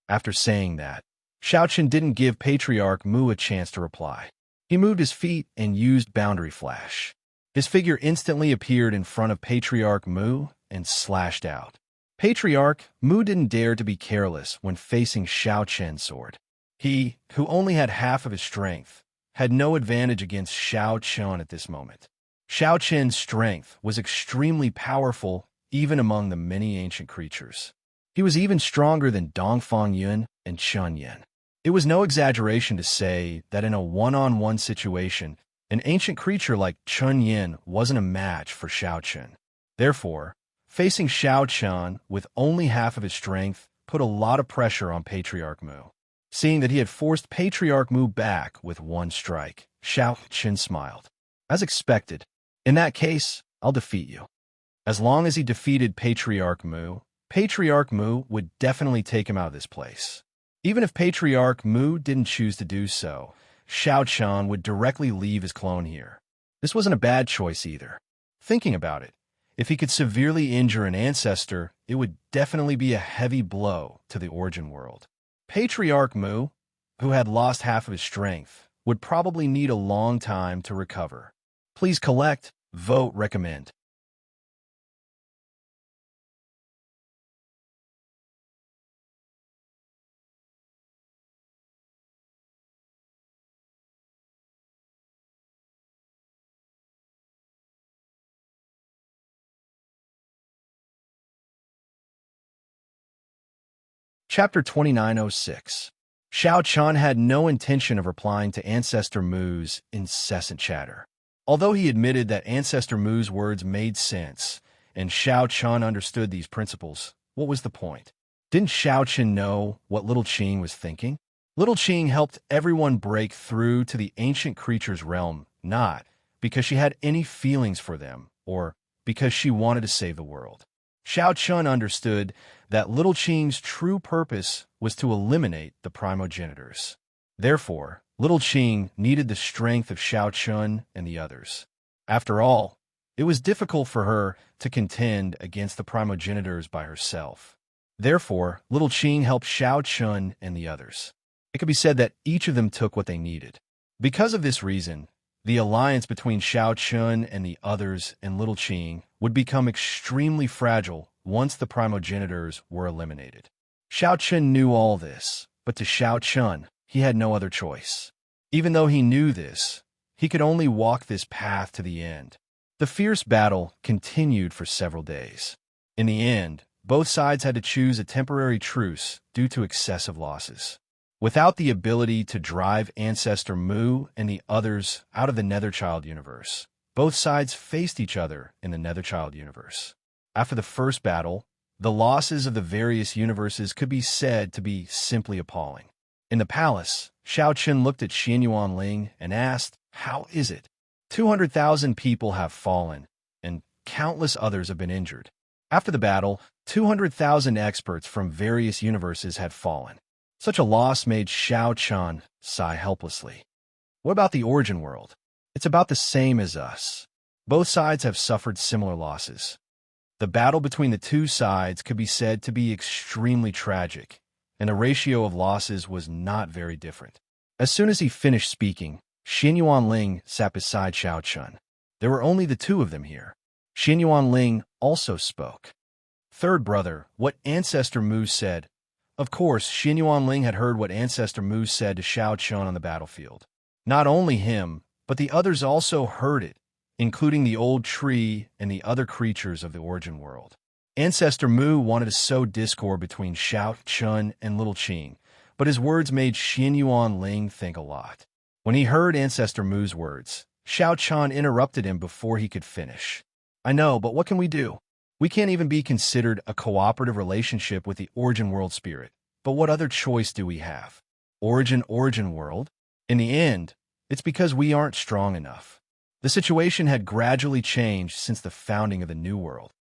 After saying that, Xiao Chen didn't give Patriarch Mu a chance to reply. He moved his feet and used Boundary Flash. His figure instantly appeared in front of Patriarch Mu and slashed out. Patriarch Mu didn't dare to be careless when facing Xiao Chen's sword. He, who only had half of his strength, had no advantage against Xiao Chen at this moment. Xiao Chen's strength was extremely powerful even among the many ancient creatures. He was even stronger than Dongfang Yun and Chen Yin. It was no exaggeration to say that in a one-on-one situation, An ancient creature like Chun Yin wasn't a match for Xiao Chun. Therefore, facing Xiao Chun with only half of his strength put a lot of pressure on Patriarch Mu. Seeing that he had forced Patriarch Mu back with one strike, Xiao Chun smiled. As expected, in that case, I'll defeat you. As long as he defeated Patriarch Mu would definitely take him out of this place. Even if Patriarch Mu didn't choose to do so, Xiao Chun would directly leave his clone here. This wasn't a bad choice either. Thinking about it, if he could severely injure an ancestor, it would definitely be a heavy blow to the origin world. Patriarch Mu, who had lost half of his strength, would probably need a long time to recover. Please collect, vote, recommend. Chapter 2906. Xiao Chun had no intention of replying to Ancestor Mu's incessant chatter. Although he admitted that Ancestor Mu's words made sense, and Xiao Chun understood these principles, what was the point? Didn't Xiao Chun know what Little Qing was thinking? Little Qing helped everyone break through to the ancient creature's realm, not because she had any feelings for them, or because she wanted to save the world. Xiao Chun understood that Little Qing's true purpose was to eliminate the primogenitors. Therefore, Little Qing needed the strength of Xiao Chun and the others. After all, it was difficult for her to contend against the primogenitors by herself. Therefore, Little Qing helped Xiao Chun and the others. It could be said that each of them took what they needed. Because of this reason, the alliance between Xiao Chun and the others and Little Qing would become extremely fragile once the primogenitors were eliminated. Xiao Chun knew all this, but to Xiao Chun, he had no other choice. Even though he knew this, he could only walk this path to the end. The fierce battle continued for several days. In the end, both sides had to choose a temporary truce due to excessive losses. Without the ability to drive Ancestor Mu and the others out of the Netherchild universe, both sides faced each other in the Netherchild universe. After the first battle, the losses of the various universes could be said to be simply appalling. In the palace, Xiao Chun looked at Xianyuan Ling and asked, "How is it? 200,000 people have fallen, and countless others have been injured. After the battle, 200,000 experts from various universes had fallen." Such a loss made Xiao Chun sigh helplessly. What about the origin world? It's about the same as us. Both sides have suffered similar losses. The battle between the two sides could be said to be extremely tragic, and the ratio of losses was not very different. As soon as he finished speaking, Xianyuan Ling sat beside Xiao Chun. There were only the two of them here. Xianyuan Ling also spoke. "Third brother, what Ancestor Mu said." Of course, Xianyuan Ling had heard what Ancestor Mu said to Xiao Chun on the battlefield. Not only him, but the others also heard it, including the old tree and the other creatures of the origin world. Ancestor Mu wanted to sow discord between Xiao Chun and Little Qing, but his words made Xianyuan Ling think a lot. When he heard Ancestor Mu's words, Xiao Chun interrupted him before he could finish. "I know, but what can we do? We can't even be considered a cooperative relationship with the origin world spirit. But what other choice do we have? Origin world? In the end, it's because we aren't strong enough." The situation had gradually changed since the founding of the New World.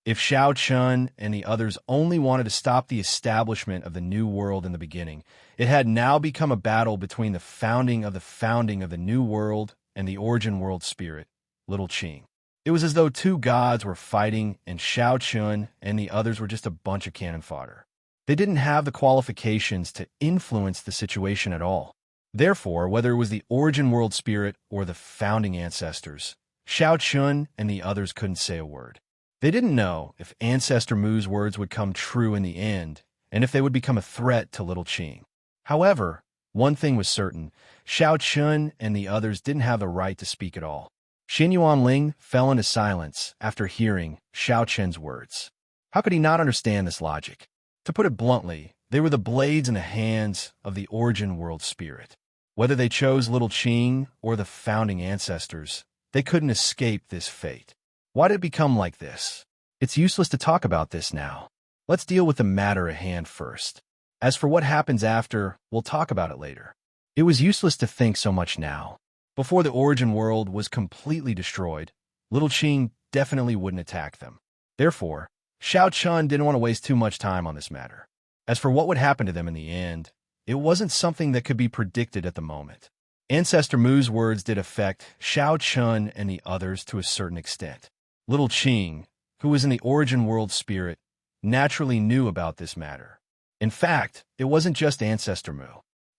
If Xiao Chun and the others only wanted to stop the establishment of the New World in the beginning, it had now become a battle between the founding of the New World and the origin world spirit, Little Qing. It was as though two gods were fighting, and Xiao Chun and the others were just a bunch of cannon fodder. They didn't have the qualifications to influence the situation at all. Therefore, whether it was the origin world spirit or the founding ancestors, Xiao Chun and the others couldn't say a word. They didn't know if Ancestor Mu's words would come true in the end, and if they would become a threat to Little Qing. However, one thing was certain: Xiao Chun and the others didn't have the right to speak at all. Xianyuan Ling fell into silence after hearing Xiao Chun's words. How could he not understand this logic? To put it bluntly, they were the blades in the hands of the origin world spirit. Whether they chose Little Qing or the founding ancestors, they couldn't escape this fate. Why did it become like this? It's useless to talk about this now. Let's deal with the matter at hand first. As for what happens after, we'll talk about it later. It was useless to think so much now. Before the origin world was completely destroyed, Little Qing definitely wouldn't attack them. Therefore, Xiao Chun didn't want to waste too much time on this matter. As for what would happen to them in the end, it wasn't something that could be predicted at the moment. Ancestor Mu's words did affect Xiao Chun and the others to a certain extent. Little Qing, who was in the origin world spirit, naturally knew about this matter. In fact, it wasn't just Ancestor Mu.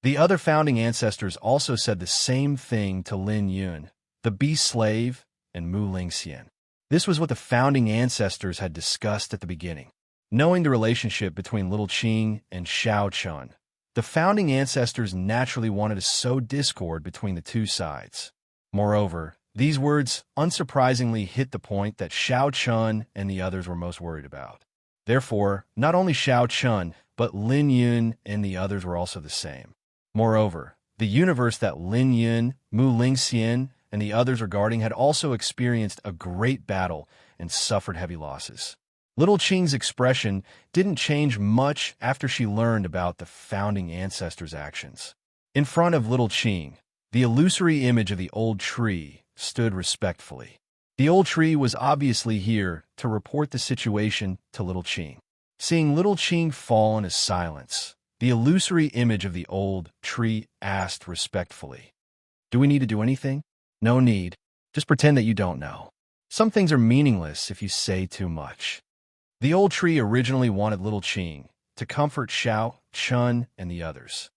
The other founding ancestors also said the same thing to Lin Yun, the beast slave, and Mu Lingxian. This was what the founding ancestors had discussed at the beginning. Knowing the relationship between Little Qing and Xiao Chun, the founding ancestors naturally wanted to sow discord between the two sides. Moreover, these words unsurprisingly hit the point that Xiao Chun and the others were most worried about. Therefore, not only Xiao Chun, but Lin Yun and the others were also the same. Moreover, the universe that Lin Yun, Mu Lingxian, and the others were guarding had also experienced a great battle and suffered heavy losses. Little Qing's expression didn't change much after she learned about the founding ancestors' actions. In front of Little Qing, the illusory image of the old tree stood respectfully. The old tree was obviously here to report the situation to Little Qing. Seeing Little Qing fall into silence, the illusory image of the old tree asked respectfully, "Do we need to do anything?" "No need. Just pretend that you don't know. Some things are meaningless if you say too much." The old tree originally wanted Little Qing to comfort Xiao Chun and the others.